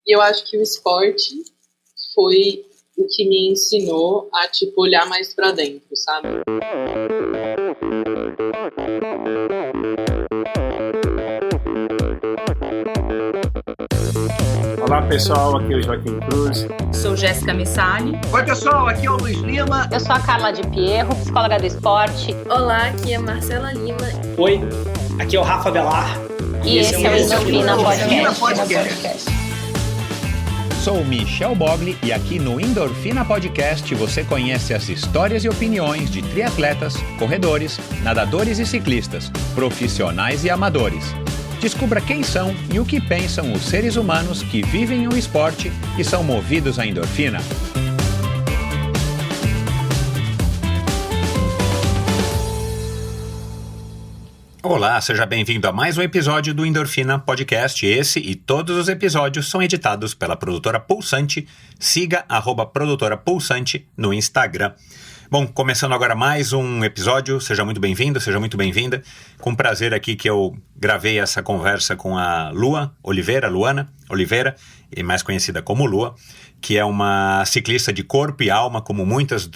E eu acho que o esporte foi o que me ensinou a, tipo, olhar mais pra dentro, sabe? Olá pessoal, aqui é o Joaquim Cruz. Sou Jéssica Missali. Oi pessoal, aqui é o Luiz Lima. Eu sou a Carla de Pierro, psicóloga do esporte. Olá, aqui é Marcela Lima. Oi, aqui é o Rafa Velar. E esse é o Endorfina Podcast. Sou Michel Bogli e aqui no Endorfina Podcast você conhece as histórias e opiniões de triatletas, corredores, nadadores e ciclistas, profissionais e amadores. Descubra quem são e o que pensam os seres humanos que vivem o esporte e são movidos à endorfina. Olá, seja bem-vindo a mais um episódio do Endorfina Podcast. Esse e todos os episódios são editados pela produtora Pulsante. Siga @produtora Pulsante no Instagram. Bom, começando agora mais um episódio, seja muito bem-vindo, seja muito bem-vinda. Com prazer aqui que eu gravei essa conversa com a Luana Oliveira, e mais conhecida como Lua, que é uma ciclista de corpo e alma, como muitos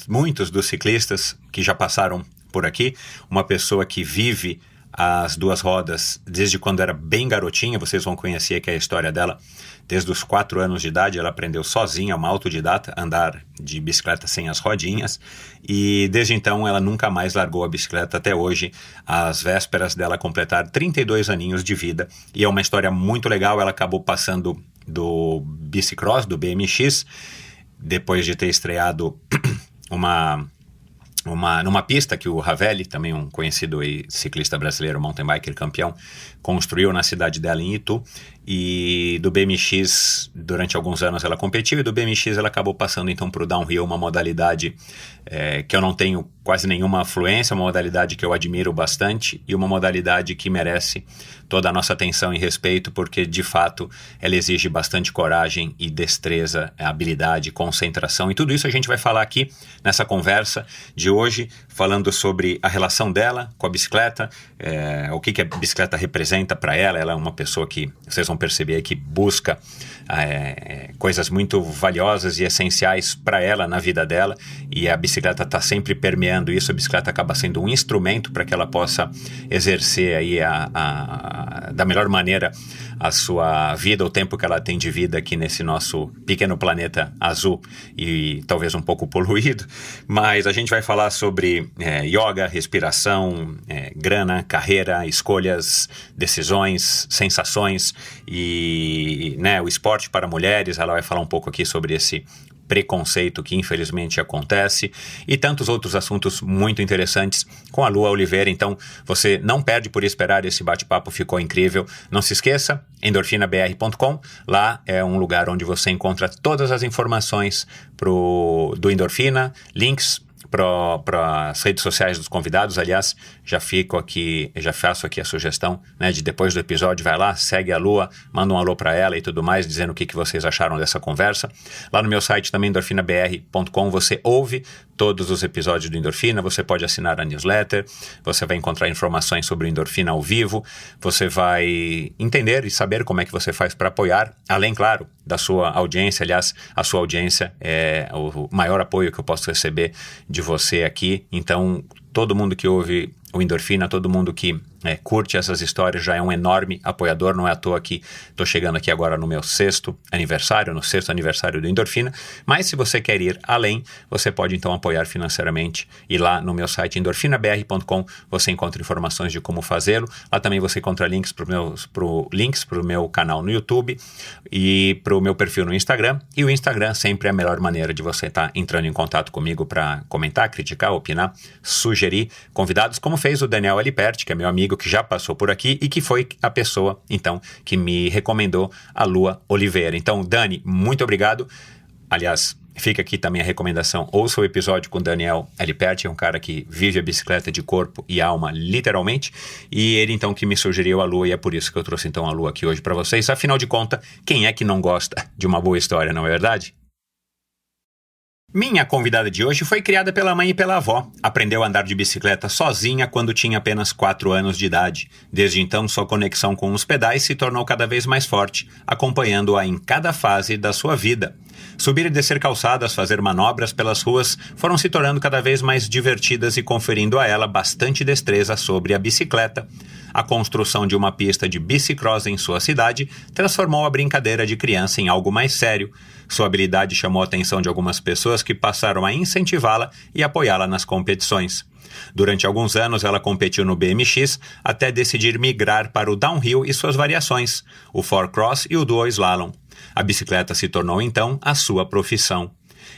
dos ciclistas que já passaram por aqui. Uma pessoa que vive as duas rodas desde quando era bem garotinha. Vocês vão conhecer aqui a história dela. Desde os 4 anos de idade, ela aprendeu sozinha, uma autodidata, a andar de bicicleta sem as rodinhas. E desde então, ela nunca mais largou a bicicleta até hoje, às vésperas dela completar 32 aninhos de vida. E é uma história muito legal. Ela acabou passando do bicicross, do BMX, depois de ter estreado numa pista que o Ravelli, também um conhecido ciclista brasileiro, mountain biker campeão, construiu na cidade dela em Itu. E do BMX, durante alguns anos ela competiu, e do BMX ela acabou passando então para o downhill, uma modalidade que eu não tenho quase nenhuma fluência, uma modalidade que eu admiro bastante e uma modalidade que merece toda a nossa atenção e respeito, porque de fato ela exige bastante coragem e destreza, habilidade, concentração, e tudo isso a gente vai falar aqui nessa conversa de hoje, falando sobre a relação dela com a bicicleta, o que a bicicleta representa para ela. Ela é uma pessoa que, vocês vão perceber, que busca coisas muito valiosas e essenciais para ela na vida dela, e a bicicleta está sempre permeando isso. A bicicleta acaba sendo um instrumento para que ela possa exercer aí da melhor maneira a sua vida, o tempo que ela tem de vida aqui nesse nosso pequeno planeta azul e talvez um pouco poluído. Mas a gente vai falar sobre yoga, respiração, grana, carreira, escolhas, decisões, sensações e o esporte para mulheres. Ela vai falar um pouco aqui sobre esse preconceito que infelizmente acontece e tantos outros assuntos muito interessantes com a Lua Oliveira. Então você não perde por esperar, esse bate-papo ficou incrível. Não se esqueça, endorfinabr.com, lá é um lugar onde você encontra todas as informações do Endorfina, links para as redes sociais dos convidados. Aliás, já faço aqui a sugestão, de depois do episódio, vai lá, segue a Lua, manda um alô para ela e tudo mais, dizendo o que vocês acharam dessa conversa. Lá no meu site também, endorfinabr.com, você ouve todos os episódios do Endorfina, você pode assinar a newsletter, você vai encontrar informações sobre o Endorfina ao vivo, você vai entender e saber como é que você faz para apoiar, além, claro, da sua audiência. Aliás, a sua audiência é o maior apoio que eu posso receber de você aqui. Então, todo mundo que ouve o Endorfina, todo mundo que curte essas histórias já é um enorme apoiador. Não é à toa que estou chegando aqui agora no meu 6º aniversário do Endorfina. Mas se você quer ir além, você pode então apoiar financeiramente, e lá no meu site endorfinabr.com você encontra informações de como fazê-lo. Lá também você encontra links para o meu canal no YouTube e para o meu perfil no Instagram. E o Instagram sempre é a melhor maneira de você estar entrando em contato comigo para comentar, criticar, opinar, sugerir convidados, como fez o Daniel Aliperti, que é meu amigo, que já passou por aqui e que foi a pessoa, então, que me recomendou a Lua Oliveira. Então, Dani, muito obrigado. Aliás, fica aqui também a recomendação, ouça o episódio com o Daniel Aliperti, é um cara que vive a bicicleta de corpo e alma, literalmente, e ele então que me sugeriu a Lua, e é por isso que eu trouxe então a Lua aqui hoje para vocês. Afinal de contas, quem é que não gosta de uma boa história, não é verdade? Minha convidada de hoje foi criada pela mãe e pela avó. Aprendeu a andar de bicicleta sozinha quando tinha apenas 4 anos de idade. Desde então, sua conexão com os pedais se tornou cada vez mais forte, acompanhando-a em cada fase da sua vida. Subir e descer calçadas, fazer manobras pelas ruas foram se tornando cada vez mais divertidas e conferindo a ela bastante destreza sobre a bicicleta. A construção de uma pista de bicicross em sua cidade transformou a brincadeira de criança em algo mais sério. Sua habilidade chamou a atenção de algumas pessoas que passaram a incentivá-la e apoiá-la nas competições. Durante alguns anos, ela competiu no BMX até decidir migrar para o downhill e suas variações, o 4Cross e o Dual Slalom. A bicicleta se tornou, então, a sua profissão.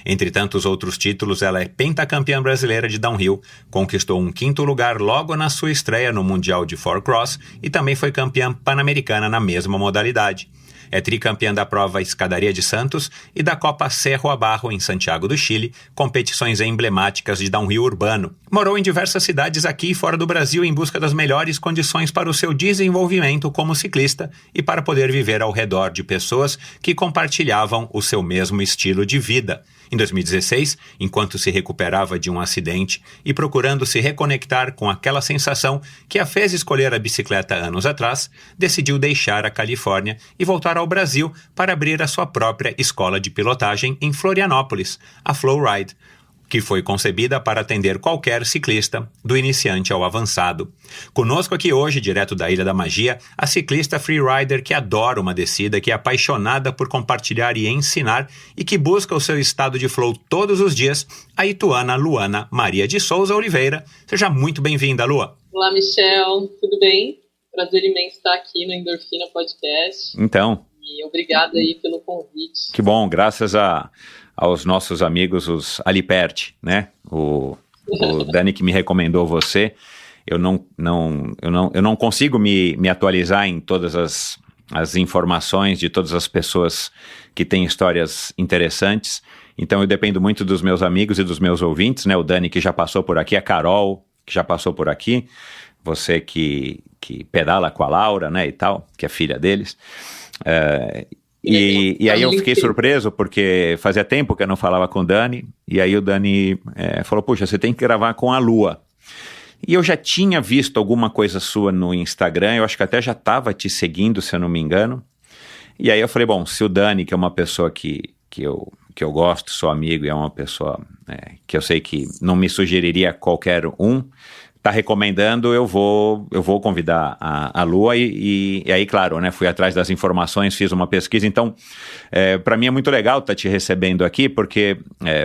Entre tantos outros títulos, ela é pentacampeã brasileira de downhill, conquistou um 5º lugar logo na sua estreia no Mundial de 4Cross e também foi campeã pan-americana na mesma modalidade. É tricampeã da prova Escadaria de Santos e da Copa Cerro Abarro em Santiago do Chile, competições emblemáticas de downhill urbano. Morou em diversas cidades aqui e fora do Brasil em busca das melhores condições para o seu desenvolvimento como ciclista e para poder viver ao redor de pessoas que compartilhavam o seu mesmo estilo de vida. Em 2016, enquanto se recuperava de um acidente e procurando se reconectar com aquela sensação que a fez escolher a bicicleta anos atrás, decidiu deixar a Califórnia e voltar ao Brasil para abrir a sua própria escola de pilotagem em Florianópolis, a Flowride, que foi concebida para atender qualquer ciclista, do iniciante ao avançado. Conosco aqui hoje, direto da Ilha da Magia, a ciclista freerider que adora uma descida, que é apaixonada por compartilhar e ensinar e que busca o seu estado de flow todos os dias, a ituana Luana Maria de Souza Oliveira. Seja muito bem-vinda, Lua. Olá, Michel. Tudo bem? Prazer imenso estar aqui no Endorfina Podcast. Então. E obrigada aí pelo convite. Que bom, graças aos nossos amigos, os ali perto, né? O Dani que me recomendou você. Eu não consigo me atualizar em todas as informações de todas as pessoas que têm histórias interessantes. Então eu dependo muito dos meus amigos e dos meus ouvintes, né? O Dani que já passou por aqui, a Carol que já passou por aqui, você que pedala com a Laura, né? E tal, que é filha deles. E aí eu fiquei surpreso porque fazia tempo que eu não falava com o Dani, e aí o Dani falou, puxa, você tem que gravar com a Lua. E eu já tinha visto alguma coisa sua no Instagram, eu acho que até já estava te seguindo, se eu não me engano. E aí eu falei, bom, se o Dani, que é uma pessoa que eu gosto, sou amigo, e é uma pessoa que eu sei que não me sugeriria qualquer um, tá recomendando, eu vou convidar a Lua e aí, claro, né, fui atrás das informações, fiz uma pesquisa, então para mim é muito legal estar te recebendo aqui, porque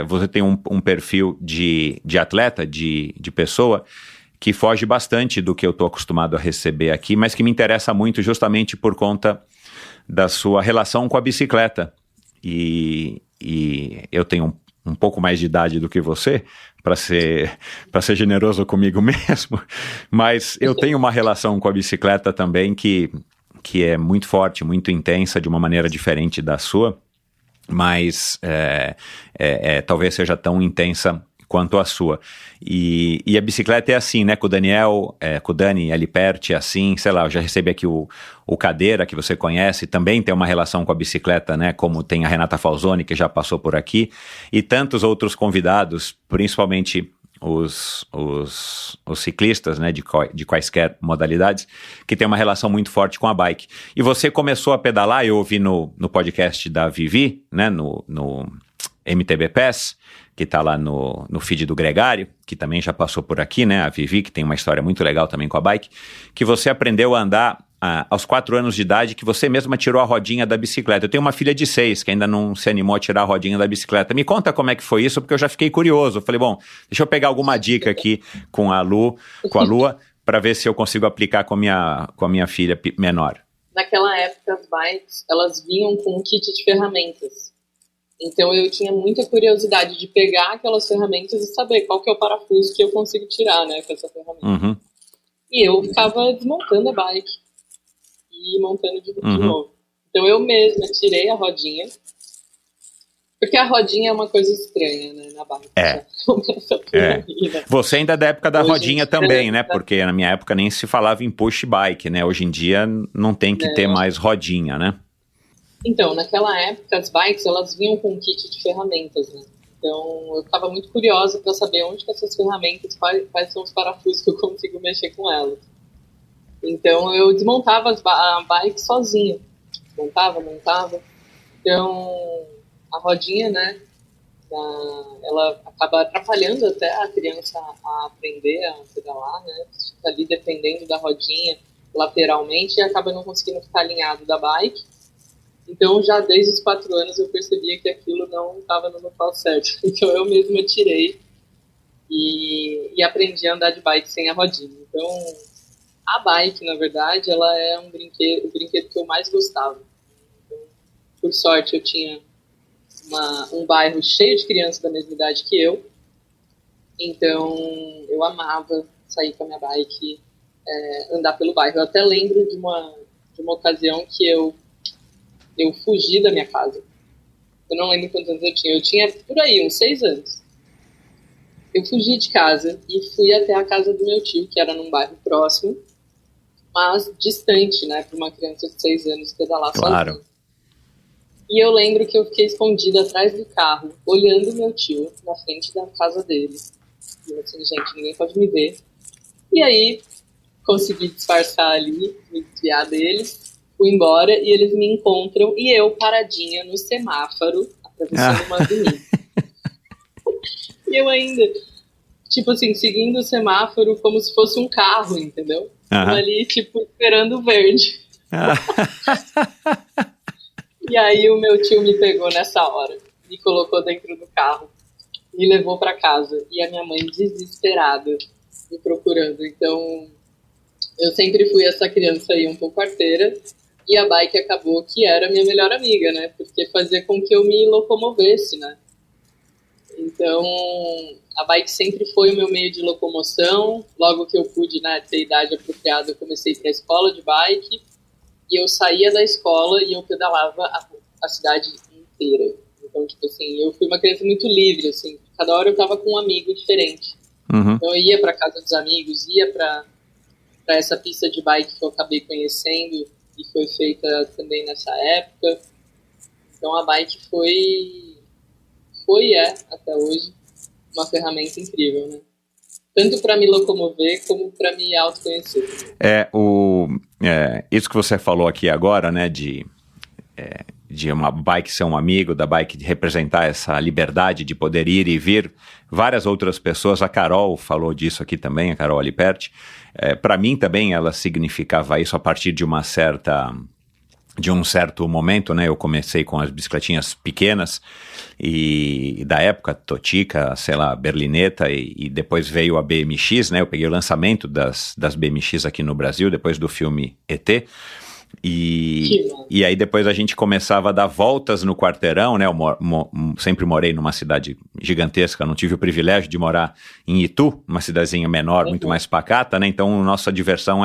você tem um perfil de atleta, de pessoa, que foge bastante do que eu estou acostumado a receber aqui, mas que me interessa muito justamente por conta da sua relação com a bicicleta, e eu tenho um pouco mais de idade do que você, para ser generoso comigo mesmo, mas eu tenho uma relação com a bicicleta também que é muito forte, muito intensa, de uma maneira diferente da sua, mas talvez seja tão intensa quanto a sua. E a bicicleta é assim, né? Com o Daniel, com o Dani ali perto, é assim, sei lá, eu já recebi aqui o Cadeira, que você conhece, também tem uma relação com a bicicleta, né? Como tem a Renata Falzoni, que já passou por aqui, e tantos outros convidados, principalmente os ciclistas, né? De quaisquer modalidades, que tem uma relação muito forte com a bike. E você começou a pedalar, eu ouvi no podcast da Vivi, né? No MTB Pass, que está lá no feed do Gregário, que também já passou por aqui, né? A Vivi, que tem uma história muito legal também com a bike, que você aprendeu a andar aos 4 anos de idade, que você mesma tirou a rodinha da bicicleta. Eu tenho uma filha de 6, que ainda não se animou a tirar a rodinha da bicicleta. Me conta como é que foi isso, porque eu já fiquei curioso. Eu falei, bom, deixa eu pegar alguma dica aqui com a Lua, para ver se eu consigo aplicar com a minha filha menor. Naquela época, as bikes, elas vinham com um kit de ferramentas. Então eu tinha muita curiosidade de pegar aquelas ferramentas e saber qual que é o parafuso que eu consigo tirar, né, com essa ferramenta. Uhum. E eu ficava desmontando a bike e montando de novo. Então eu mesma tirei a rodinha, porque a rodinha é uma coisa estranha, né, na bike. Você ainda é da época da rodinha também, né, porque na minha época nem se falava em push bike, né, hoje em dia não tem que ter mais rodinha, né. Então, naquela época, as bikes, elas vinham com um kit de ferramentas, né? Então, eu estava muito curiosa para saber onde que essas ferramentas, quais são os parafusos que eu consigo mexer com elas. Então, eu desmontava a bike sozinha. Montava. Então, a rodinha, né, ela acaba atrapalhando até a criança a aprender a pedalar, né? Fica ali dependendo da rodinha lateralmente e acaba não conseguindo ficar alinhado da bike. Então, já desde os 4 anos eu percebia que aquilo não estava no local certo. Então, eu mesma tirei e aprendi a andar de bike sem a rodinha. Então, a bike, na verdade, ela é o brinquedo que eu mais gostava. Então, por sorte, eu tinha um bairro cheio de crianças da mesma idade que eu. Então, eu amava sair com a minha bike, andar pelo bairro. Eu até lembro de uma ocasião que eu fugi da minha casa. Eu não lembro quantos anos eu tinha. Eu tinha, por aí, uns 6 anos. Eu fugi de casa e fui até a casa do meu tio, que era num bairro próximo, mas distante, né, para uma criança de 6 anos pedalar sozinha. E eu lembro que eu fiquei escondida atrás do carro, olhando meu tio na frente da casa dele. E eu assim, gente, ninguém pode me ver. E aí, consegui disfarçar ali, me desviar deles, fui embora e eles me encontram e eu paradinha no semáforo, atravessando uma avenida. E eu ainda, tipo assim, seguindo o semáforo como se fosse um carro, entendeu? Eu ali, tipo, esperando o verde. E aí o meu tio me pegou nessa hora, me colocou dentro do carro, me levou pra casa. E a minha mãe desesperada, me procurando. Então, eu sempre fui essa criança aí um pouco arteira. E a bike acabou que era minha melhor amiga, né? Porque fazia com que eu me locomovesse, né? Então, a bike sempre foi o meu meio de locomoção. Logo que eu pude, né, ter idade apropriada, eu comecei para a escola de bike. E eu saía da escola e eu pedalava a cidade inteira. Então, tipo assim, eu fui uma criança muito livre, assim. Cada hora eu tava com um amigo diferente. Então, eu ia para casa dos amigos, ia para essa pista de bike que eu acabei conhecendo e foi feita também nessa época. Então, a bike foi até hoje, uma ferramenta incrível, né? Tanto para me locomover, como para me autoconhecer. Isso que você falou aqui agora, né, de uma bike ser um amigo, da bike de representar essa liberdade de poder ir e vir. Várias outras pessoas, a Carol falou disso aqui também, a Carol Aliperti. Para mim também ela significava isso a partir de um certo momento, né? Eu comecei com as bicicletinhas pequenas e da época Totica, sei lá, Berlinetta e depois veio a BMX, né? Eu peguei o lançamento das BMX aqui no Brasil, depois do filme ET. E aí depois a gente começava a dar voltas no quarteirão, né? Eu sempre morei numa cidade gigantesca, não tive o privilégio de morar em Itu, uma cidadezinha menor, muito mais pacata, né? Então nossa diversão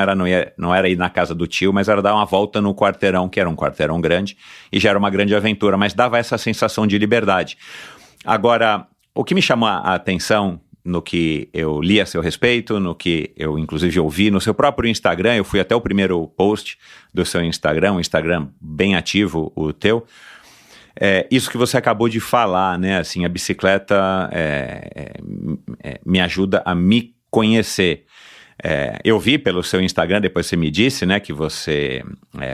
não era ir na casa do tio, mas era dar uma volta no quarteirão, que era um quarteirão grande, e já era uma grande aventura, mas dava essa sensação de liberdade. Agora, o que me chamou a atenção no que eu li a seu respeito, no que eu inclusive ouvi no seu próprio Instagram, eu fui até o primeiro post do seu Instagram, um Instagram bem ativo, o teu, isso que você acabou de falar, né, assim, a bicicleta me ajuda a me conhecer. Eu vi pelo seu Instagram, depois você me disse, né, que você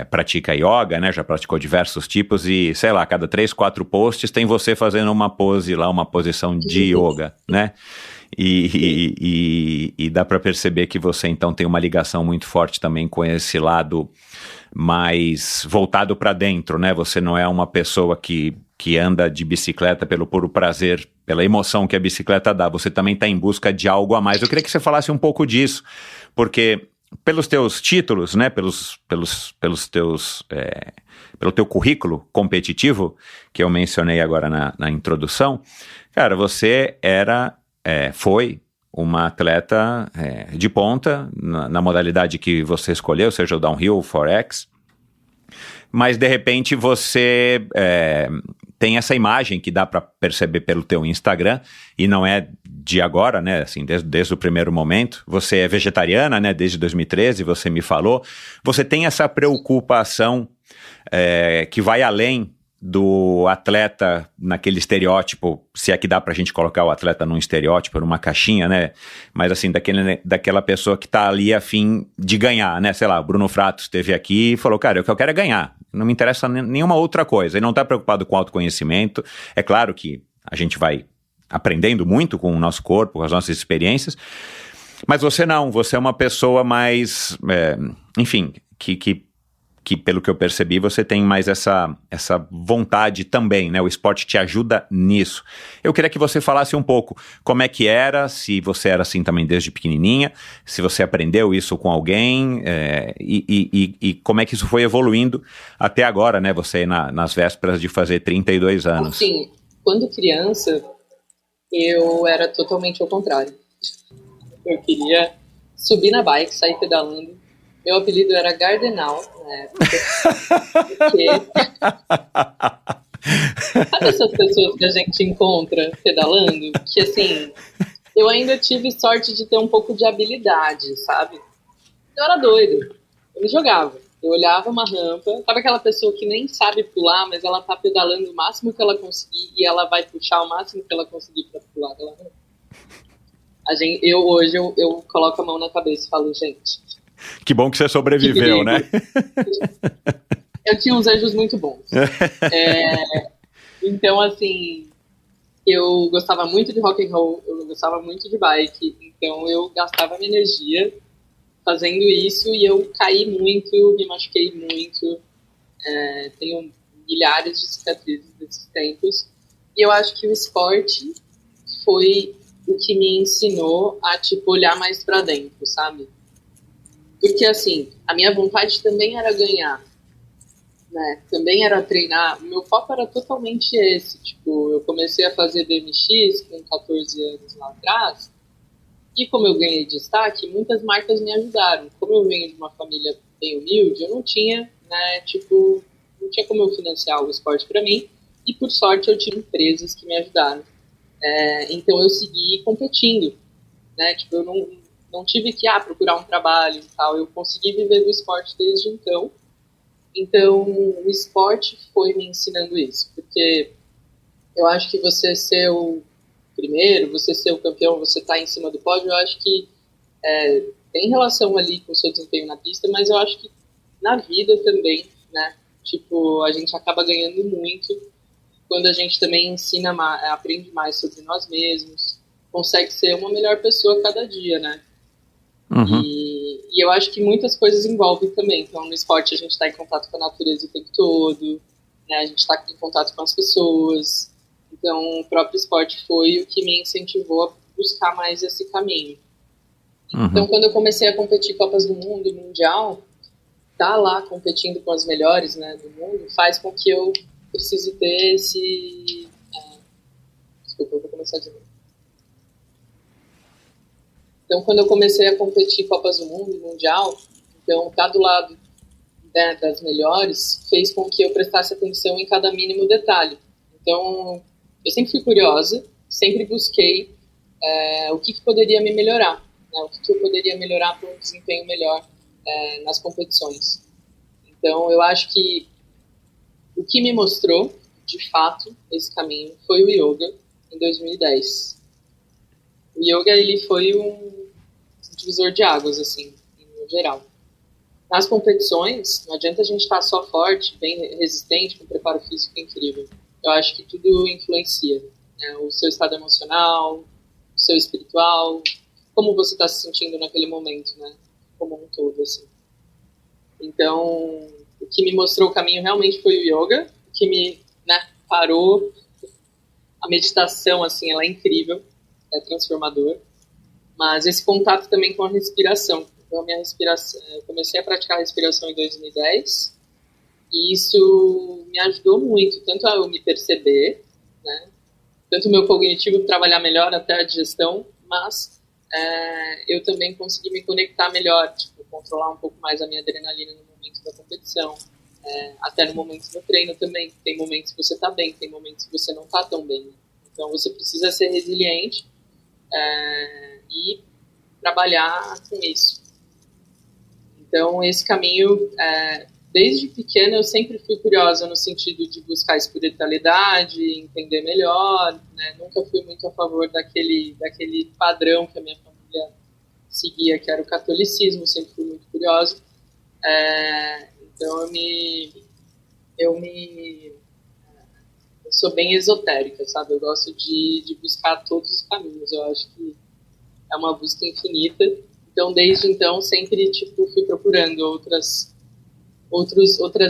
pratica yoga, né, já praticou diversos tipos e, sei lá, a cada 3, 4 posts tem você fazendo uma pose lá, uma posição de yoga, né? E dá para perceber que você então tem uma ligação muito forte também com esse lado mais voltado para dentro, né? Você não é uma pessoa que anda de bicicleta pelo puro prazer, pela emoção que a bicicleta dá, você também está em busca de algo a mais. Eu queria que você falasse um pouco disso, porque pelos teus títulos, né, pelo teu currículo competitivo, que eu mencionei agora na introdução, cara, você foi uma atleta de ponta na modalidade que você escolheu, seja o downhill, o 4X, mas de repente você tem essa imagem que dá para perceber pelo teu Instagram, e não é de agora, né, assim, desde o primeiro momento. Você é vegetariana, né, desde 2013, você me falou. Você tem essa preocupação que vai além do atleta naquele estereótipo, se é que dá pra gente colocar o atleta num estereótipo, numa caixinha, né? Mas assim, daquela pessoa que tá ali a fim de ganhar, né? Sei lá, o Bruno Fratos esteve aqui e falou, cara, o que eu quero é ganhar, não me interessa nenhuma outra coisa, e não tá preocupado com autoconhecimento. É claro que a gente vai aprendendo muito com o nosso corpo, com as nossas experiências, mas você não, você é uma pessoa mais, enfim, que pelo que eu percebi, você tem mais essa vontade também, né? O esporte te ajuda nisso. Eu queria que você falasse um pouco como é que era, se você era assim também desde pequenininha, se você aprendeu isso com alguém, e como é que isso foi evoluindo até agora, né? Você nas vésperas de fazer 32 anos. Assim, quando criança, eu era totalmente ao contrário. Eu queria subir na bike, sair pedalando. Meu apelido era Gardenal, né? Porque... Sabe essas pessoas que a gente encontra pedalando? Que, assim, eu ainda tive sorte de ter um pouco de habilidade, sabe? Eu era doido. Eu me jogava. Eu olhava uma rampa. Sabe aquela pessoa que nem sabe pular, mas ela tá pedalando o máximo que ela conseguir e ela vai puxar o máximo que ela conseguir pra pular aquela rampa? Hoje eu coloco a mão na cabeça e falo, gente... Que bom que você sobreviveu, né? Eu tinha uns anjos muito bons. Então, assim, eu gostava muito de rock and roll, eu gostava muito de bike, então eu gastava minha energia fazendo isso e eu caí muito, me machuquei muito, tenho milhares de cicatrizes desses tempos. E eu acho que o esporte foi o que me ensinou a, tipo, olhar mais pra dentro, sabe? Porque, assim, a minha vontade também era ganhar, né? Também era treinar. O meu foco era totalmente esse. Tipo, eu comecei a fazer BMX com 14 anos lá atrás. E como eu ganhei destaque, muitas marcas me ajudaram. Como eu venho de uma família bem humilde, eu não tinha, né? Tipo, não tinha como eu financiar o esporte para mim. E, por sorte, eu tive empresas que me ajudaram. Então, eu segui competindo, né? Tipo, eu não tive que procurar um trabalho e tal. Eu consegui viver do esporte desde então. Então, o esporte foi me ensinando isso. Porque eu acho que você ser o primeiro, você ser o campeão, você estar em cima do pódio, eu acho que tem relação ali com o seu desempenho na pista, mas eu acho que na vida também, né? Tipo, a gente acaba ganhando muito quando a gente também aprende mais sobre nós mesmos, consegue ser uma melhor pessoa cada dia, né? Uhum. E eu acho que muitas coisas envolvem também. Então, no esporte, a gente está em contato com a natureza o tempo todo, né? A gente está em contato com as pessoas. Então, o próprio esporte foi o que me incentivou a buscar mais esse caminho. Uhum. Então, quando eu comecei a competir Copas do Mundo e Mundial, tá lá competindo com as melhores, né, do mundo, faz com que eu precise ter esse... Desculpa, eu vou começar de novo. Então, quando eu comecei a competir Copas do Mundo e Mundial, então, estar do lado, né, das melhores fez com que eu prestasse atenção em cada mínimo detalhe. Então, eu sempre fui curiosa, sempre busquei o que poderia me melhorar, né, o que eu poderia melhorar para um desempenho melhor nas competições. Então, eu acho que o que me mostrou, de fato, esse caminho foi o yoga em 2010. O yoga, ele foi um divisor de águas, assim, no geral. Nas competições, não adianta a gente estar só forte, bem resistente, com preparo físico incrível. Eu acho que tudo influencia, né? O seu estado emocional, o seu espiritual, como você está se sentindo naquele momento, né? Como um todo, assim. Então, o que me mostrou o caminho realmente foi o yoga, o que me, né, parou. A meditação, assim, ela é incrível, é transformador, mas esse contato também com a respiração. Então, a minha respiração, eu comecei a praticar a respiração em 2010, e isso me ajudou muito, tanto a eu me perceber, né, tanto o meu cognitivo trabalhar melhor até a digestão, mas eu também consegui me conectar melhor, tipo, controlar um pouco mais a minha adrenalina no momento da competição, até no momento do treino também. Tem momentos que você está bem, tem momentos que você não está tão bem. Então você precisa ser resiliente e trabalhar com isso. Então esse caminho desde pequena eu sempre fui curiosa no sentido de buscar espiritualidade, entender melhor, né? Nunca fui muito a favor daquele padrão que a minha família seguia, que era o catolicismo, sempre fui muito curiosa. Então eu sou bem esotérica, sabe? Eu gosto de buscar todos os caminhos, eu acho que é uma busca infinita. Então, desde então, sempre fui procurando outras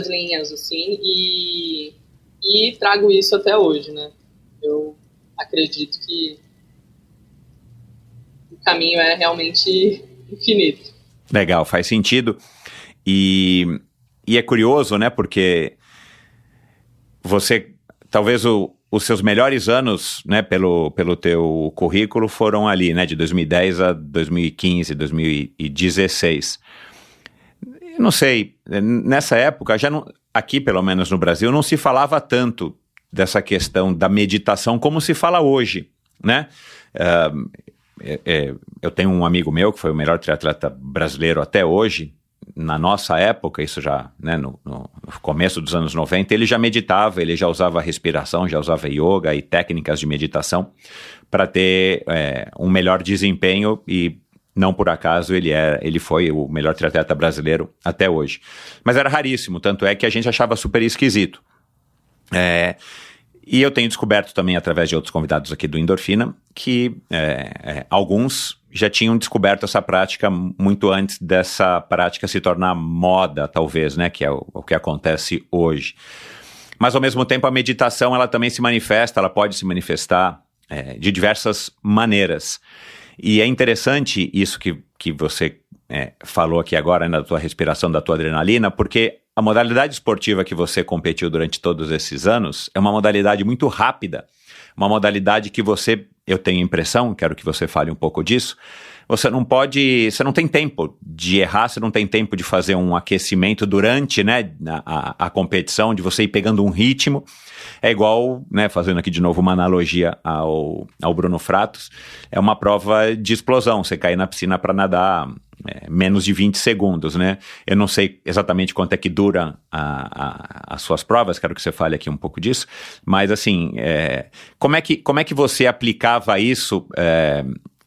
linhas, assim, e trago isso até hoje, né? Eu acredito que o caminho é realmente infinito. Legal, faz sentido. E é curioso, né? Porque você, talvez os seus melhores anos, né, pelo teu currículo foram ali, né, de 2010 a 2015, 2016. Eu não sei, nessa época, aqui pelo menos no Brasil, não se falava tanto dessa questão da meditação como se fala hoje, né? Eu tenho um amigo meu que foi o melhor triatleta brasileiro até hoje. Na nossa época, isso já, né, no começo dos anos 90, ele já meditava, ele já usava respiração, já usava yoga e técnicas de meditação para ter um melhor desempenho, e não por acaso ele foi o melhor triatleta brasileiro até hoje. Mas era raríssimo, tanto é que a gente achava super esquisito. E eu tenho descoberto também, através de outros convidados aqui do Endorfina, que alguns já tinham descoberto essa prática muito antes dessa prática se tornar moda, talvez, né, que é o que acontece hoje. Mas, ao mesmo tempo, a meditação, ela também se manifesta, ela pode se manifestar de diversas maneiras. E é interessante isso que você falou aqui agora, né, da tua respiração, da tua adrenalina, porque a modalidade esportiva que você competiu durante todos esses anos é uma modalidade muito rápida, uma modalidade que você, eu tenho a impressão, quero que você fale um pouco disso, você não tem tempo de errar, você não tem tempo de fazer um aquecimento durante, né, a competição, de você ir pegando um ritmo. É igual, né, fazendo aqui de novo uma analogia ao Bruno Fratos, é uma prova de explosão, você cair na piscina para nadar menos de 20 segundos, né? Eu não sei exatamente quanto é que dura as suas provas, quero que você fale aqui um pouco disso, mas assim, como é que você aplicava isso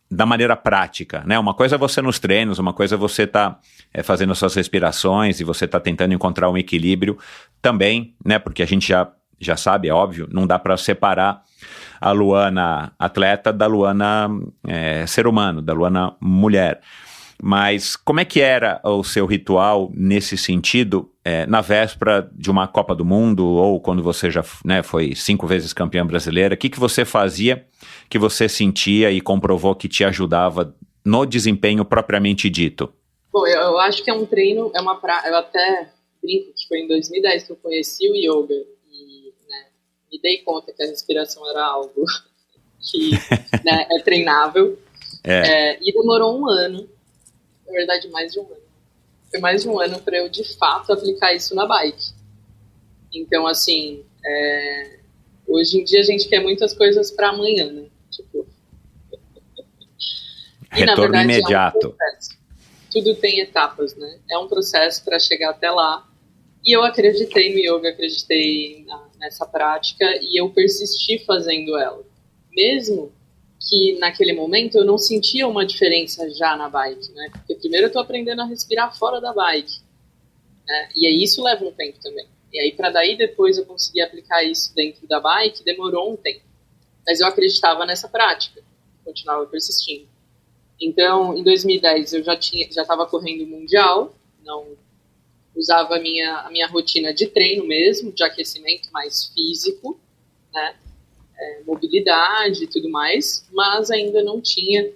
da maneira prática, né? Uma coisa é você nos treinos, uma coisa é você tá fazendo as suas respirações e você tá tentando encontrar um equilíbrio também, né? Porque a gente já sabe, é óbvio, não dá para separar a Luana atleta da Luana ser humano, da Luana mulher. Mas como é que era o seu ritual nesse sentido, na véspera de uma Copa do Mundo, ou quando você já, né, foi 5 vezes campeã brasileira? O que você fazia, que você sentia e comprovou que te ajudava no desempenho propriamente dito? Bom, eu acho que é um treino, eu até brinco que foi em 2010 que eu conheci o yoga e, né, me dei conta que a respiração era algo que né, é treinável. E demorou um ano. Na verdade, mais de um ano. Foi mais de um ano para eu, de fato, aplicar isso na bike. Então, assim, hoje em dia a gente quer muitas coisas para amanhã, né? Tipo... Retorno, na verdade, imediato. É um processo. Tudo tem etapas, né? É um processo para chegar até lá. E eu acreditei no yoga, acreditei nessa prática e eu persisti fazendo ela. Mesmo que naquele momento eu não sentia uma diferença já na bike, né? Porque primeiro eu tô aprendendo a respirar fora da bike, né? E aí isso leva um tempo também. E aí para daí depois eu conseguir aplicar isso dentro da bike, demorou um tempo. Mas eu acreditava nessa prática, continuava persistindo. Então, em 2010 eu já estava correndo o Mundial, não usava a minha rotina de treino mesmo, de aquecimento mais físico, né? Mobilidade e tudo mais, mas ainda não tinha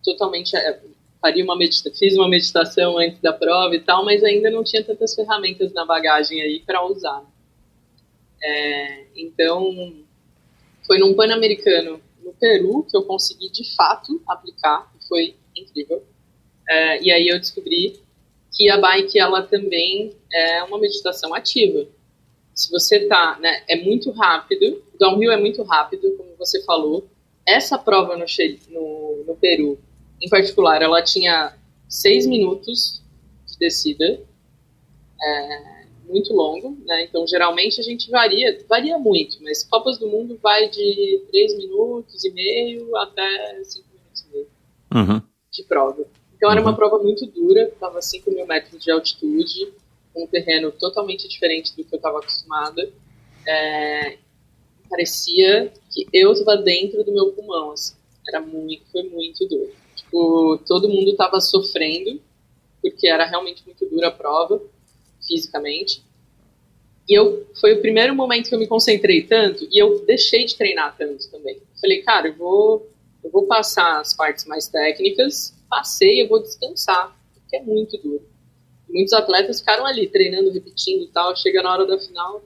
totalmente... fiz uma meditação antes da prova e tal, mas ainda não tinha tantas ferramentas na bagagem aí para usar. Então, foi num Pan-Americano no Peru que eu consegui de fato aplicar, foi incrível. E aí eu descobri que a bike ela também é uma meditação ativa. Se você tá, né, é muito rápido, o downhill é muito rápido, como você falou. Essa prova no Peru, em particular, ela tinha 6 minutos de descida muito longo, né? Então geralmente a gente varia muito, mas Copas do Mundo vai de 3 minutos e meio até 5 minutos e meio de prova. Então era uma prova muito dura, estava 5.000 metros de altitude, um terreno totalmente diferente do que eu estava acostumada. Parecia que eu estava dentro do meu pulmão, assim. Foi muito duro. Tipo, todo mundo estava sofrendo, porque era realmente muito dura a prova, fisicamente. E foi o primeiro momento que eu me concentrei tanto, e eu deixei de treinar tanto também. Falei, cara, eu vou passar as partes mais técnicas, eu vou descansar, porque é muito duro. Muitos atletas ficaram ali, treinando, repetindo e tal, chega na hora da final,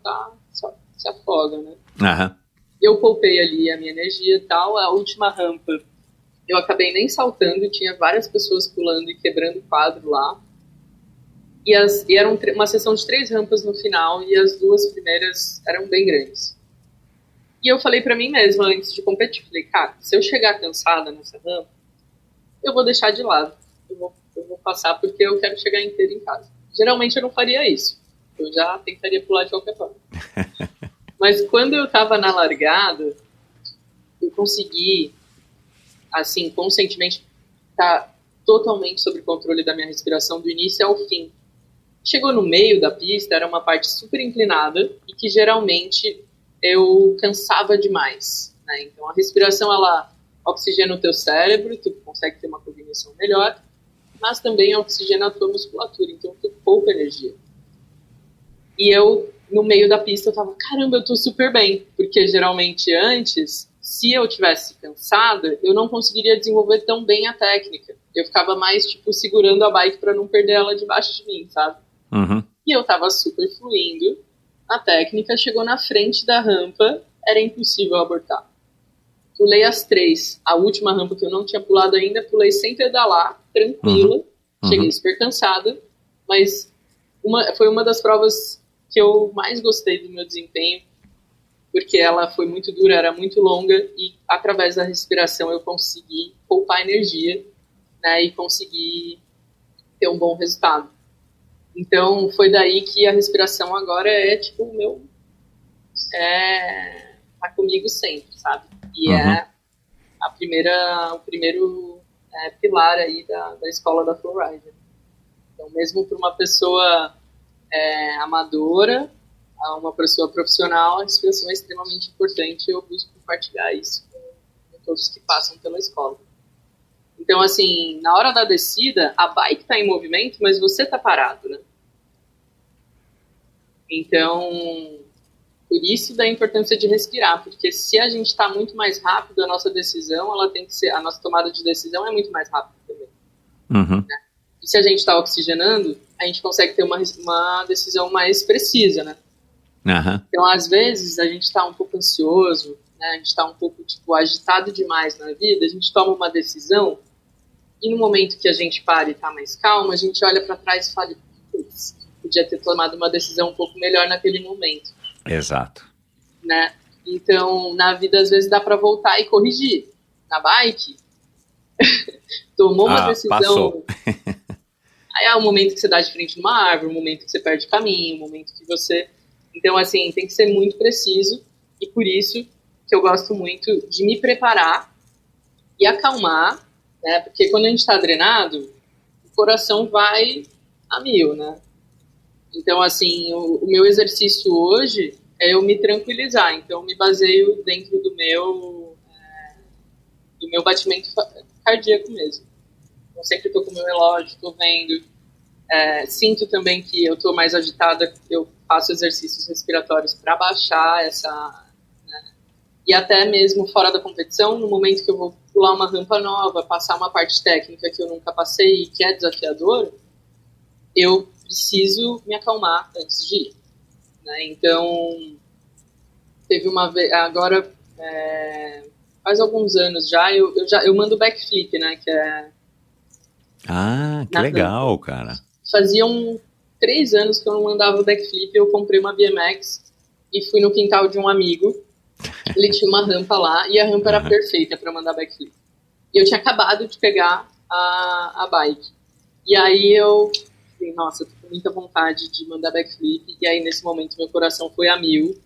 só se afoga, né? Eu poupei ali a minha energia e tal, a última rampa, eu acabei nem saltando, tinha várias pessoas pulando e quebrando o quadro lá. E era uma sessão de 3 rampas no final, e as 2 primeiras eram bem grandes. E eu falei pra mim mesma, antes de competir, falei, cara, se eu chegar cansada nessa rampa, eu vou deixar de lado. Eu vou passar porque eu quero chegar inteiro em casa. Geralmente eu não faria isso. Eu já tentaria pular de qualquer forma. Mas quando eu tava na largada, eu consegui, assim, conscientemente, estar totalmente sob controle da minha respiração do início ao fim. Chegou no meio da pista, era uma parte super inclinada e que geralmente eu cansava demais, né? Então a respiração, ela oxigena o teu cérebro, tu consegue ter uma cognição melhor, mas também oxigena a tua musculatura, então tu poupa energia. E eu, no meio da pista, eu tava, caramba, eu tô super bem, porque geralmente antes, se eu tivesse cansada, eu não conseguiria desenvolver tão bem a técnica. Eu ficava mais, tipo, segurando a bike pra não perder ela debaixo de mim, sabe? E eu tava super fluindo, a técnica chegou na frente da rampa, era impossível abortar. Pulei as 3, a última rampa que eu não tinha pulado ainda, pulei sem pedalar, tranquila, cheguei super cansada, mas foi uma das provas que eu mais gostei do meu desempenho, porque ela foi muito dura, era muito longa, e através da respiração eu consegui poupar energia, né, e consegui ter um bom resultado. Então foi daí que a respiração agora é tipo o meu... tá comigo sempre, sabe? E é o primeiro pilar aí da escola da Flowrider. Então mesmo para uma pessoa amadora, a uma pessoa profissional, a respiração é extremamente importante, e eu busco compartilhar isso com todos que passam pela escola. Então, assim, na hora da descida, a bike está em movimento, mas você está parado, né? Então, por isso da importância de respirar, porque se a gente está muito mais rápido, a nossa decisão, a nossa tomada de decisão é muito mais rápida também. Né? E se a gente está oxigenando, a gente consegue ter uma decisão mais precisa, né? Então, às vezes, a gente está um pouco ansioso, né? A gente está um pouco, tipo, agitado demais na vida, a gente toma uma decisão, e no momento que a gente para e está mais calmo, a gente olha para trás e fala, putz, podia ter tomado uma decisão um pouco melhor naquele momento. Exato. Né? Então, na vida, às vezes, dá para voltar e corrigir. Na bike, tomou uma decisão... Passou. Aí é o momento que você dá de frente numa árvore, o momento que você perde caminho, o momento que você... Então, assim, tem que ser muito preciso, e por isso que eu gosto muito de me preparar e acalmar, né? Porque quando a gente está drenado, o coração vai a 1000, né? Então, assim, o meu exercício hoje é eu me tranquilizar. Então, eu me baseio dentro do meu batimento cardíaco mesmo. Eu sempre estou com o meu relógio, estou vendo. Sinto também que eu estou mais agitada, eu faço exercícios respiratórios para baixar essa... Né? E até mesmo fora da competição, no momento que eu vou pular uma rampa nova, passar uma parte técnica que eu nunca passei e que é desafiador, eu preciso me acalmar antes de ir. Né? Então, teve uma vez... Agora, faz alguns anos já, eu mando backflip, né? Que é... Que legal, cara. Faziam 3 anos que eu não mandava backflip, eu comprei uma BMX e fui no quintal de um amigo. Ele tinha uma rampa lá e a rampa era perfeita para mandar backflip. E eu tinha acabado de pegar a bike. E aí eu Falei, nossa, eu tô com muita vontade de mandar backflip. E aí, nesse momento, meu coração foi a mil.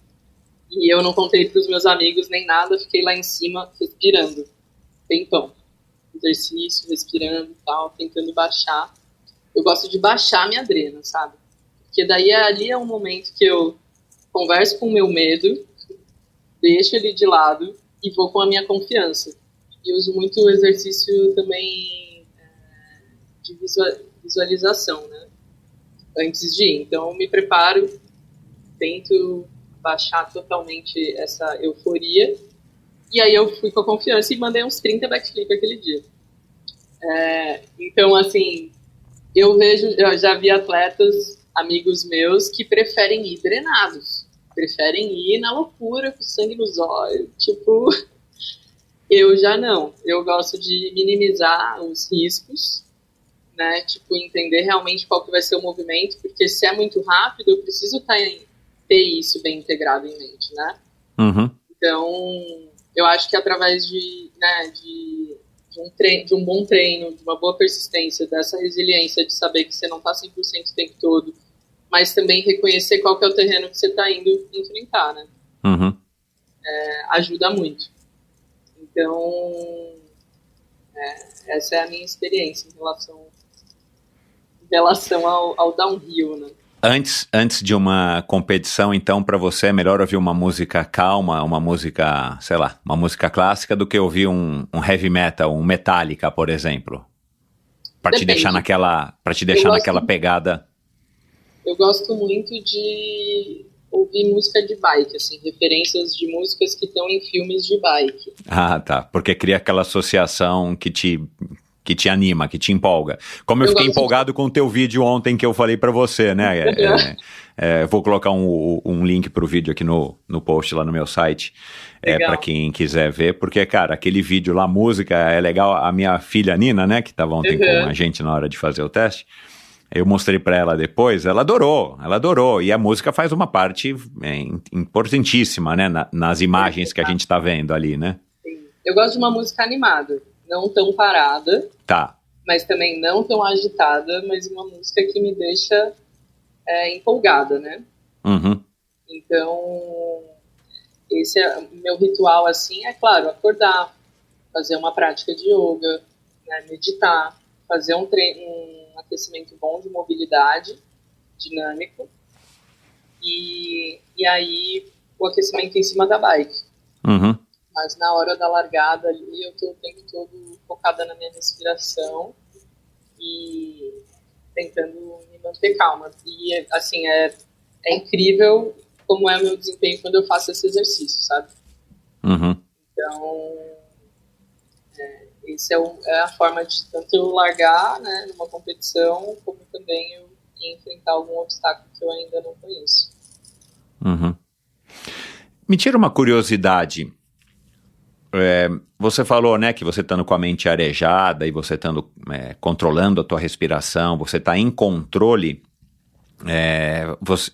E eu não contei pros meus amigos nem nada. Fiquei lá em cima, respirando. Tempão. Exercício, respirando e tal, tentando baixar. Eu gosto de baixar minha adrena, sabe? Porque daí ali é um momento que eu converso com o meu medo, deixo ele de lado e vou com a minha confiança. E uso muito o exercício também de visualização, né? Antes de ir. Então, eu me preparo, tento baixar totalmente essa euforia. E aí eu fui com a confiança e mandei uns 30 backflip aquele dia. Então, assim, eu já vi atletas, amigos meus, que preferem ir drenados. Preferem ir na loucura, com sangue nos olhos. Tipo, eu já não. Eu gosto de minimizar os riscos, né? Tipo, entender realmente qual que vai ser o movimento, porque se é muito rápido, eu preciso ter isso bem integrado em mente, né? Uhum. Então, eu acho que através de um bom treino, de uma boa persistência, dessa resiliência de saber que você não está 100% o tempo todo, mas também reconhecer qual que é o terreno que você está indo enfrentar, né? Uhum. Ajuda muito. Então, essa é a minha experiência em relação ao downhill, né? Antes de uma competição, então, para você é melhor ouvir uma música calma, uma música, sei lá, uma música clássica, do que ouvir um heavy metal, um Metallica, por exemplo? Para te deixar naquela pegada. Eu gosto muito de ouvir música de bike, assim, referências de músicas que estão em filmes de bike. Ah, tá. Porque cria aquela associação que te anima, que te empolga. Como eu fiquei empolgado com o teu vídeo ontem que eu falei pra você, né? Vou colocar um link pro vídeo aqui no post lá no meu site, pra quem quiser ver, porque, cara, aquele vídeo lá, música, é legal. A minha filha Nina, né, que tava ontem com a gente na hora de fazer o teste, eu mostrei pra ela depois, ela adorou, e a música faz uma parte importantíssima, né, nas imagens que a gente tá vendo ali, né? Sim. Eu gosto de uma música animada. Não tão parada, tá, mas também não tão agitada, mas uma música que me deixa empolgada, né? Uhum. Então, esse é o meu ritual, assim, claro, acordar, fazer uma prática de yoga, né, meditar, fazer um aquecimento bom de mobilidade, dinâmico, e aí o aquecimento em cima da bike. Uhum. Mas na hora da largada ali, eu tô o tempo todo focada na minha respiração e tentando me manter calma. E, assim, é incrível como é o meu desempenho quando eu faço esse exercício, sabe? Uhum. Então, essa é a forma de tanto eu largar, né, numa competição, como também eu enfrentar algum obstáculo que eu ainda não conheço. Uhum. Me tira uma curiosidade. Você falou, né, que você estando com a mente arejada e você estando controlando a tua respiração, você está em controle,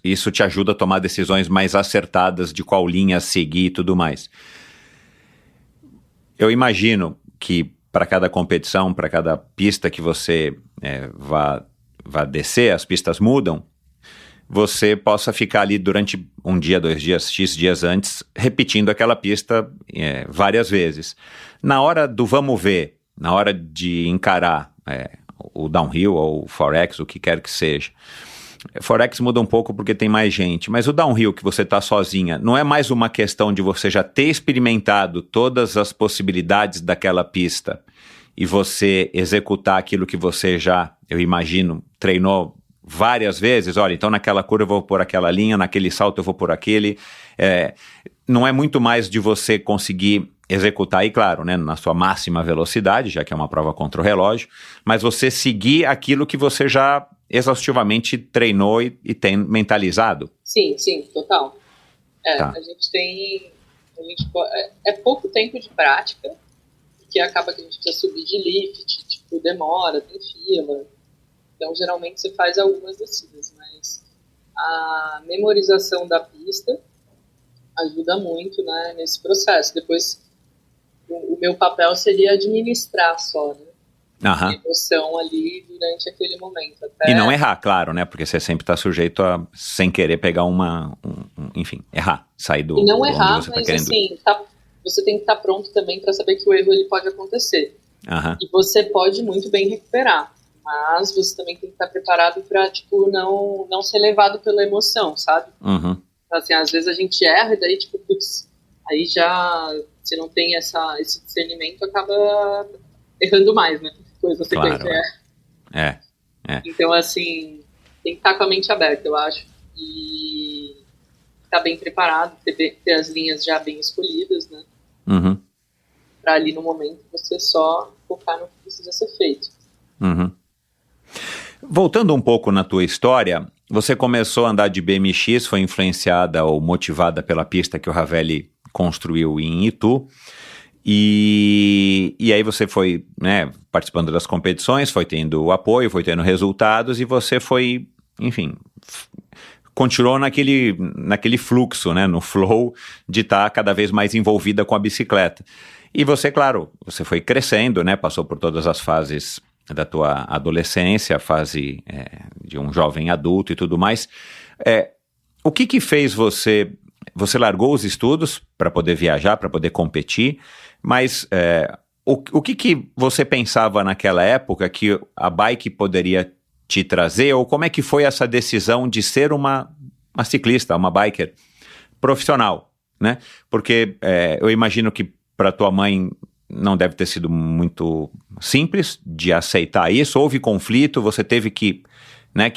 isso te ajuda a tomar decisões mais acertadas de qual linha seguir e tudo mais. Eu imagino que para cada competição, para cada pista que você vá descer, as pistas mudam, você possa ficar ali durante um dia, 2 dias, X dias antes, repetindo aquela pista várias vezes. Na hora do vamos ver, na hora de encarar o downhill ou o forex, o que quer que seja, forex muda um pouco porque tem mais gente, mas o downhill que você está sozinha, não é mais uma questão de você já ter experimentado todas as possibilidades daquela pista e você executar aquilo que você já, eu imagino, treinou várias vezes. Olha, então naquela curva eu vou por aquela linha, naquele salto eu vou por aquele. Não é muito mais de você conseguir executar, e claro, né, na sua máxima velocidade, já que é uma prova contra o relógio, mas você seguir aquilo que você já exaustivamente treinou e tem mentalizado. Sim, total. Tá. É pouco tempo de prática, porque acaba que a gente precisa subir de lift, tipo, demora, tem fila. Então, geralmente, você faz algumas descidas, mas a memorização da pista ajuda muito, né, nesse processo. Depois, o meu papel seria administrar só, né? emoção ali durante aquele momento. Até... E não errar, claro, né? Porque você sempre está sujeito a, sem querer, pegar enfim, errar, sair do... E não do errar, onde você mas tá querendo... assim, você tem que estar pronto também para saber que o erro ele pode acontecer. E você pode muito bem recuperar, mas você também tem que estar preparado para, tipo, não ser levado pela emoção, sabe? Assim, às vezes a gente erra e daí, tipo, putz, aí já, se não tem esse discernimento, acaba errando mais, né? Coisa você claro, Então, assim, tem que estar com a mente aberta, eu acho, e estar bem preparado, ter as linhas já bem escolhidas, né? Para ali no momento você só focar no que precisa ser feito. Voltando um pouco na tua história, você começou a andar de BMX, foi influenciada ou motivada pela pista que o Ravelli construiu em Itu, e aí você foi, né, participando das competições, foi tendo apoio, foi tendo resultados, e você foi, enfim, continuou naquele fluxo, né, no flow de estar cada vez mais envolvida com a bicicleta. E você, claro, você foi crescendo, né, passou por todas as fases da tua adolescência, a fase de um jovem adulto e tudo mais. O que fez você largou os estudos para poder viajar, para poder competir, mas o que você pensava naquela época que a bike poderia te trazer, ou como é que foi essa decisão de ser uma ciclista, uma biker profissional, né? Porque eu imagino que para tua mãe não deve ter sido muito simples de aceitar isso, houve conflito, você teve que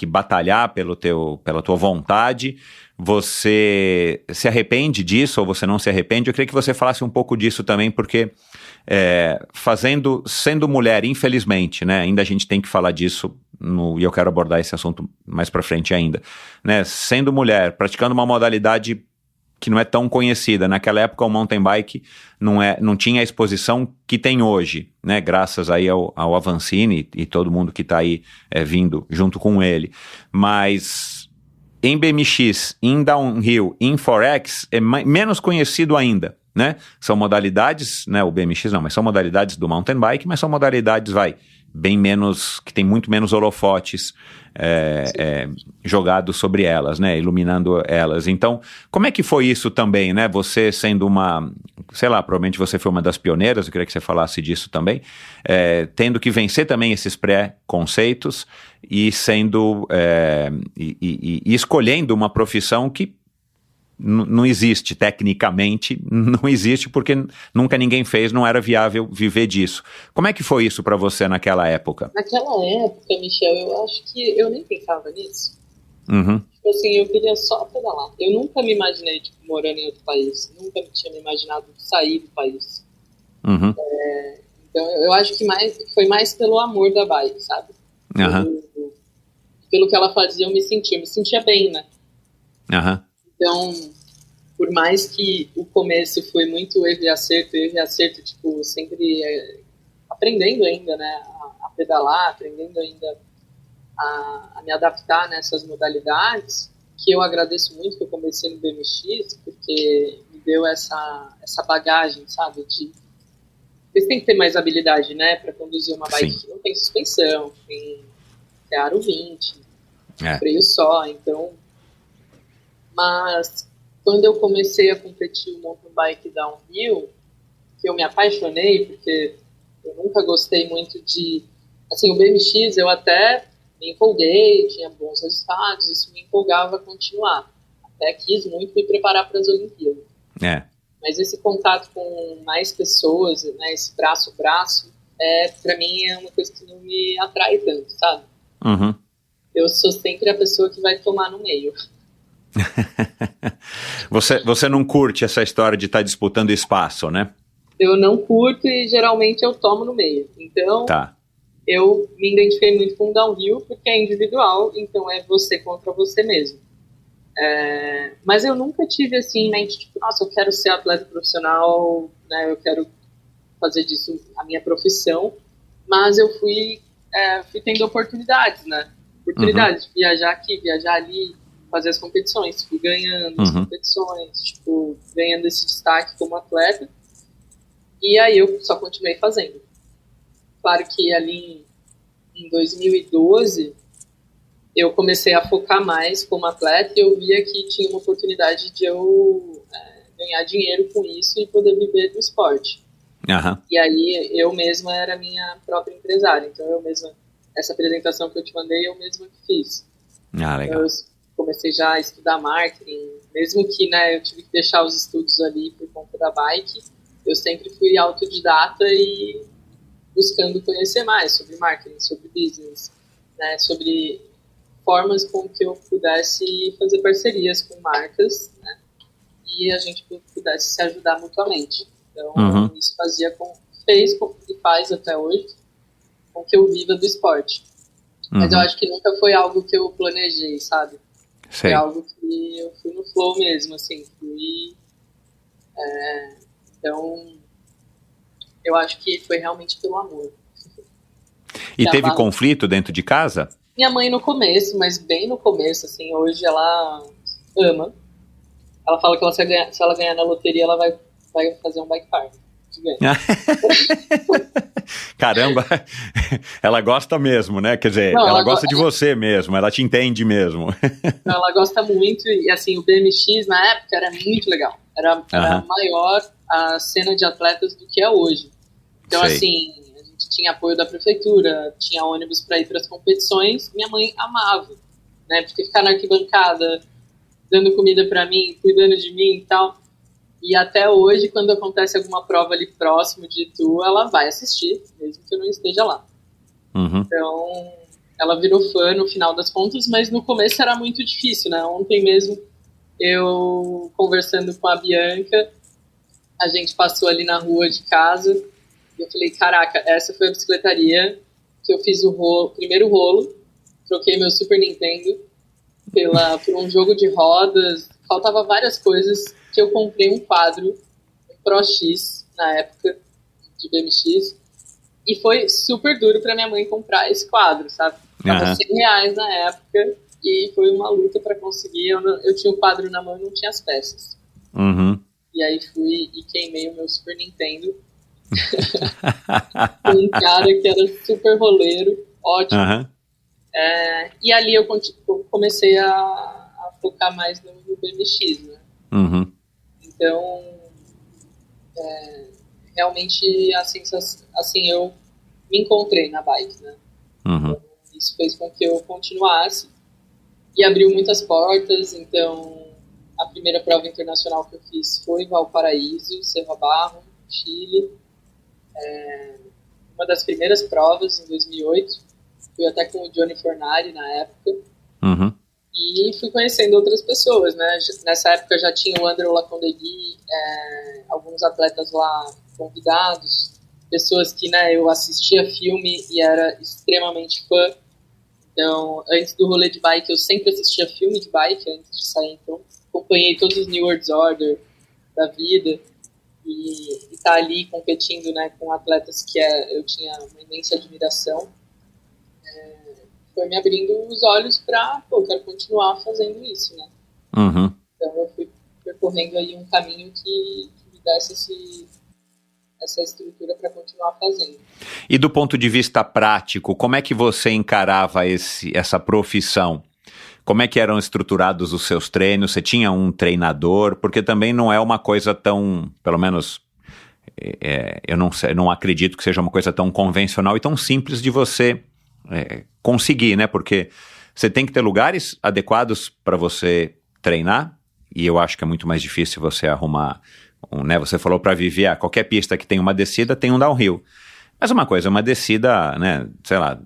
batalhar pela tua vontade. Você se arrepende disso ou você não se arrepende? Eu queria que você falasse um pouco disso também, porque sendo mulher, infelizmente, né, ainda a gente tem que falar disso, e eu quero abordar esse assunto mais pra frente ainda, né, sendo mulher, praticando uma modalidade que não é tão conhecida. Naquela época o mountain bike não tinha a exposição que tem hoje, né, graças aí ao Avancini e todo mundo que está aí vindo junto com ele. Mas em BMX, em downhill, em Forex é menos conhecido ainda, né? São modalidades, né, o BMX não, mas são modalidades do mountain bike, mas são modalidades, bem menos, que tem muito menos holofotes jogados sobre elas, né, iluminando elas. Então, como é que foi isso também, né, você sendo provavelmente você foi uma das pioneiras, eu queria que você falasse disso também, tendo que vencer também esses pré-conceitos e sendo, e escolhendo uma profissão que não existe, tecnicamente, não existe porque nunca ninguém fez, não era viável viver disso. Como é que foi isso pra você naquela época? Naquela época, Michel, eu acho que eu nem pensava nisso. Tipo assim, eu queria só pedalar. Eu nunca me imaginei, morando em outro país. Nunca tinha me imaginado sair do país. Então, eu acho que foi mais pelo amor da bike, sabe? Pelo que ela fazia, eu me sentia bem, né? Então, por mais que o começo foi muito erro e acerto, tipo, sempre aprendendo ainda, né, a pedalar, aprendendo ainda a me adaptar nessas modalidades, que eu agradeço muito que eu comecei no BMX, porque me deu essa bagagem, sabe, você tem que ter mais habilidade, né, para conduzir uma bike que não tem suspensão, tem aro 20, freio só, então... Mas quando eu comecei a competir o mountain bike downhill, que eu me apaixonei, porque eu nunca gostei muito assim, o BMX eu até me empolguei, tinha bons resultados, isso me empolgava a continuar. Até quis muito me preparar para as Olimpíadas. Mas esse contato com mais pessoas, né, esse braço a braço, para mim é uma coisa que não me atrai tanto, sabe? Eu sou sempre a pessoa que vai tomar no meio. Você não curte essa história de estar disputando espaço, né? Eu não curto e geralmente eu tomo no meio. Então, eu me identifiquei muito com o downhill porque é individual, então é você contra você mesmo. Mas eu nunca tive assim em mente, tipo, nossa, eu quero ser atleta profissional, né? Eu quero fazer disso a minha profissão. Mas eu fui tendo oportunidades, né? Oportunidades de viajar aqui, viajar ali, fazer as competições, fui ganhando as competições, tipo, ganhando esse destaque como atleta, e aí eu só continuei fazendo. Claro que ali em 2012 eu comecei a focar mais como atleta e eu via que tinha uma oportunidade de eu ganhar dinheiro com isso e poder viver do esporte. Uhum. E aí eu mesma era minha própria empresária, então eu mesma, essa apresentação que eu te mandei, eu mesma que fiz. Ah, legal. Eu comecei já a estudar marketing, mesmo que, né, eu tive que deixar os estudos ali por conta da bike, eu sempre fui autodidata e buscando conhecer mais sobre marketing, sobre business, né, sobre formas com que eu pudesse fazer parcerias com marcas, né, e a gente pudesse se ajudar mutuamente. Então, isso fez e faz até hoje com que eu viva do esporte. Mas eu acho que nunca foi algo que eu planejei, sabe? Sei. Foi algo que eu fui no flow mesmo, assim, então, eu acho que foi realmente pelo amor. E teve conflito dentro de casa? Minha mãe no começo, mas bem no começo, assim, hoje ela ama. Ela fala que se ela ganhar na loteria, ela vai fazer um bike park. Caramba, ela gosta mesmo, né? Quer dizer, ela gosta de você mesmo, ela te entende mesmo. Não, ela gosta muito, e assim, o BMX na época era muito legal. Era maior a cena de atletas do que é hoje. Então, Sei. assim, a gente tinha apoio da prefeitura, tinha ônibus para ir para as competições, minha mãe amava, né? Porque ficar na arquibancada, dando comida para mim, cuidando de mim e tal. E até hoje, quando acontece alguma prova ali próximo de Itu, ela vai assistir, mesmo que eu não esteja lá. Então, ela virou fã no final das contas, mas no começo era muito difícil, né? Ontem mesmo, eu conversando com a Bianca, a gente passou ali na rua de casa, e eu falei, caraca, essa foi a bicicletaria que eu fiz o primeiro rolo, troquei meu Super Nintendo por um jogo de rodas, faltava várias coisas, que eu comprei um quadro, um Pro X, na época, de BMX, e foi super duro pra minha mãe comprar esse quadro, sabe? Tava R$100 na época, e foi uma luta pra conseguir. Eu tinha o quadro na mão e não tinha as peças. E aí fui e queimei o meu Super Nintendo. Um cara que era super roleiro, ótimo. E ali eu comecei a focar mais no BMX, né? Então, realmente a sensação, assim, eu me encontrei na bike, né? Então, isso fez com que eu continuasse e abriu muitas portas. Então, a primeira prova internacional que eu fiz foi em Valparaíso, Cerro Barro, Chile. Uma das primeiras provas, em 2008, fui até com o Johnny Fornari na época. E fui conhecendo outras pessoas, né? Nessa época já tinha o André Lacondegui, alguns atletas lá convidados, pessoas que, né, eu assistia filme e era extremamente fã. Então, antes do rolê de bike, eu sempre assistia filme de bike, antes de sair, então acompanhei todos os New World Order da vida e tá ali competindo, né, com atletas que eu tinha uma imensa admiração. Foi me abrindo os olhos para, eu quero continuar fazendo isso, né? Então eu fui percorrendo aí um caminho que me desse essa estrutura para continuar fazendo. E do ponto de vista prático, como é que você encarava essa profissão? Como é que eram estruturados os seus treinos? Você tinha um treinador? Porque também não é uma coisa tão, pelo menos, eu não acredito que seja uma coisa tão convencional e tão simples de você conseguir, né? Porque você tem que ter lugares adequados para você treinar, e eu acho que é muito mais difícil você arrumar, né? Você falou para viver, qualquer pista que tem uma descida tem um downhill. Mas uma coisa, uma descida, né, sei lá,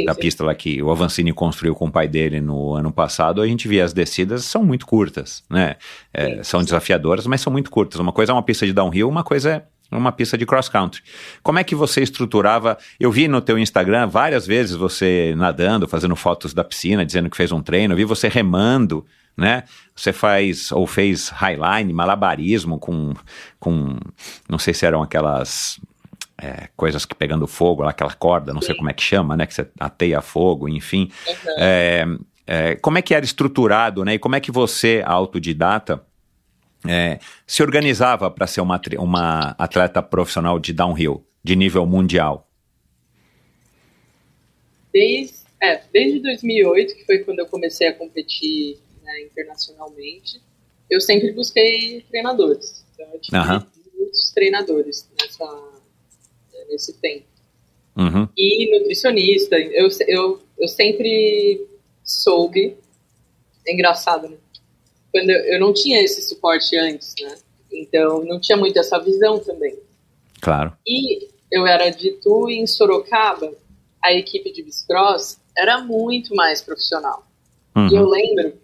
da pista lá que o Avancini construiu com o pai dele no ano passado, a gente via as descidas, são muito curtas, né? São desafiadoras, mas são muito curtas. Uma coisa é uma pista de downhill, uma coisa é uma pista de cross-country. Como é que você estruturava? Eu vi no teu Instagram várias vezes você nadando, fazendo fotos da piscina, dizendo que fez um treino, eu vi você remando, né? Você fez highline, malabarismo com não sei se eram aquelas coisas que pegando fogo, aquela corda, não sei como é que chama, né? Que você ateia fogo, enfim. Como é que era estruturado, né? E como é que você, autodidata, se organizava para ser uma atleta profissional de downhill, de nível mundial? desde 2008, que foi quando eu comecei a competir, né, internacionalmente, eu sempre busquei treinadores. Então, eu tive muitos treinadores nesse tempo. Uhum. E nutricionista, eu sempre soube, é engraçado, né? Quando eu não tinha esse suporte antes, né? Então, não tinha muito essa visão também. Claro. E eu era de Itu, e em Sorocaba, a equipe de bicicross era muito mais profissional. Uhum. E eu lembro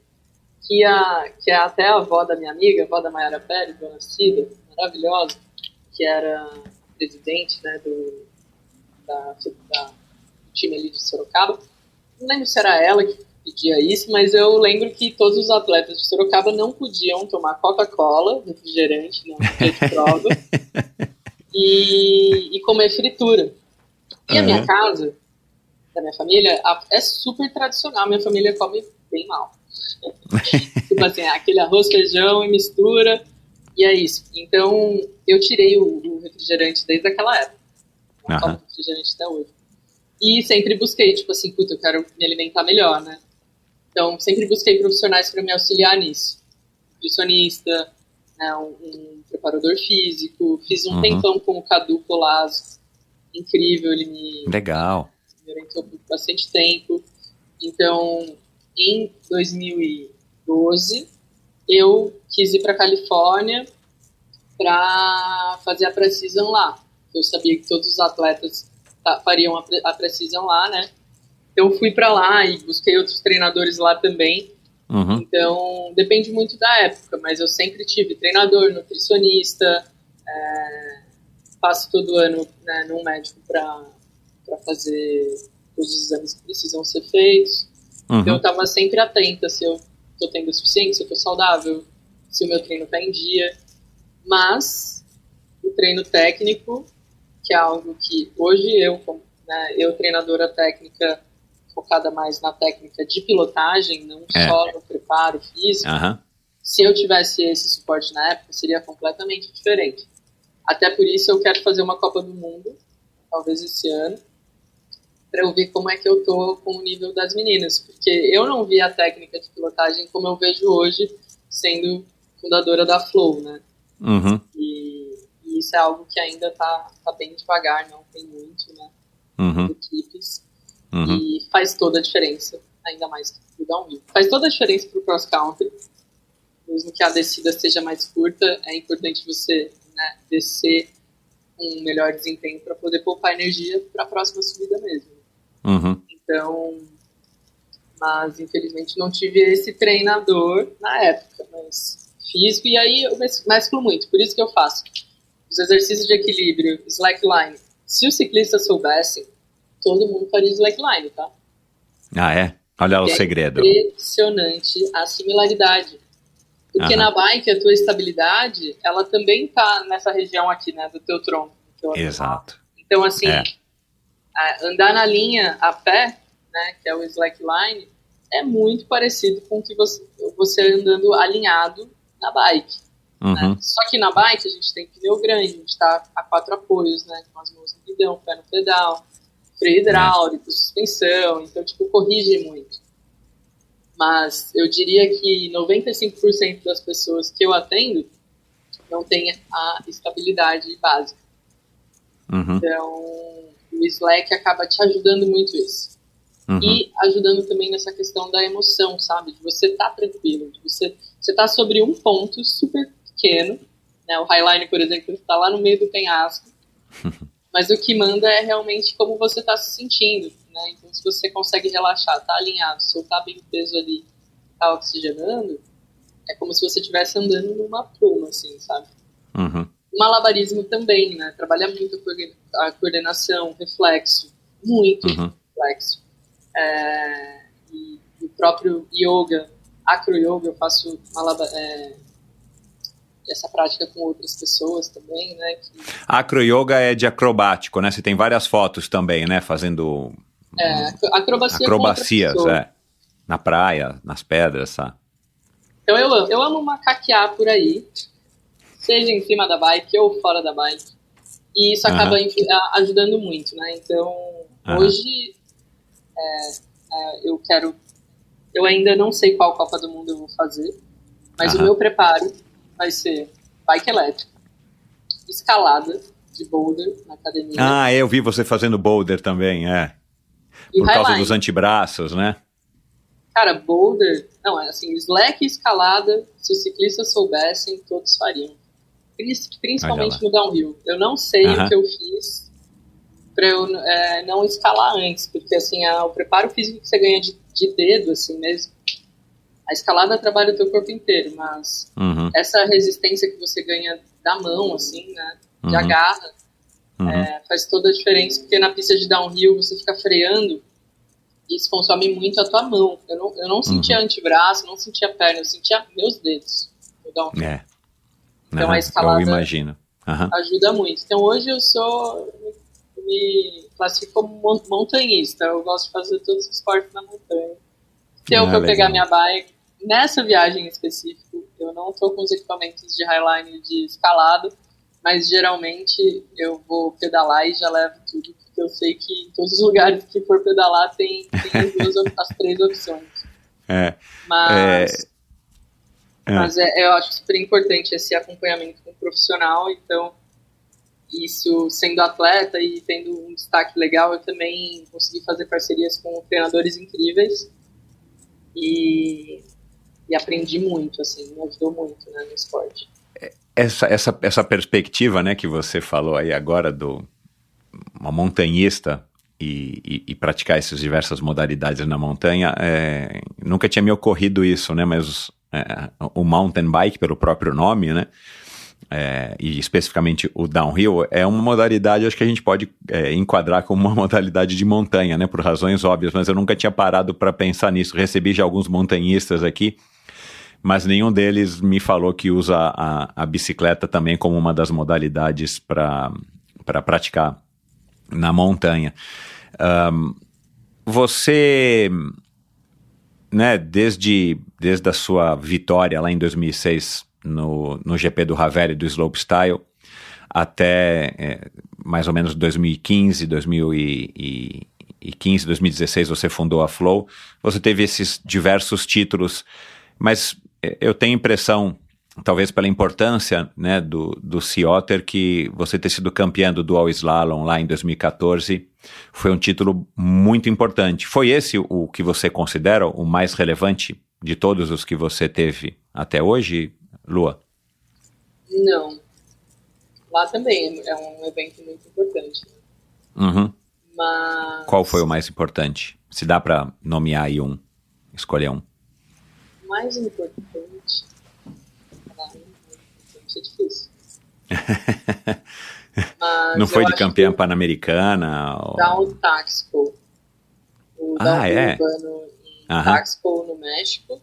que até a avó da minha amiga, a avó da Mayara Pérez, dona Cida, maravilhosa, que era presidente, né, do time ali de Sorocaba, não lembro se era ela que pedia isso, mas eu lembro que todos os atletas de Sorocaba não podiam tomar Coca-Cola, refrigerante, no dia de prova, e comer fritura. E a minha casa, da minha família, é super tradicional. Minha família come bem mal. Tipo assim, aquele arroz, feijão e mistura, e é isso. Então, eu tirei o refrigerante desde aquela época. Não tomo refrigerante até hoje. E sempre busquei, tipo assim, puta, eu quero me alimentar melhor, né? Então, sempre busquei profissionais para me auxiliar nisso. Nutricionista, né, um preparador físico. Fiz um tempão com o Cadu Colasso. Incrível, ele me orientou por bastante tempo. Então, em 2012, eu quis ir para Califórnia para fazer a Precision lá. Eu sabia que todos os atletas fariam a Precision lá, né? Então, fui para lá e busquei outros treinadores lá também. Uhum. Então, depende muito da época, mas eu sempre tive treinador, nutricionista, passo todo ano, né, num médico para fazer todos os exames que precisam ser feitos. Então, eu estava sempre atenta se eu estou tendo o suficiente, se eu estou saudável, se o meu treino está em dia. Mas o treino técnico, que é algo que hoje eu treinadora técnica, focada mais na técnica de pilotagem, não só no preparo físico, se eu tivesse esse suporte na época, seria completamente diferente. Até por isso eu quero fazer uma Copa do Mundo, talvez esse ano, para eu ver como é que eu tô com o nível das meninas, porque eu não vi a técnica de pilotagem como eu vejo hoje, sendo fundadora da Flow, né? Uhum. E isso é algo que ainda tá bem devagar, não tem muito, né? Equipes. E faz toda a diferença, ainda mais que o downhill. Faz toda a diferença pro cross country, mesmo que a descida seja mais curta, é importante você, né, descer um melhor desempenho para poder poupar energia para a próxima subida mesmo. Então, mas infelizmente não tive esse treinador na época, mas físico, e aí eu mesclo muito, por isso que eu faço os exercícios de equilíbrio, slackline. Se os ciclistas soubessem, todo mundo faria slackline, tá? Ah, é? Olha o segredo. É impressionante a similaridade. Porque na bike, a tua estabilidade, ela também tá nessa região aqui, né, do teu tronco. Exato. Então, assim, andar na linha a pé, né, que é o slackline, é muito parecido com o que você andando alinhado na bike. Né? Só que na bike a gente tem pneu grande, a gente tá a 4 apoios, né, com as mãos no guidão, pé no pedal, freio hidráulico, suspensão, então, tipo, corrige muito. Mas eu diria que 95% das pessoas que eu atendo não tem a estabilidade básica. Então, o Slack acaba te ajudando muito isso. E ajudando também nessa questão da emoção, sabe? De você estar tranquilo, de você tá sobre um ponto super pequeno, né? O Highline, por exemplo, está lá no meio do penhasco, mas o que manda é realmente como você está se sentindo, né? Então, se você consegue relaxar, tá alinhado, soltar bem o peso ali, tá oxigenando, é como se você estivesse andando numa pluma, assim, sabe? O malabarismo também, né? Trabalha muito a coordenação, reflexo, muito reflexo. E o próprio yoga, acro-yoga, eu faço essa prática com outras pessoas também, né? Acro-yoga é de acrobático, né? Você tem várias fotos também, né? Fazendo acrobacias, na praia, nas pedras, sabe? Então eu amo macaquear por aí, seja em cima da bike ou fora da bike, e isso acaba ajudando muito, né? Então, hoje Eu ainda não sei qual Copa do Mundo eu vou fazer, mas o meu preparo vai ser bike elétrica, escalada de boulder na academia. Eu vi você fazendo boulder também, E por causa highline. dos antebraços, né? Cara, boulder, não, assim, slack e escalada, se os ciclistas soubessem, todos fariam. Principalmente no downhill. Eu não sei o que eu fiz para eu não escalar antes, porque assim, o preparo físico que você ganha de dedo, assim mesmo, a escalada trabalha o teu corpo inteiro, mas essa resistência que você ganha da mão, assim, né, de agarra, faz toda a diferença, porque na pista de downhill você fica freando e isso consome muito a tua mão. Eu não sentia antebraço, não sentia perna, eu sentia meus dedos no downhill. Então a escalada eu imagino. ajuda muito. Então hoje eu me classifico como montanhista. Eu gosto de fazer todos os esportes na montanha. Se eu for pegar minha bike, nessa viagem em específico, eu não estou com os equipamentos de highline de escalada, mas geralmente eu vou pedalar e já levo tudo, porque eu sei que em todos os lugares que for pedalar tem as 3 opções. Mas eu acho super importante esse acompanhamento com o profissional, então isso, sendo atleta e tendo um destaque legal, eu também consegui fazer parcerias com treinadores incríveis e aprendi muito, assim, me ajudou muito, né, no esporte. Essa perspectiva, né, que você falou aí agora uma montanhista e praticar essas diversas modalidades na montanha, nunca tinha me ocorrido isso, né, mas o mountain bike, pelo próprio nome, né, e especificamente o downhill, é uma modalidade, acho que a gente pode enquadrar como uma modalidade de montanha, né, por razões óbvias, mas eu nunca tinha parado para pensar nisso. Recebi já alguns montanhistas aqui, mas nenhum deles me falou que usa a bicicleta também como uma das modalidades para praticar na montanha. Você, né, desde a sua vitória lá em 2006 no GP do Ravelli do Slopestyle até mais ou menos 2015, 2016 você fundou a Flow, você teve esses diversos títulos, mas eu tenho a impressão, talvez pela importância, né, do Sea Otter, que você ter sido campeã do Dual Slalom lá em 2014 foi um título muito importante. Foi esse o que você considera o mais relevante de todos os que você teve até hoje, Lua? Não. Lá também é um evento muito importante. Mas... Qual foi o mais importante? Se dá para nomear aí escolher um. O mais importante é difícil. Mas não foi de campeã pan-americana? Da Taxco. O da Urbano em Taxco, no México.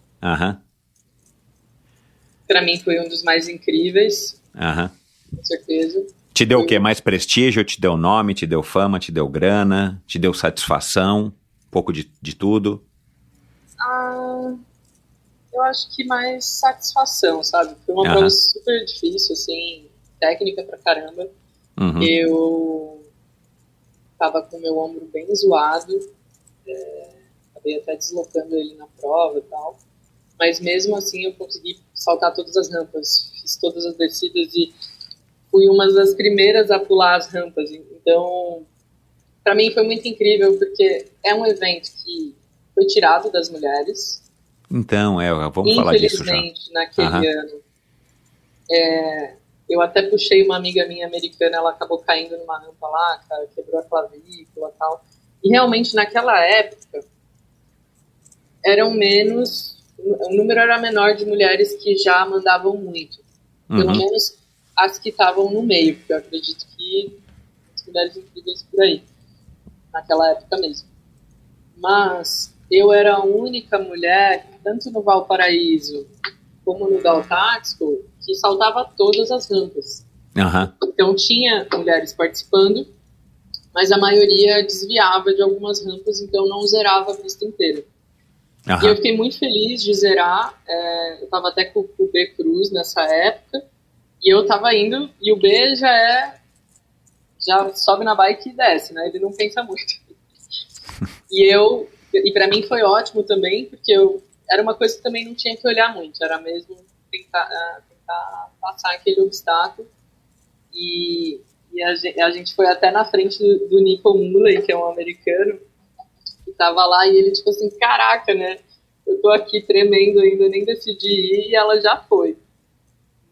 Pra mim foi um dos mais incríveis. Com certeza. Te deu o quê? Mais prestígio? Te deu nome? Te deu fama? Te deu grana? Te deu satisfação? Um pouco de tudo? Eu acho que mais satisfação, sabe? Foi uma prova super difícil, assim, técnica pra caramba. Eu tava com o meu ombro bem zoado, acabei até deslocando ele na prova e tal, mas mesmo assim eu consegui saltar todas as rampas, fiz todas as descidas e fui uma das primeiras a pular as rampas. Então, pra mim foi muito incrível, porque é um evento que foi tirado das mulheres. Então, vamos falar disso já. Infelizmente, naquele ano, eu até puxei uma amiga minha americana, ela acabou caindo numa rampa lá, cara, quebrou a clavícula e tal. E realmente, naquela época, eram menos, o número era menor de mulheres que já mandavam muito. Pelo menos as que estavam no meio, porque eu acredito que as mulheres incríveis por aí, naquela época mesmo. Mas eu era a única mulher, tanto no Valparaíso como no Daltaxco, que saltava todas as rampas. Então tinha mulheres participando, mas a maioria desviava de algumas rampas, então não zerava a pista inteira. E eu fiquei muito feliz de zerar. Eu estava até com o B Cruz nessa época, e eu estava indo, e o B já sobe na bike e desce, né? Ele não pensa muito. E para mim foi ótimo também, porque era uma coisa que também não tinha que olhar muito, era mesmo tentar passar aquele obstáculo. E a gente foi até na frente do Nico Mulley, que é um americano, que tava lá, e ele tipo assim, caraca, né, eu tô aqui tremendo ainda, nem decidi ir, e ela já foi.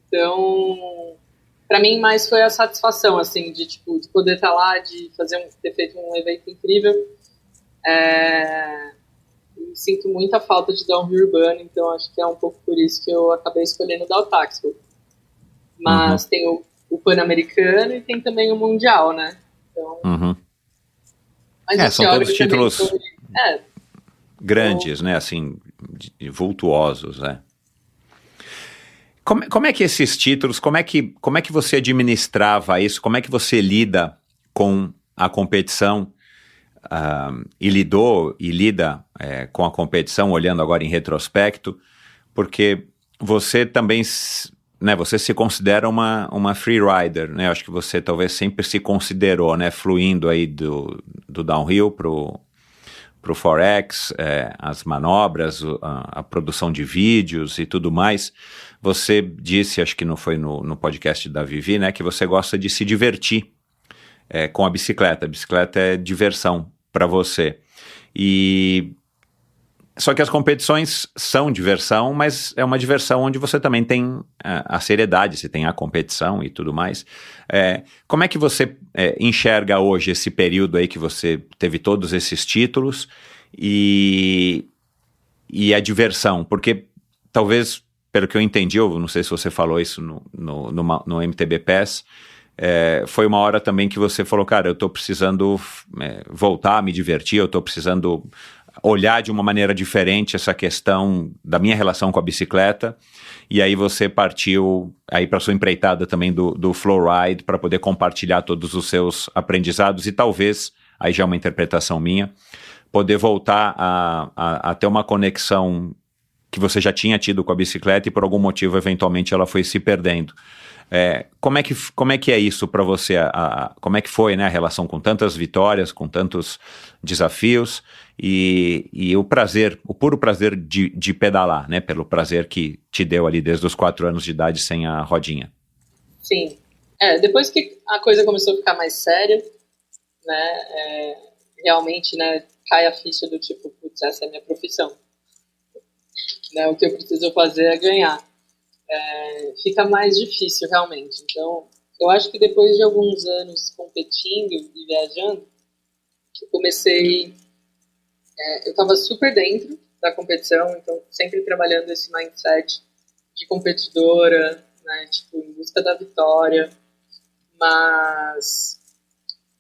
Então, pra mim mais foi a satisfação, assim, de poder estar lá, de ter feito um evento incrível. Sinto muita falta de downhill urbano, então acho que é um pouco por isso que eu acabei escolhendo o Dow Taxi. Mas tem o Pan-Americano e tem também o Mundial, né? Então, mas são todos títulos grandes, então, né? Assim, vultuosos, né? Como é que esses títulos, como é que você administrava isso? Como é que você lida com a competição e lida com a competição, olhando agora em retrospecto? Porque você também, né, você se considera uma freerider, né? Acho que você talvez sempre se considerou, né, fluindo aí do downhill pro Forex, as manobras, a produção de vídeos e tudo mais. Você disse, acho que não foi no podcast da Vivi, né, que você gosta de se divertir com a bicicleta. A bicicleta é diversão para você. Só que as competições são diversão, mas é uma diversão onde você também tem a seriedade, você tem a competição e tudo mais. Como é que você enxerga hoje esse período aí que você teve todos esses títulos e a diversão? Porque talvez, pelo que eu entendi, eu não sei se você falou isso no MTB Pass, foi uma hora também que você falou, cara, eu tô precisando voltar a me divertir, eu tô precisando olhar de uma maneira diferente essa questão da minha relação com a bicicleta, e aí você partiu aí para sua empreitada também do Flowride para poder compartilhar todos os seus aprendizados e talvez, aí já é uma interpretação minha, poder voltar a ter uma conexão que você já tinha tido com a bicicleta e por algum motivo eventualmente ela foi se perdendo. Como é que é isso para você? Como é que foi, né, a relação com tantas vitórias, com tantos desafios e o puro prazer de pedalar, né? Pelo prazer que te deu ali desde os 4 anos de idade sem a rodinha. Sim. Depois que a coisa começou a ficar mais séria, né, realmente, né, cai a ficha do tipo, putz, essa é a minha profissão. Né, o que eu preciso fazer é ganhar. Fica mais difícil realmente. Então, eu acho que depois de alguns anos competindo e viajando, eu comecei, eu estava super dentro da competição, então sempre trabalhando esse mindset de competidora, né, tipo, em busca da vitória, mas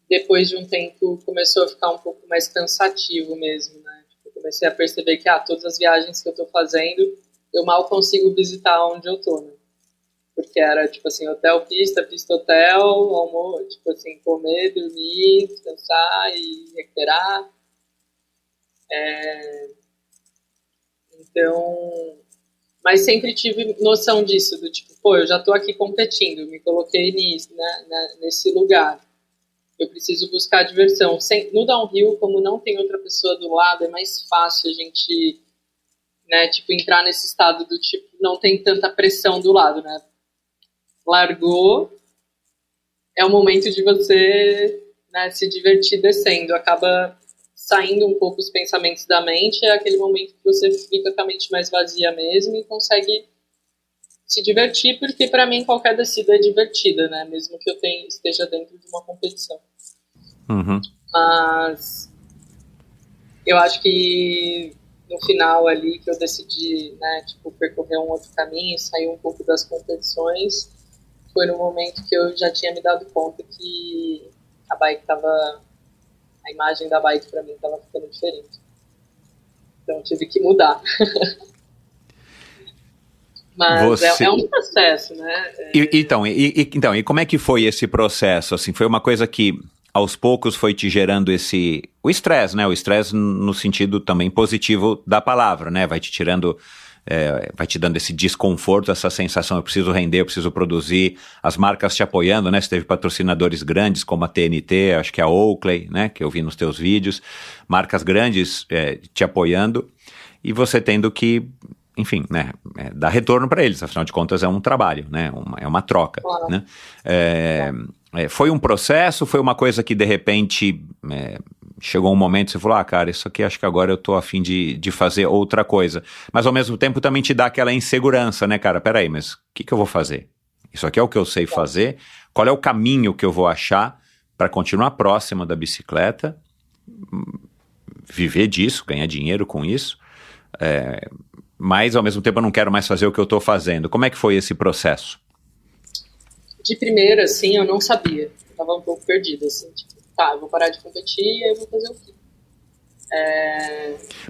depois de um tempo começou a ficar um pouco mais cansativo mesmo, né? Tipo, eu comecei a perceber que todas as viagens que eu estou fazendo eu mal consigo visitar onde eu tô, né? Porque era, tipo assim, hotel, pista, hotel, almoço, tipo assim, comer, dormir, descansar e recuperar. Então, mas sempre tive noção disso, do tipo, pô, eu já tô aqui competindo, me coloquei nisso, né, nesse lugar. Eu preciso buscar diversão. No downhill, como não tem outra pessoa do lado, é mais fácil a gente, né, tipo, entrar nesse estado do tipo, não tem tanta pressão do lado, né? Largou, é o momento de você, né, se divertir descendo. Acaba saindo um pouco os pensamentos da mente, é aquele momento que você fica com a mente mais vazia mesmo e consegue se divertir, porque para mim qualquer descida é divertida, né? Mesmo que eu esteja dentro de uma competição. Uhum. Mas eu acho que no final ali que eu decidi, né, tipo, percorrer um outro caminho, sair um pouco das competições, foi no momento que eu já tinha me dado conta que a imagem da bike pra mim tava ficando diferente. Então eu tive que mudar. Mas é um processo, né? Então, e como é que foi esse processo? Assim, foi uma coisa que aos poucos foi te gerando o estresse, né? O estresse no sentido também positivo da palavra, né? Vai te tirando vai te dando esse desconforto, essa sensação, eu preciso render, eu preciso produzir, as marcas te apoiando, né? Você teve patrocinadores grandes como a TNT, acho que a Oakley, né? Que eu vi nos teus vídeos, marcas grandes te apoiando e você tendo que, enfim, né? Dar retorno para eles, afinal de contas é um trabalho, né? É uma troca, claro. Né? Foi um processo, foi uma coisa que de repente... chegou um momento que você falou, cara, isso aqui acho que agora eu tô a fim de fazer outra coisa. Mas ao mesmo tempo também te dá aquela insegurança, né, cara? Peraí, mas o que eu vou fazer? Isso aqui é o que eu sei fazer? Qual é o caminho que eu vou achar para continuar próxima da bicicleta, viver disso, ganhar dinheiro com isso, mas ao mesmo tempo eu não quero mais fazer o que eu tô fazendo. Como é que foi esse processo? De primeira, assim, eu não sabia. Eu tava um pouco perdida, assim, tipo, tá, eu vou parar de competir e aí eu vou fazer o quê?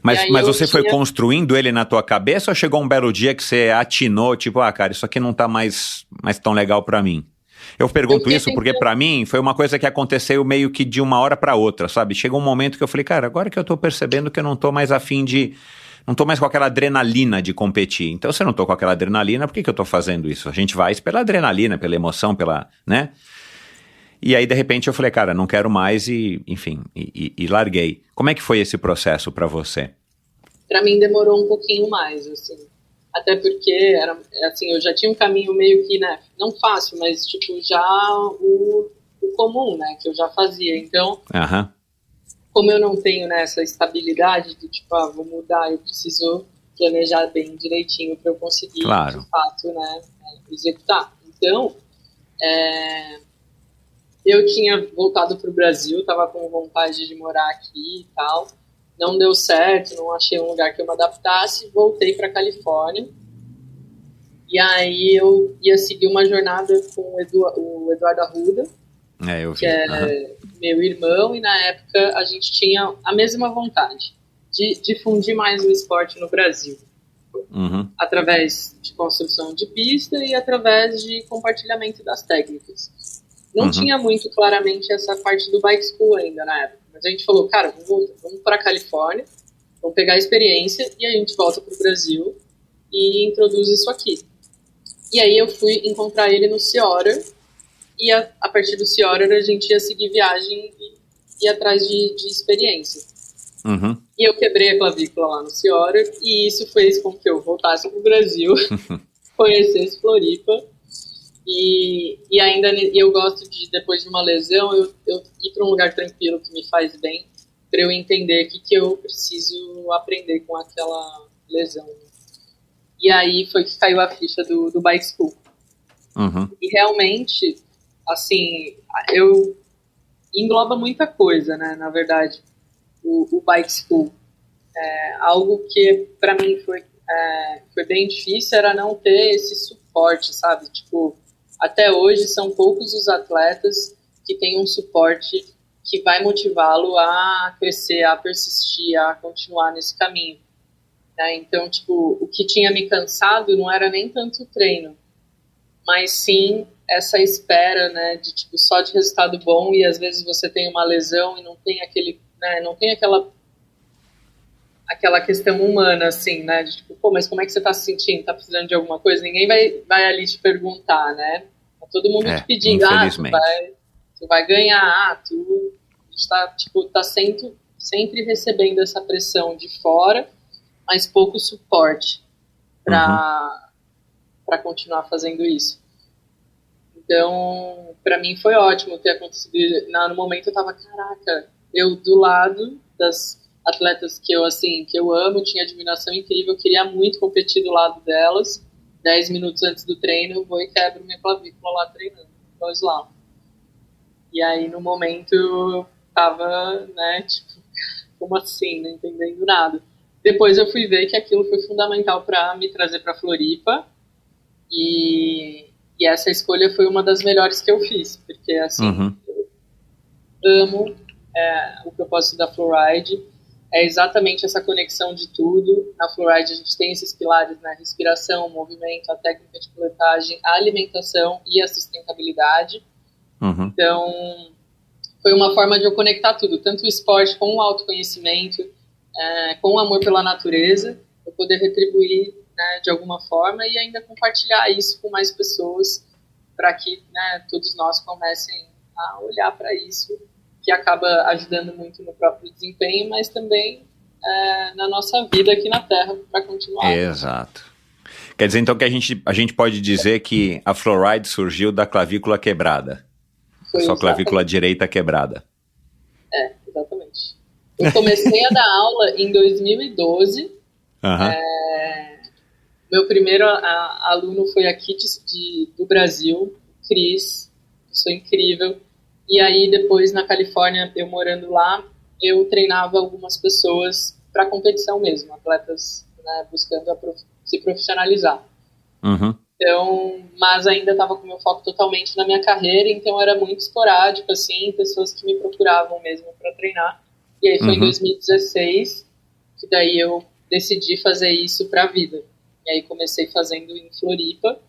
Mas você foi construindo ele na tua cabeça ou chegou um belo dia que você atinou, tipo, cara, isso aqui não tá mais tão legal pra mim? Eu pergunto isso porque pra mim foi uma coisa que aconteceu meio que de uma hora pra outra, sabe? Chegou um momento que eu falei, cara, agora que eu tô percebendo que eu não tô mais afim não tô mais com aquela adrenalina de competir. Então, se eu não tô com aquela adrenalina, por que eu tô fazendo isso? A gente vai pela adrenalina, pela emoção, né? E aí, de repente, eu falei, cara, não quero mais e, enfim, e larguei. Como é que foi esse processo para você? Para mim demorou um pouquinho mais, assim. Até porque, assim, eu já tinha um caminho meio que, né, não fácil, mas, tipo, já o comum, né, que eu já fazia. Então, como eu não tenho, né, essa estabilidade de, tipo, vou mudar, eu preciso planejar bem direitinho para eu conseguir, claro, de fato, né, executar. Então, eu tinha voltado para o Brasil, estava com vontade de morar aqui e tal. Não deu certo, não achei um lugar que eu me adaptasse. Voltei para a Califórnia. E aí eu ia seguir uma jornada com o Eduardo Arruda, que é meu irmão. E na época a gente tinha a mesma vontade de difundir mais o esporte no Brasil. Através de construção de pista e através de compartilhamento das técnicas. Não tinha muito claramente essa parte do bike school ainda na época, mas a gente falou, cara, vamos para a Califórnia, vamos pegar a experiência e a gente volta para o Brasil e introduz isso aqui. E aí eu fui encontrar ele no Seora e a partir do Seora a gente ia seguir viagem e ir atrás de experiência. E eu quebrei a clavícula lá no Seora e isso fez com que eu voltasse para o Brasil, conhecesse Floripa. E ainda eu gosto de, depois de uma lesão, eu ir para um lugar tranquilo que me faz bem, para eu entender o que eu preciso aprender com aquela lesão. E aí foi que caiu a ficha do Bike School. E realmente, assim, engloba muita coisa, né, na verdade, o Bike School. Algo que para mim foi bem difícil era não ter esse suporte, sabe? Tipo, até hoje são poucos os atletas que têm um suporte que vai motivá-lo a crescer, a persistir, a continuar nesse caminho. Né? Então, tipo, o que tinha me cansado não era nem tanto o treino, mas sim essa espera, né, de tipo, só de resultado bom e às vezes você tem uma lesão e não tem aquele, né, não tem aquela questão humana, assim, né, de tipo, pô, mas como é que você tá se sentindo? Tá precisando de alguma coisa? Ninguém vai ali te perguntar, né? Tá todo mundo te pedindo, tu vai ganhar, tu está, tipo, tá sempre recebendo essa pressão de fora, mas pouco suporte para continuar fazendo isso. Então, para mim foi ótimo ter acontecido. No momento eu tava, caraca, eu do lado das atletas que eu amo, tinha admiração incrível, queria muito competir do lado delas. 10 minutos antes do treino eu vou e quebro minha clavícula lá treinando no slalom. E aí no momento eu tava, né, tipo, como assim, não entendendo nada. Depois eu fui ver que aquilo foi fundamental para me trazer para Floripa e essa escolha foi uma das melhores que eu fiz, porque assim, eu amo o propósito da Flowride, é exatamente essa conexão de tudo. Na Flowride a gente tem esses pilares, né, respiração, movimento, a técnica de pilotage, a alimentação e a sustentabilidade. Então, foi uma forma de eu conectar tudo, tanto o esporte com o autoconhecimento, com o amor pela natureza, eu poder retribuir né, de alguma forma, e ainda compartilhar isso com mais pessoas para que, né, todos nós comecem a olhar para isso, que acaba ajudando muito no próprio desempenho, mas também na nossa vida aqui na Terra para continuar. Exato. Quer dizer, então, que a gente pode dizer que a Flowride surgiu da clavícula quebrada. Só clavícula direita quebrada. Exatamente. Eu comecei a dar aula em 2012. Meu primeiro aluno foi aqui do Brasil, Cris, pessoa incrível. E aí, depois, na Califórnia, eu morando lá, eu treinava algumas pessoas para competição mesmo, atletas, né, buscando se profissionalizar. Então, mas ainda estava com meu foco totalmente na minha carreira, então era muito esporádico, assim, pessoas que me procuravam mesmo para treinar. E aí foi em 2016 que daí eu decidi fazer isso para a vida. E aí comecei fazendo em Floripa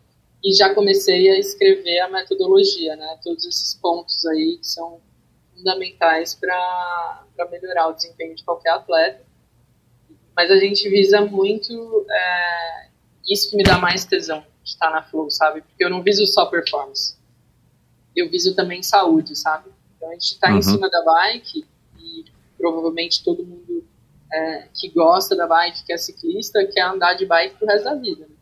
e já comecei a escrever a metodologia, né? Todos esses pontos aí que são fundamentais para melhorar o desempenho de qualquer atleta. Mas a gente visa muito isso que me dá mais tesão de estar na Flow, sabe? Porque eu não viso só performance. Eu viso também saúde, sabe? Então a gente está em cima da bike e provavelmente todo mundo que gosta da bike, que é ciclista, quer andar de bike pro resto da vida. Né?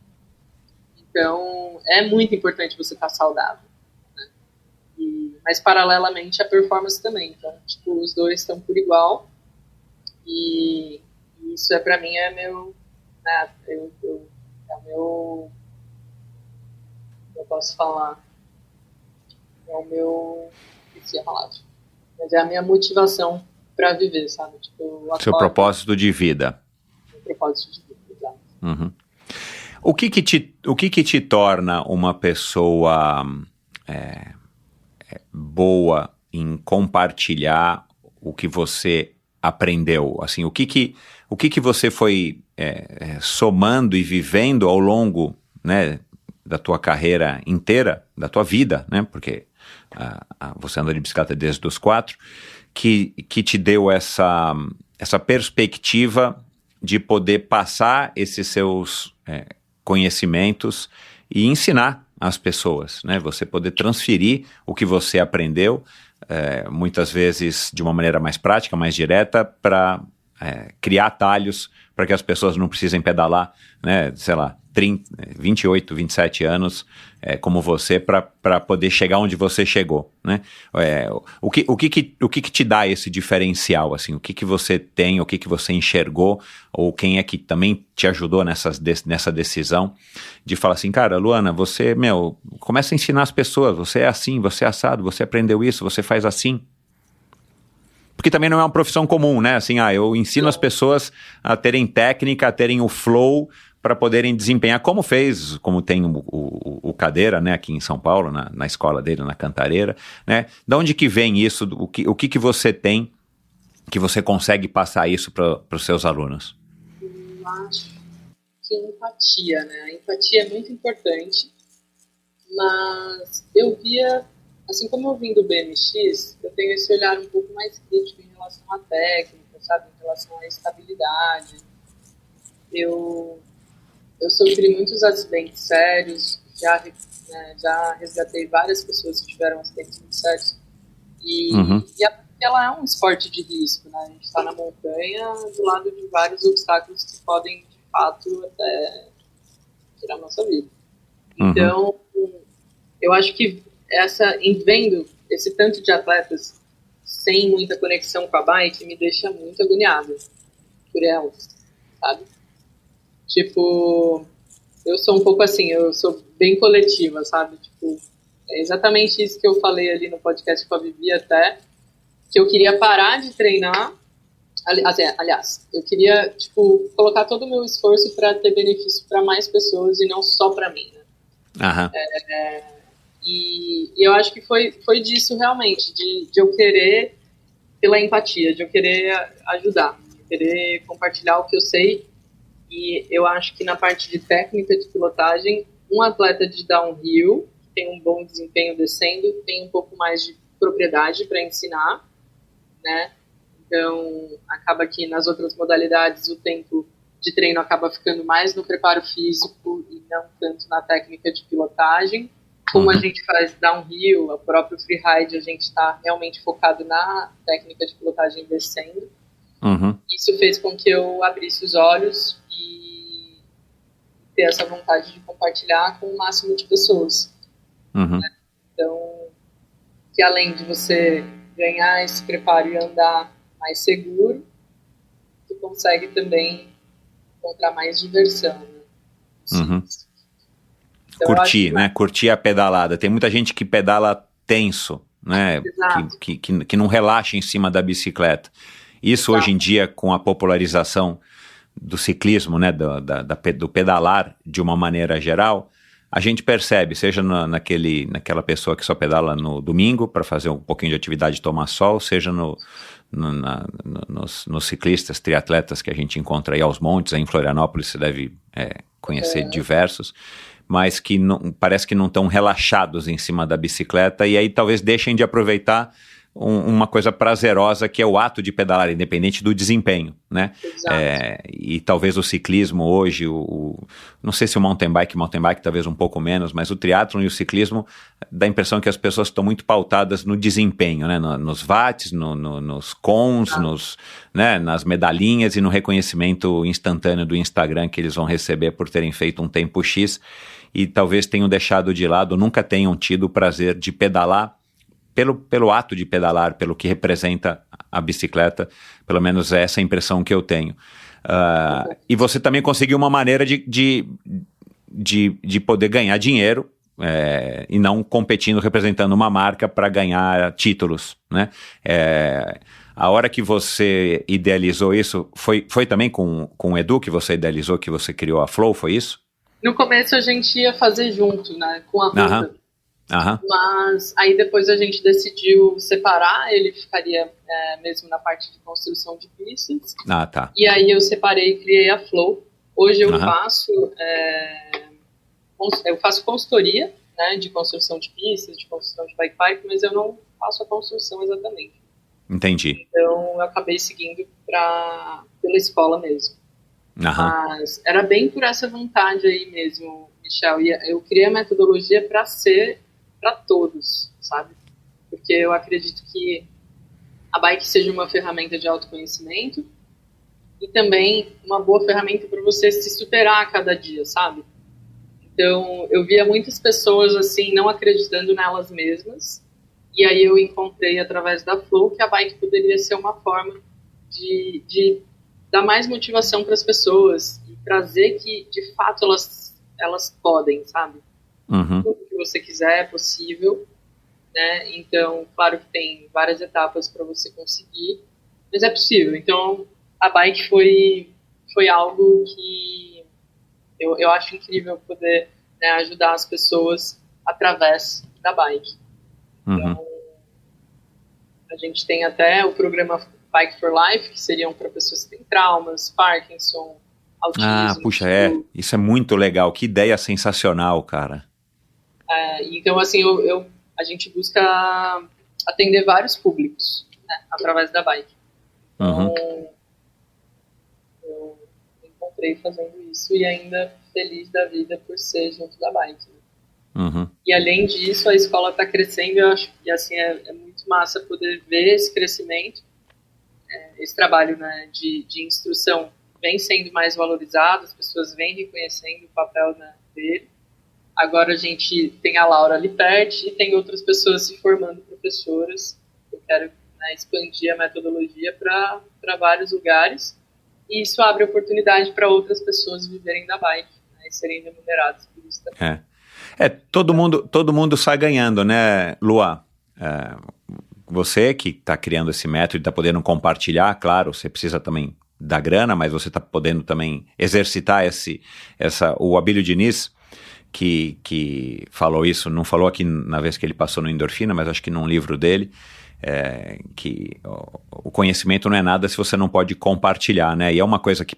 Então é muito importante você estar saudável. Né? Mas paralelamente a performance também. Então, tipo, os dois estão por igual. E isso para mim é meu... Né, é o meu... Eu posso falar... É o meu... Esqueci a palavra. Mas é a minha motivação para viver, sabe? Tipo, seu propósito de vida. Meu propósito de vida, exato. O que que te torna uma pessoa boa em compartilhar o que você aprendeu? Assim, o que que você foi somando e vivendo ao longo, né, da tua carreira inteira, da tua vida, né? Porque você anda de bicicleta desde os 4, que te deu essa perspectiva de poder passar esses seus conhecimentos e ensinar as pessoas, né? Você poder transferir o que você aprendeu, muitas vezes de uma maneira mais prática, mais direta, para criar atalhos para que as pessoas não precisem pedalar, né, sei lá, 28, 27 anos como você para poder chegar onde você chegou, né? O que que te dá esse diferencial, assim? O que você tem, o que você enxergou, ou quem é que também te ajudou nessa decisão de falar assim, cara, Luana, você, começa a ensinar as pessoas, você é assim, você é assado, você aprendeu isso, você faz assim. Porque também não é uma profissão comum, né? Assim, eu ensino as pessoas a terem técnica, a terem o flow para poderem desempenhar, como tem o Cadeira, né, aqui em São Paulo, na escola dele, na Cantareira, né? De onde que vem isso? O que você tem que você consegue passar isso para os seus alunos? Eu acho que empatia, né? A empatia é muito importante, mas eu via... Assim como eu vim do BMX, eu tenho esse olhar um pouco mais crítico em relação à técnica, sabe? Em relação à estabilidade. Eu sofri muitos acidentes sérios, já resgatei várias pessoas que tiveram acidentes muito sérios. E ela é um esporte de risco, né? A gente está na montanha do lado de vários obstáculos que podem, de fato, até tirar a nossa vida. Então, eu acho que vendo esse tanto de atletas sem muita conexão com a bike me deixa muito agoniada por elas, sabe? Tipo, eu sou um pouco assim, eu sou bem coletiva, sabe? Tipo, é exatamente isso que eu falei ali no podcast com a Vivi até, que eu queria parar de treinar, aliás, eu queria, tipo, colocar todo o meu esforço para ter benefício para mais pessoas e não só para mim, né? E eu acho que foi disso realmente, de eu querer, pela empatia, de eu querer ajudar, de querer compartilhar o que eu sei. E eu acho que na parte de técnica de pilotagem, um atleta de downhill, que tem um bom desempenho descendo, tem um pouco mais de propriedade para ensinar, né? Então, acaba que nas outras modalidades o tempo de treino acaba ficando mais no preparo físico e não tanto na técnica de pilotagem. Como a gente faz downhill, o próprio freeride, a gente está realmente focado na técnica de pilotagem descendo. Isso fez com que eu abrisse os olhos e ter essa vontade de compartilhar com o máximo de pessoas. Né? Então, que além de você ganhar esse preparo e andar mais seguro, tu consegue também encontrar mais diversão. Né? Então, curtir, né? Curtir a pedalada. Tem muita gente que pedala tenso, né? Que não relaxa em cima da bicicleta. Isso hoje em dia, com a popularização do ciclismo, né? Do pedalar de uma maneira geral, a gente percebe, seja naquela pessoa que só pedala no domingo para fazer um pouquinho de atividade e tomar sol, seja nos ciclistas, triatletas que a gente encontra aí aos montes, aí em Florianópolis você deve conhecer diversos, mas que parece que não estão relaxados em cima da bicicleta e aí talvez deixem de aproveitar uma coisa prazerosa que é o ato de pedalar, independente do desempenho, né? E talvez o ciclismo hoje, não sei se o mountain bike talvez um pouco menos, mas o triatlon e o ciclismo dá a impressão que as pessoas estão muito pautadas no desempenho, né? Nos watts, nos cons, né? Nas medalhinhas e no reconhecimento instantâneo do Instagram que eles vão receber por terem feito um tempo X e talvez tenham deixado de lado, nunca tenham tido o prazer de pedalar pelo ato de pedalar, pelo que representa a bicicleta, pelo menos é essa a impressão que eu tenho. E você também conseguiu uma maneira de poder ganhar dinheiro e não competindo, representando uma marca para ganhar títulos, né? A hora que você idealizou isso, foi também com o Edu que você idealizou, que você criou a Flow, foi isso? No começo a gente ia fazer junto, né, com a Ruta. Mas aí depois a gente decidiu separar, ele ficaria mesmo na parte de construção de pistas. E aí eu separei e criei a Flow. Hoje eu faço consultoria, né, de construção de pistas, de construção de bike park, mas eu não faço a construção exatamente. Entendi. Então eu acabei seguindo pela escola mesmo. Mas era bem por essa vontade aí mesmo, Michel. E eu criei a metodologia para ser para todos, sabe? Porque eu acredito que a bike seja uma ferramenta de autoconhecimento e também uma boa ferramenta para você se superar a cada dia, sabe? Então, eu via muitas pessoas, assim, não acreditando nelas mesmas, e aí eu encontrei, através da Flow, que a bike poderia ser uma forma de dar mais motivação para as pessoas e trazer que, de fato, elas podem, sabe? Tudo que você quiser é possível, né? Então, claro que tem várias etapas para você conseguir, mas é possível. Então, a bike foi algo que eu acho incrível poder, né, ajudar as pessoas através da bike. Então, a gente tem até o programa Bike for Life, que seriam para pessoas que têm traumas, Parkinson, autismo. Isso é muito legal, que ideia sensacional, cara. Então, assim, a gente busca atender vários públicos, né, através da bike. Então, eu me encontrei fazendo isso e ainda feliz da vida por ser junto da bike. Né? E além disso, a escola está crescendo, eu acho que assim, é muito massa poder ver esse crescimento, esse trabalho, né, de instrução vem sendo mais valorizado, as pessoas vêm reconhecendo o papel, né, dele. Agora a gente tem a Laura ali perto e tem outras pessoas se formando professoras. Eu quero, né, expandir a metodologia para vários lugares e isso abre oportunidade para outras pessoas viverem da bike, né, e serem remuneradas por isso também. Todo mundo sai ganhando, né, Lua? Você que está criando esse método e está podendo compartilhar, claro, você precisa também da grana, mas você está podendo também exercitar o Abílio Diniz, que falou isso, não falou aqui na vez que ele passou no Endorfina, mas acho que num livro dele, que o conhecimento não é nada se você não pode compartilhar, né? E é uma coisa que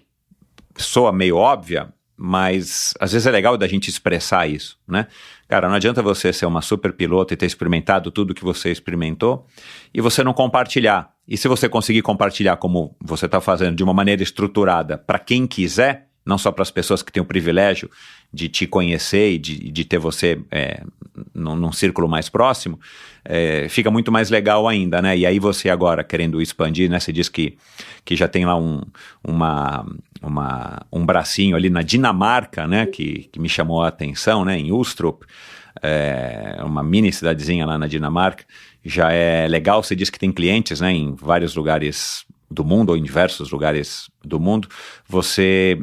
soa meio óbvia, mas às vezes é legal da gente expressar isso, né? Cara, não adianta você ser uma super piloto e ter experimentado tudo que você experimentou e você não compartilhar E se você conseguir compartilhar como você está fazendo de uma maneira estruturada para quem quiser, não só para as pessoas que têm o privilégio de te conhecer e de ter você num círculo mais próximo, fica muito mais legal ainda, né? E aí você agora querendo expandir, né? Você diz que já tem lá um bracinho ali na Dinamarca, né? Que me chamou a atenção, né? Em Ulstrup, uma mini cidadezinha lá na Dinamarca. Já é legal, você diz que tem clientes, né? Em vários lugares do mundo, ou em diversos lugares do mundo. Você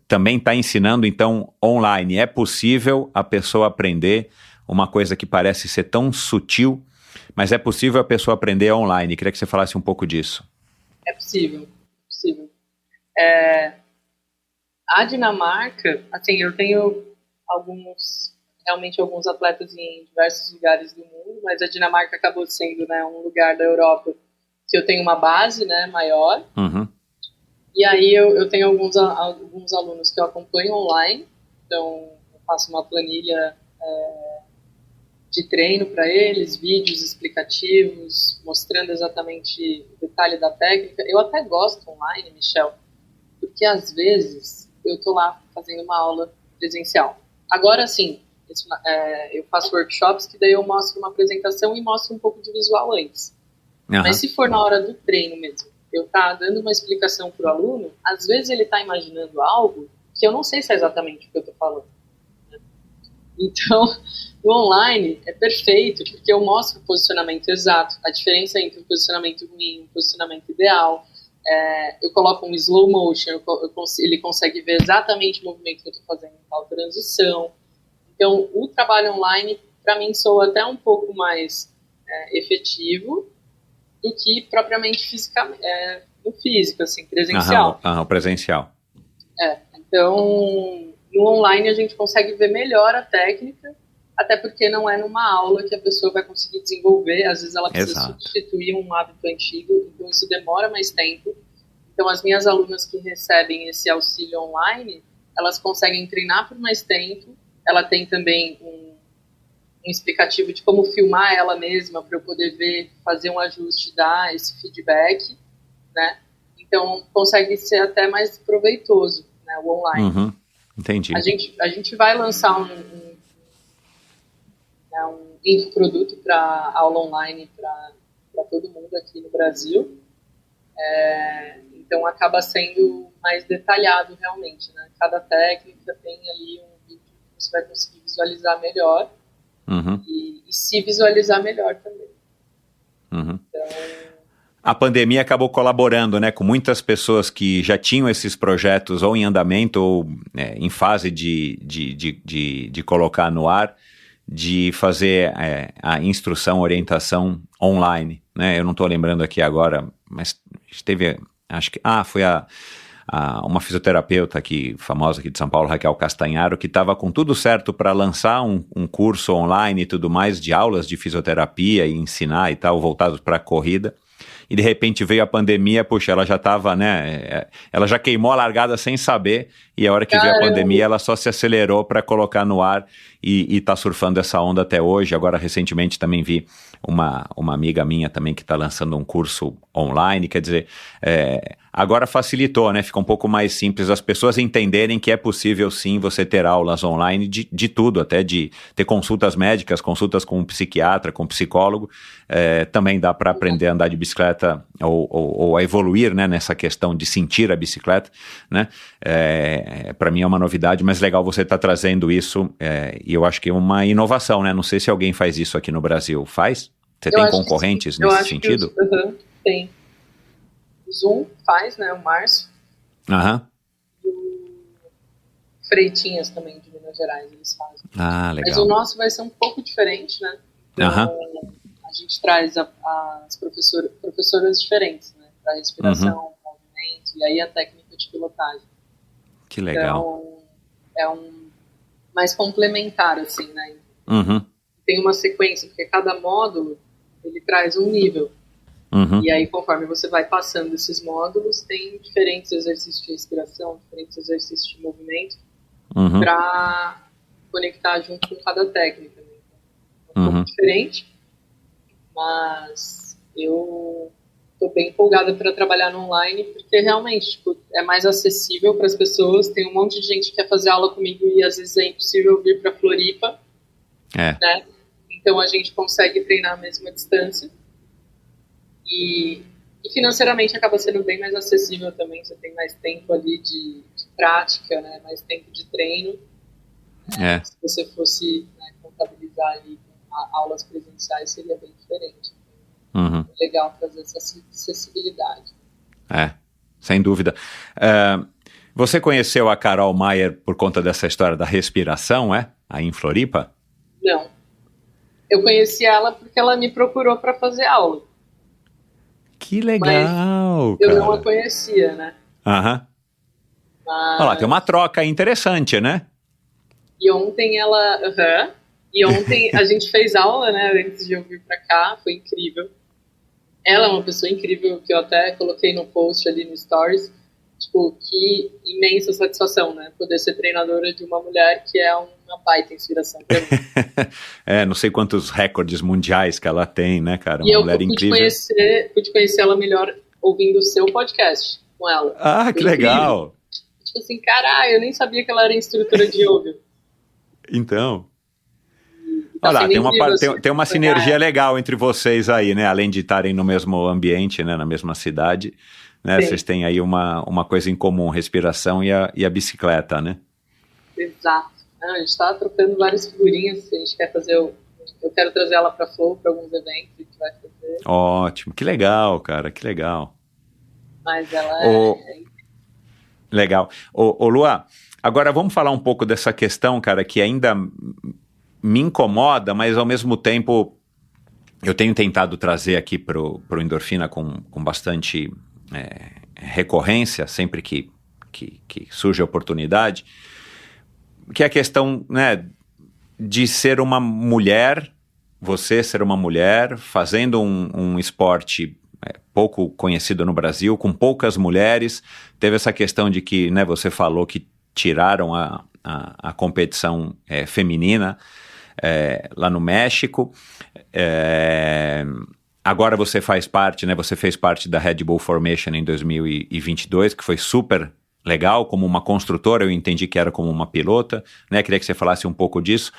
também está ensinando, então, online. É possível a pessoa aprender uma coisa que parece ser tão sutil, mas é possível a pessoa aprender online. Queria que você falasse um pouco disso. É possível. A Dinamarca, assim, eu tenho realmente alguns atletas em diversos lugares do mundo, mas a Dinamarca acabou sendo, né, um lugar da Europa que eu tenho uma base, né, maior. Uhum. E aí eu tenho alguns alunos que eu acompanho online, então eu faço uma planilha de treino para eles, vídeos explicativos, mostrando exatamente o detalhe da técnica. Eu até gosto online, Michel, porque às vezes eu tô lá fazendo uma aula presencial. Agora sim, eu faço workshops que daí eu mostro uma apresentação e mostro um pouco de visual antes. Uhum. Mas se for na hora do treino mesmo, eu tá dando uma explicação pro aluno, às vezes ele tá imaginando algo que eu não sei se é exatamente o que eu tô falando. Né? Então, no online é perfeito, porque eu mostro o posicionamento exato, a diferença entre um posicionamento ruim e um posicionamento ideal. Eu coloco um slow motion, ele consegue ver exatamente o movimento que eu tô fazendo em tal transição. Então, o trabalho online, para mim, soa até um pouco mais efetivo do que propriamente no físico, assim, presencial. O presencial. Então, no online a gente consegue ver melhor a técnica, até porque não é numa aula que a pessoa vai conseguir desenvolver, às vezes ela precisa substituir um hábito antigo, então isso demora mais tempo. Então, as minhas alunas que recebem esse auxílio online, elas conseguem treinar por mais tempo. Ela tem também um explicativo de como filmar ela mesma para eu poder ver, fazer um ajuste, dar esse feedback, né? Então, consegue ser até mais proveitoso, né, o online. Uhum, entendi. A gente vai lançar um infoproduto para aula online para todo mundo aqui no Brasil. Então, acaba sendo mais detalhado realmente, né? Cada técnica tem ali um vídeo que você vai conseguir visualizar melhor. Uhum. E se visualizar melhor também. Uhum. Então, a pandemia acabou colaborando, né, com muitas pessoas que já tinham esses projetos ou em andamento ou em fase de colocar no ar, de fazer a instrução, orientação online, né? Eu não estou lembrando aqui agora, mas teve, acho que, foi uma fisioterapeuta aqui, famosa aqui de São Paulo, Raquel Castanharo, que estava com tudo certo para lançar um curso online e tudo mais, de aulas de fisioterapia e ensinar e tal, voltados para a corrida. E de repente veio a pandemia, puxa, ela já estava, né, ela já queimou a largada sem saber, e a hora que veio a pandemia ela só se acelerou para colocar no ar e tá surfando essa onda até hoje. Agora recentemente também vi uma amiga minha também que está lançando um curso online, quer dizer, agora facilitou, né, fica um pouco mais simples as pessoas entenderem que é possível sim você ter aulas online de tudo, até de ter consultas médicas, consultas com um psiquiatra, com um psicólogo, também dá para aprender a andar de bicicleta ou a evoluir, né, nessa questão de sentir a bicicleta, né? Para mim é uma novidade, mas legal você estar trazendo isso, e eu acho que é uma inovação, né? Não sei se alguém faz isso aqui no Brasil. Faz? Você tem concorrentes nesse sentido? Tem. O Zoom faz, né? O Márcio. Aham. E o Freitinhas também, de Minas Gerais, eles fazem. Legal. Mas o nosso vai ser um pouco diferente, né? Então, a gente traz as professoras diferentes, né? Para respiração, movimento, e aí a técnica de pilotagem. Que legal. Então, mais complementar, assim, né? Uhum. Tem uma sequência, porque cada módulo, ele traz um nível. Uhum. E aí, conforme você vai passando esses módulos, tem diferentes exercícios de respiração, diferentes exercícios de movimento, para conectar junto com cada técnica. Né? É um pouco diferente, mas eu tô bem empolgada para trabalhar no online, porque realmente, tipo, é mais acessível para as pessoas. Tem um monte de gente que quer fazer aula comigo e às vezes é impossível vir para Floripa, né? Então a gente consegue treinar mesmo à distância. E financeiramente acaba sendo bem mais acessível também. Você tem mais tempo ali de prática, né? Mais tempo de treino. Se você fosse, né, contabilizar ali aulas presenciais, seria bem diferente. É legal trazer essa acessibilidade. Sem dúvida. Você conheceu a Carol Maier por conta dessa história da respiração, aí em Floripa? Não. Eu conheci ela porque ela me procurou para fazer aula. Que legal, mas eu não a conhecia, né? Mas... Olha lá, tem uma troca interessante, né? E ontem a gente fez aula, né, antes de eu vir pra cá, foi incrível. Ela é uma pessoa incrível, que eu até coloquei no post ali no Stories. Tipo, que imensa satisfação, né? Poder ser treinadora de uma mulher que é uma baita inspiração pra mim. Não sei quantos recordes mundiais que ela tem, né, cara? Uma e mulher incrível. Pude conhecer ela melhor ouvindo o seu podcast com ela. Que legal! Tipo assim, caralho, eu nem sabia que ela era instrutora de yoga. Então... Olha lá, tem uma sinergia legal entre vocês aí, né? Além de estarem no mesmo ambiente, né? Na mesma cidade, né? Vocês têm aí uma coisa em comum, respiração e a bicicleta, né? Exato. A gente tá trocando várias figurinhas, a gente quer fazer... Eu quero trazer ela pra Flow, pra alguns eventos que a gente vai fazer. Ótimo, que legal, cara, que legal. Mas ela Legal. Ô Lua, agora vamos falar um pouco dessa questão, cara, que ainda... me incomoda, mas ao mesmo tempo eu tenho tentado trazer aqui pro Endorfina com bastante recorrência, sempre que surge a oportunidade, que é a questão, né, de ser uma mulher, você ser uma mulher, fazendo um esporte pouco conhecido no Brasil, com poucas mulheres. Teve essa questão de que, né, você falou que tiraram a competição feminina, lá no México. Agora você faz parte, né? Você fez parte da Red Bull Formation em 2022, que foi super legal, como uma construtora. Eu entendi que era como uma pilota, né? Queria que você falasse um pouco disso.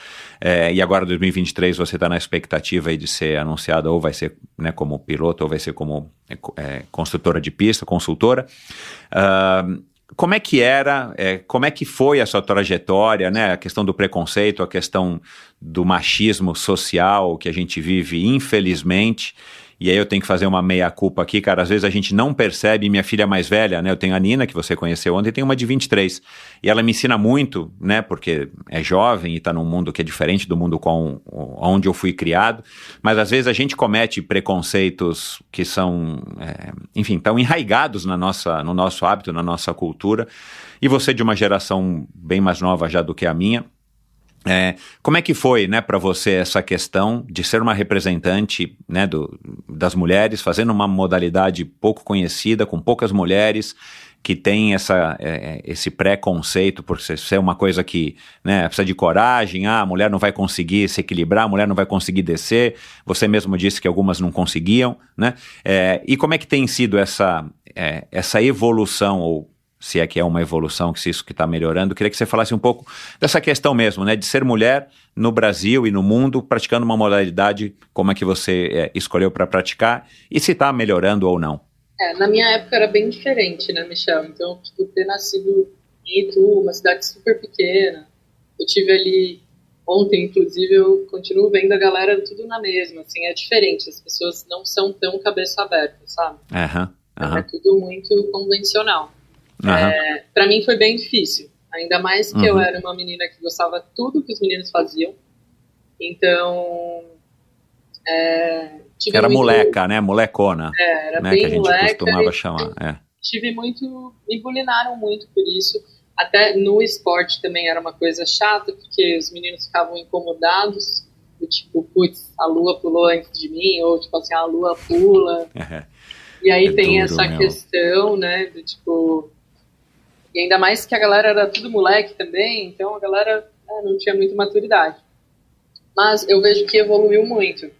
E agora, em 2023, você está na expectativa aí de ser anunciada, ou vai ser, né, como piloto, ou vai ser como construtora de pista, consultora. Como é que era, como é que foi a sua trajetória, né? A questão do preconceito, a questão do machismo social que a gente vive, infelizmente. E aí eu tenho que fazer uma meia-culpa aqui, cara. Às vezes a gente não percebe. Minha filha mais velha, né? Eu tenho a Nina, que você conheceu ontem, e tem uma de 23. E ela me ensina muito, né? Porque é jovem e tá num mundo que é diferente do mundo onde eu fui criado. Mas às vezes a gente comete preconceitos que são, enfim, tão enraigados no nosso hábito, na nossa cultura. E você de uma geração bem mais nova já do que a minha. Como é que foi, né, para você essa questão de ser uma representante, né, das mulheres, fazendo uma modalidade pouco conhecida, com poucas mulheres, que tem esse preconceito por ser uma coisa que, né, precisa de coragem, a mulher não vai conseguir se equilibrar, a mulher não vai conseguir descer, você mesmo disse que algumas não conseguiam, né? E como é que tem sido essa evolução, ou se é que é uma evolução, se isso que está melhorando? Queria que você falasse um pouco dessa questão mesmo, né, de ser mulher no Brasil e no mundo, praticando uma modalidade, como é que você escolheu para praticar, e se está melhorando ou não. Na minha época era bem diferente, né, Michel? Então, tipo, ter nascido em Itu, uma cidade super pequena, eu tive ali, ontem, inclusive, eu continuo vendo a galera tudo na mesma, assim, é diferente, as pessoas não são tão cabeça aberta, sabe? É tudo muito convencional. Pra mim foi bem difícil, ainda mais que eu era uma menina que gostava de tudo que os meninos faziam, então era moleca, né, molecona, era, né, bem que a gente moleca, costumava chamar. Tive muito, me bulinaram muito por isso, até no esporte também era uma coisa chata, porque os meninos ficavam incomodados, tipo, putz, a Lua pulou antes de mim, ou tipo assim, a Lua pula, e aí tem duro, essa questão, né, do tipo... E ainda mais que a galera era tudo moleque também, então a galera não tinha muita maturidade. Mas eu vejo que evoluiu muito.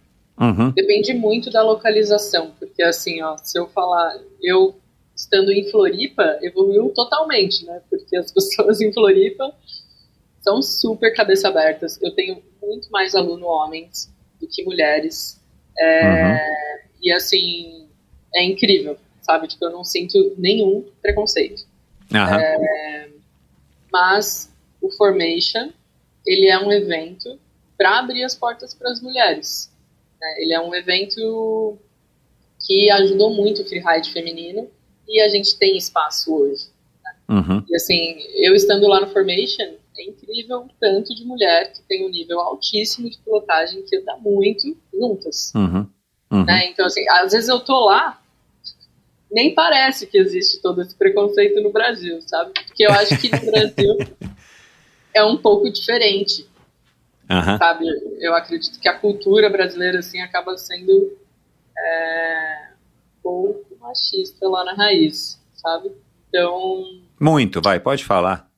Depende muito da localização, porque assim, ó, se eu falar, eu estando em Floripa, evoluiu totalmente, né? Porque as pessoas em Floripa são super cabeça abertas. Eu tenho muito mais aluno homens do que mulheres. E assim, é incrível, sabe? Tipo, eu não sinto nenhum preconceito. Mas o Formation, ele é um evento para abrir as portas para as mulheres. Né? Ele é um evento que ajudou muito o freeride feminino e a gente tem espaço hoje. Né? E assim, eu estando lá no Formation, é incrível o tanto de mulher que tem um nível altíssimo de pilotagem que anda muito juntas. Né? Então, assim, às vezes eu tô lá, nem parece que existe todo esse preconceito no Brasil, sabe? Porque eu acho que no Brasil é um pouco diferente, sabe? Eu acredito que a cultura brasileira, assim, acaba sendo um pouco machista lá na raiz, sabe? Então... Muito, pode falar.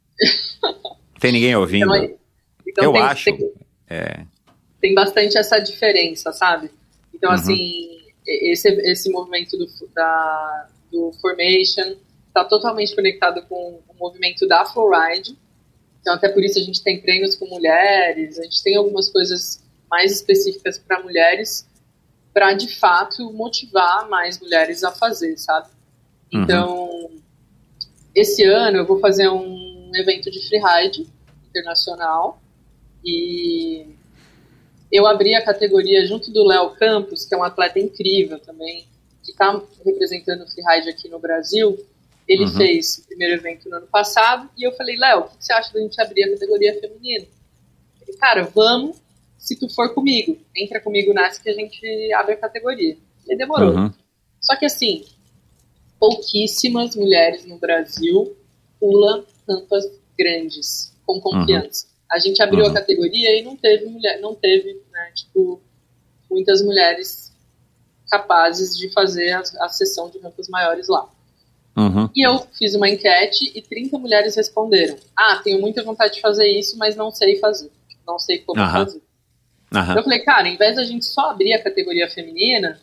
Tem ninguém ouvindo. Então eu acho... Tem bastante essa diferença, sabe? Então, assim, esse movimento do Formation está totalmente conectado com o movimento da Flowride. Então, até por isso a gente tem treinos com mulheres, a gente tem algumas coisas mais específicas para mulheres, para, de fato, motivar mais mulheres a fazer, sabe? Então, esse ano eu vou fazer um evento de freeride internacional e eu abri a categoria junto do Léo Campos, que é um atleta incrível também, que está representando o freeride aqui no Brasil. Ele fez o primeiro evento no ano passado, e eu falei, Léo, o que você acha da gente abrir a categoria feminina? Ele, cara, vamos, se tu for comigo. Entra comigo nessa que a gente abre a categoria. E demorou. Só que assim, pouquíssimas mulheres no Brasil pulam rampas grandes, com confiança. A gente abriu a categoria e não teve, né, tipo, muitas mulheres capazes de fazer a sessão de rampas maiores lá. E eu fiz uma enquete e 30 mulheres responderam. Tenho muita vontade de fazer isso, mas não sei fazer. Não sei como fazer. Eu falei, cara, em vez da gente só abrir a categoria feminina,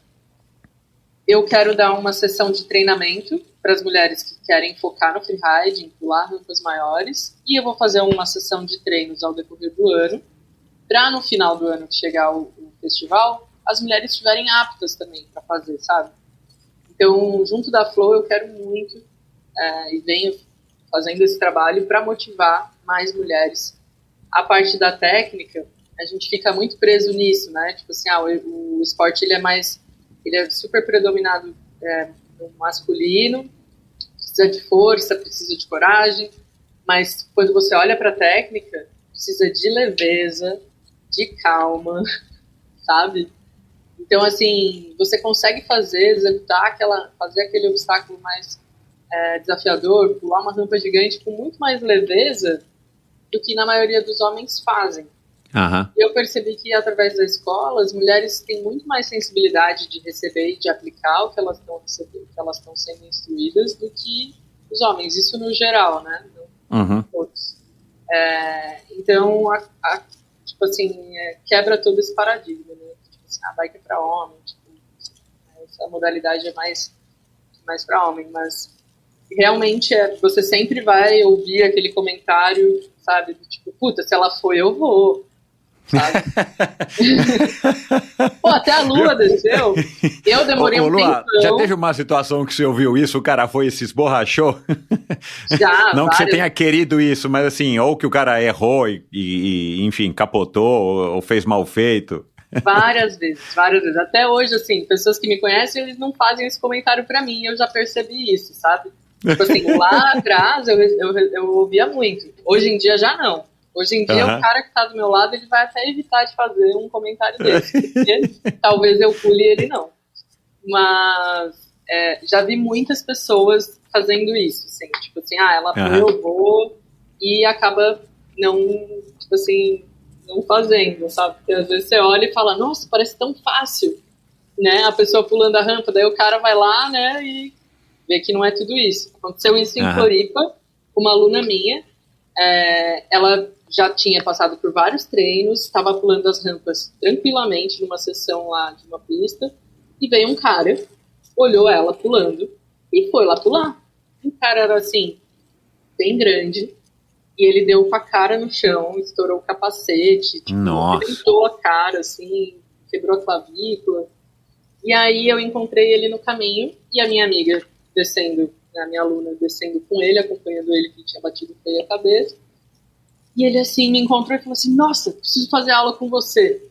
eu quero dar uma sessão de treinamento para as mulheres que querem focar no freeride, em pular rampas maiores, e eu vou fazer uma sessão de treinos ao decorrer do ano, para no final do ano que chegar o festival, as mulheres estiverem aptas também para fazer, sabe? Então, junto da Flow, eu quero muito, e venho fazendo esse trabalho para motivar mais mulheres. A parte da técnica, a gente fica muito preso nisso, né? Tipo assim, o esporte ele é super predominado no masculino, precisa de força, precisa de coragem, mas quando você olha para a técnica, precisa de leveza, de calma, sabe? Então, assim, você consegue fazer aquele obstáculo mais desafiador, pular uma rampa gigante com muito mais leveza do que na maioria dos homens fazem. Eu percebi que, através da escola, as mulheres têm muito mais sensibilidade de receber e de aplicar o que elas estão recebendo, que elas estão sendo instruídas, do que os homens. Isso no geral, né? Não todos. Então, tipo assim, quebra todo esse paradigma, né? Tipo assim, a bike é para homem, tipo, essa modalidade é mais para homem, mas realmente você sempre vai ouvir aquele comentário, sabe? Tipo, puta, se ela foi, eu vou. Sabe? Pô, até a Lua desceu. Eu demorei um tempão. Já teve uma situação que você ouviu isso, o cara foi e se esborrachou? Já, não que você tenha querido isso, mas assim, ou que o cara errou e enfim, capotou ou fez mal feito. Várias vezes. Até hoje, assim, pessoas que me conhecem, eles não fazem esse comentário pra mim, eu já percebi isso, sabe? Tipo assim, lá atrás eu ouvia muito. Hoje em dia já não. Hoje em dia, o cara que tá do meu lado, ele vai até evitar de fazer um comentário desse, porque talvez eu pule e ele não. Mas já vi muitas pessoas fazendo isso, assim, tipo assim, ela foi, eu vou, e acaba não, tipo assim, não fazendo, sabe? Porque às vezes você olha e fala, nossa, parece tão fácil, né? A pessoa pulando a rampa, daí o cara vai lá, né, e vê que não é tudo isso. Aconteceu isso em Floripa, uma aluna minha, ela já tinha passado por vários treinos, estava pulando as rampas tranquilamente numa sessão lá de uma pista, e veio um cara, olhou ela pulando e foi lá pular. O cara era assim, bem grande, e ele deu com a cara no chão, estourou o capacete, arrebentou a cara, assim, quebrou a clavícula. E aí eu encontrei ele no caminho, e a minha amiga descendo, a minha aluna descendo com ele, acompanhando ele, que tinha batido feio a cabeça. E ele assim me encontrou e falou assim, nossa, preciso fazer aula com você.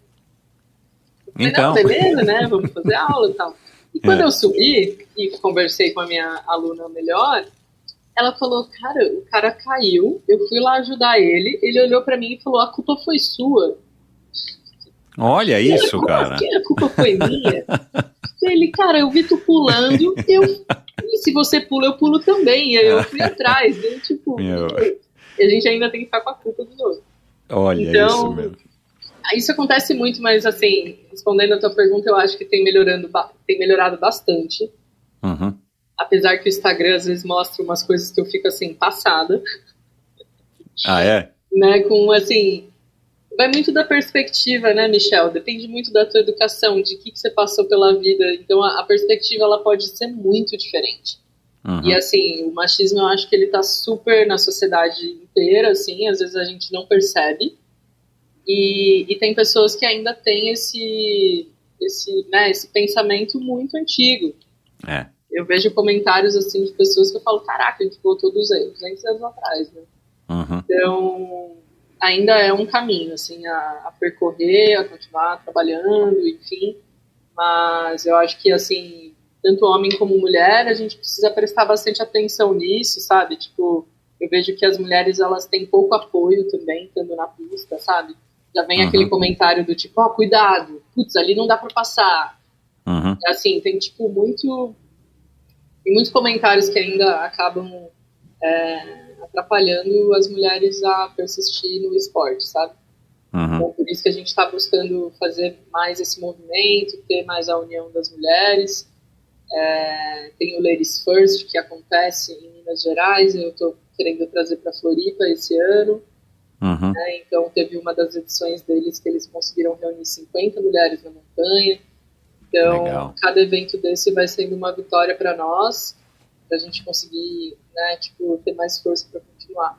Eu falei, então, beleza, né? Vamos fazer aula e tal. E quando eu subi e conversei com a minha aluna melhor, ela falou, cara, o cara caiu, eu fui lá ajudar ele, ele olhou pra mim e falou, a culpa foi sua. olha isso, cara. A culpa foi minha? Ele, cara, eu vi tu pulando, e se você pula, eu pulo também. E aí eu fui atrás, né? Tipo, a gente ainda tem que ficar com a culpa dos outros. Olha, então, isso mesmo. Isso acontece muito, mas assim, respondendo a tua pergunta, eu acho que tem melhorado bastante. Uhum. Apesar que o Instagram às vezes mostra umas coisas que eu fico assim, passada. Ah, é? Né, com assim, vai muito da perspectiva, né, Michel? Depende muito da tua educação, de que você passou pela vida. Então a perspectiva ela pode ser muito diferente. Uhum. E assim, o machismo eu acho que ele tá super na sociedade inteira, assim, às vezes a gente não percebe. E tem pessoas que ainda têm esse pensamento muito antigo. É. Eu vejo comentários assim de pessoas que eu falo, caraca, a gente voltou 200 anos atrás, né? Uhum. Então, ainda é um caminho, assim, a percorrer, a continuar trabalhando, enfim. Mas eu acho que, assim, tanto homem como mulher, a gente precisa prestar bastante atenção nisso, sabe? Tipo, eu vejo que as mulheres, elas têm pouco apoio também, estando na pista, sabe? Já vem aquele comentário do tipo, cuidado, putz, ali não dá pra passar. Uhum. Assim, tem, tipo, muitos comentários que ainda acabam atrapalhando as mulheres a persistir no esporte, sabe? Uhum. Então, por isso que a gente está buscando fazer mais esse movimento, ter mais a união das mulheres. Tem o Ladies First, que acontece em Minas Gerais, eu estou querendo trazer para Floripa esse ano. Uhum. Então teve uma das edições deles que eles conseguiram reunir 50 mulheres na montanha. Então, legal. Cada evento desse vai sendo uma vitória para nós, para a gente conseguir, né, tipo, ter mais força para continuar.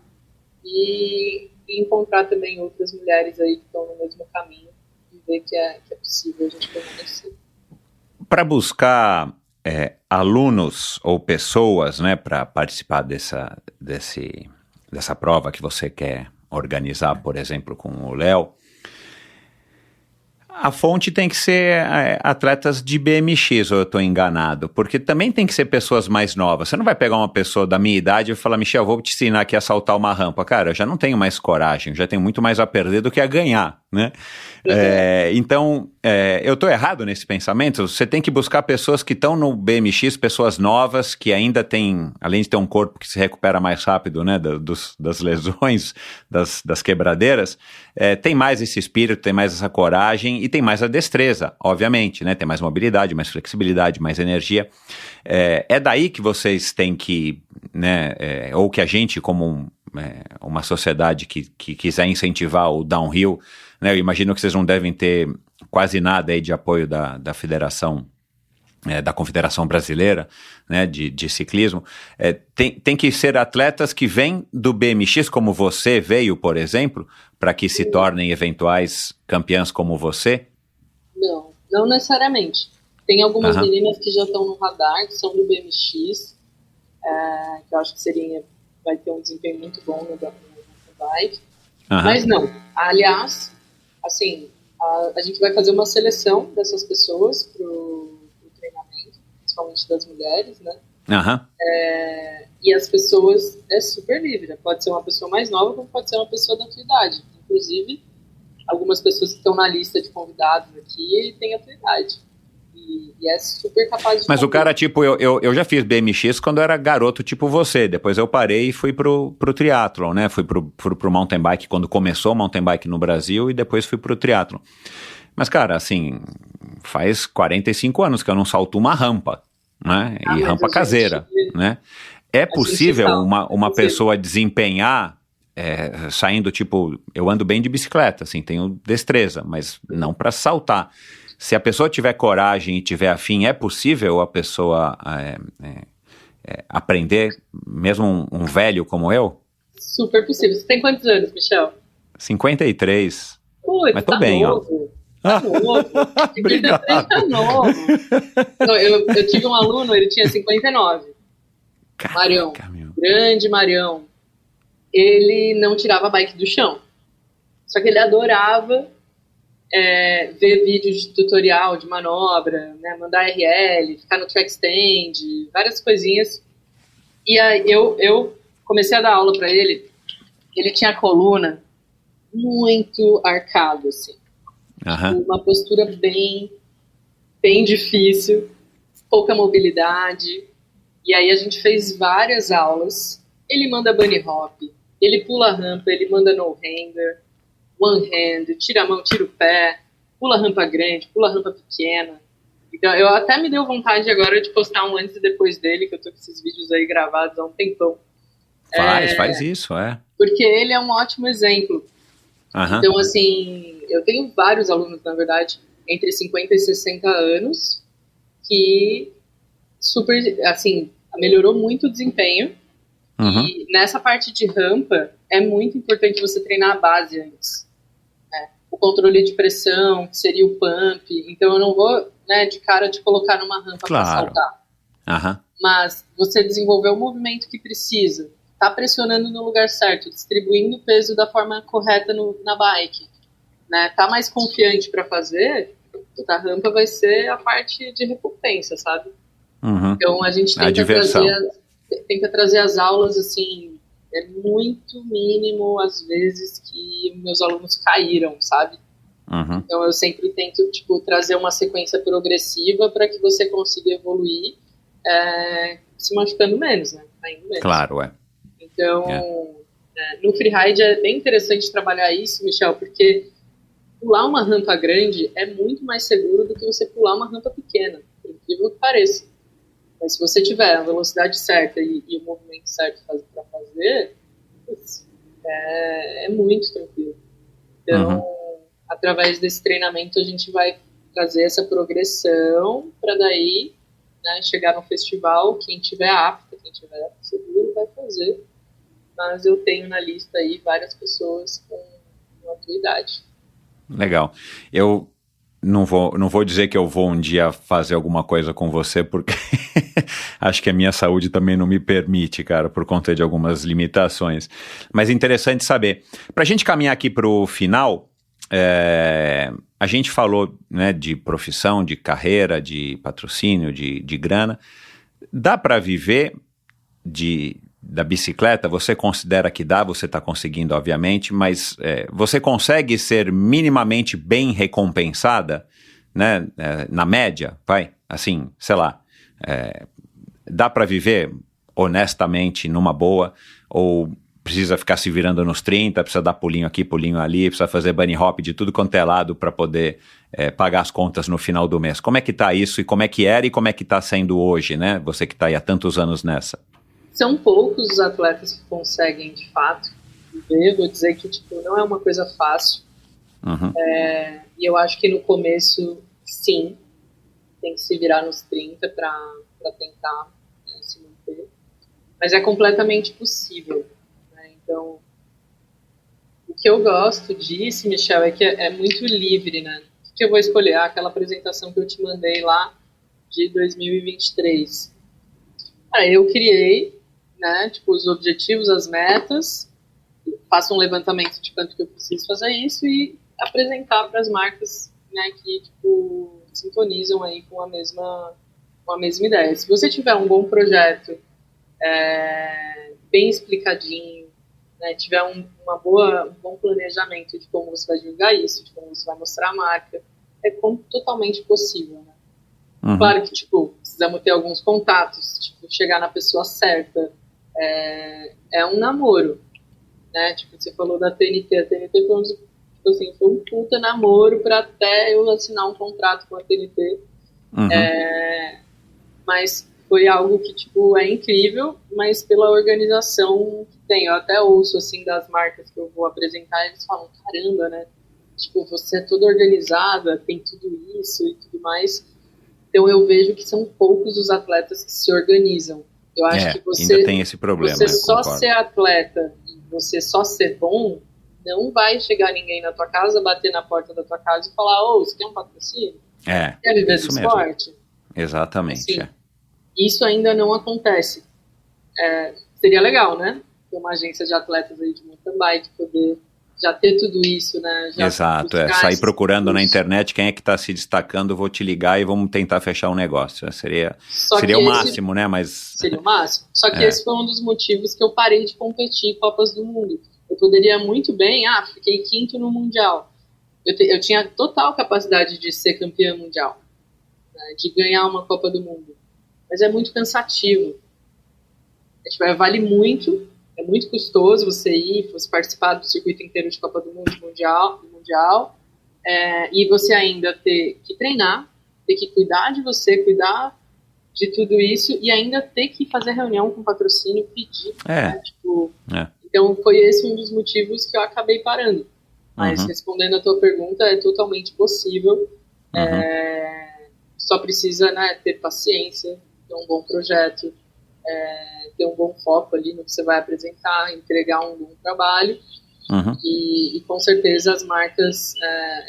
E encontrar também outras mulheres aí que estão no mesmo caminho e ver que é possível a gente permanecer. Para buscar alunos ou pessoas, né, para participar dessa prova que você quer organizar, por exemplo, com o Léo, a fonte tem que ser atletas de BMX, ou eu estou enganado? Porque também tem que ser pessoas mais novas. Você não vai pegar uma pessoa da minha idade e falar, Michel, vou te ensinar aqui a saltar uma rampa. Cara, eu já não tenho mais coragem, já tenho muito mais a perder do que a ganhar, né? Então, eu estou errado nesse pensamento? Você tem que buscar pessoas que estão no BMX, pessoas novas, que ainda têm, além de ter um corpo que se recupera mais rápido, né, das lesões, das quebradeiras, tem mais esse espírito, tem mais essa coragem e tem mais a destreza, obviamente, né? Tem mais mobilidade, mais flexibilidade, mais energia. É daí que vocês têm que, né, ou que a gente, como uma sociedade que quiser incentivar o downhill, né, eu imagino que vocês não devem ter quase nada aí de apoio da Federação, da Confederação Brasileira, né, de ciclismo. Tem que ser atletas que vêm do BMX, como você veio, por exemplo, para que se tornem eventuais campeãs como você? Não necessariamente. Tem algumas meninas que já estão no radar, que são do BMX, que eu acho que vai ter um desempenho muito bom no bike. Mas não. Aliás, assim, a gente vai fazer uma seleção dessas pessoas pro treinamento, principalmente das mulheres, né? E as pessoas é super livre, né? Pode ser uma pessoa mais nova, como pode ser uma pessoa da tua idade. Inclusive, algumas pessoas que estão na lista de convidados aqui têm a tua idade. E é super capaz de... Mas o cara, tipo, eu já fiz BMX quando eu era garoto, tipo você. Depois eu parei e fui pro triatlon, né? Fui pro mountain bike quando começou o mountain bike no Brasil e depois fui pro triatlon. Mas, cara, assim, faz 45 anos que eu não salto uma rampa, né? E rampa caseira, né? É possível uma pessoa desempenhar saindo, tipo, eu ando bem de bicicleta, assim, tenho destreza, mas não para saltar. Se a pessoa tiver coragem e tiver afim, é possível a pessoa aprender, mesmo um velho como eu? Super possível. Você tem quantos anos, Michel? 53. Putz, mas tô tá bem, novo. Tá novo. Obrigado. Tá novo. Não, eu tive um aluno, ele tinha 59. Marião, grande Marião. Ele não tirava a bike do chão. Só que ele adorava ver vídeos de tutorial, de manobra, né, mandar RL, ficar no track stand, várias coisinhas. E aí eu comecei a dar aula para ele. Ele tinha a coluna muito arcada, assim. Uma postura bem difícil, pouca mobilidade. E aí a gente fez várias aulas. Ele manda bunny hop, ele pula a rampa, ele manda no-hander, one hand, tira a mão, tira o pé, pula a rampa grande, pula a rampa pequena. Então eu até me deu vontade agora de postar um antes e depois dele, que eu tô com esses vídeos aí gravados há um tempão. Faz isso, Porque ele é um ótimo exemplo. Então, assim, eu tenho vários alunos, na verdade, entre 50 e 60 anos, que super, assim, melhorou muito o desempenho. E nessa parte de rampa, é muito importante você treinar a base antes. Né? O controle de pressão, que seria o pump. Então, eu não vou, né, de cara te colocar numa rampa para saltar. Mas você desenvolver o movimento que precisa, tá pressionando no lugar certo, distribuindo o peso da forma correta na bike, né? Tá mais confiante para fazer, a rampa vai ser a parte de recompensa, sabe? Então a gente tenta trazer as aulas, assim, é muito mínimo às vezes que meus alunos caíram, sabe? Então eu sempre tento, tipo, trazer uma sequência progressiva para que você consiga evoluir se machucando menos, né? Caindo menos. Claro, Então, no freeride é bem interessante trabalhar isso, Michel, porque pular uma rampa grande é muito mais seguro do que você pular uma rampa pequena, por incrível que pareça. Mas se você tiver a velocidade certa e o movimento certo para fazer, é muito tranquilo. Então, através desse treinamento, a gente vai trazer essa progressão para daí, né, chegar no festival, quem tiver apto, quem tiver seguro, vai fazer. Mas eu tenho na lista aí várias pessoas com a tua idade. Legal. Eu não vou dizer que eu vou um dia fazer alguma coisa com você, porque acho que a minha saúde também não me permite, cara, por conta de algumas limitações. Mas interessante saber. Pra gente caminhar aqui pro final, a gente falou, né, de profissão, de carreira, de patrocínio, de grana. Dá para viver da bicicleta? Você considera que dá? Você está conseguindo, obviamente, mas você consegue ser minimamente bem recompensada, né, na média, vai? Assim, sei lá, dá para viver honestamente numa boa, ou precisa ficar se virando nos 30, precisa dar pulinho aqui, pulinho ali, precisa fazer bunny hop de tudo quanto é lado para poder pagar as contas no final do mês? Como é que tá isso, e como é que era e como é que tá sendo hoje, né? Você que tá aí há tantos anos nessa. São poucos os atletas que conseguem, de fato, viver. Vou dizer que, tipo, não é uma coisa fácil. E eu acho que no começo, sim, tem que se virar nos 30 para tentar, né, se manter. Mas é completamente possível. Né? Então, o que eu gosto disso, Michel, é que é muito livre, né? O que eu vou escolher? Aquela apresentação que eu te mandei lá de 2023. Eu criei, né, tipo, os objetivos, as metas, faço um levantamento de quanto que eu preciso fazer isso e apresentar para as marcas, né, que, tipo, sintonizam aí com a mesma ideia. Se você tiver um bom projeto, bem explicadinho, né, tiver um bom planejamento de como você vai divulgar isso, de como você vai mostrar a marca, é totalmente possível, né? Claro que, tipo, precisamos ter alguns contatos, tipo, chegar na pessoa certa. É um namoro, né? Tipo, você falou da TNT. A TNT foi, tipo assim, foi um puta namoro para até eu assinar um contrato com a TNT. Mas foi algo que, tipo, é incrível, mas pela organização que tem. Eu até ouço, assim, das marcas que eu vou apresentar, eles falam, caramba, né? Tipo, você é toda organizada, tem tudo isso e tudo mais. Então eu vejo que são poucos os atletas que se organizam. Eu acho que você ainda tem esse problema, você só ser atleta e você só ser bom, não vai chegar ninguém na tua casa, bater na porta da tua casa e falar, você quer um patrocínio? Quer viver do esporte? Exatamente. Assim, isso ainda não acontece. Seria legal, né? Ter uma agência de atletas aí de mountain bike, poder já ter tudo isso, né? Exato, sair procurando na internet quem é que está se destacando, vou te ligar e vamos tentar fechar um negócio. Seria o máximo, né? Mas... Seria o máximo. Só que esse foi um dos motivos que eu parei de competir em Copas do Mundo. Eu poderia muito bem, fiquei 5º no Mundial. Eu tinha total capacidade de ser campeã mundial, né? De ganhar uma Copa do Mundo. Mas é muito cansativo. Vale muito... É muito custoso você você participar do circuito inteiro de Copa do Mundo, mundial, e você ainda ter que treinar, ter que cuidar de você, cuidar de tudo isso, e ainda ter que fazer reunião com patrocínio, pedir. Né? Então foi esse um dos motivos que eu acabei parando. Mas respondendo a tua pergunta, é totalmente possível. Só precisa, né, ter paciência, ter um bom projeto, ter um bom foco ali no que você vai apresentar, entregar um bom trabalho, e com certeza as marcas,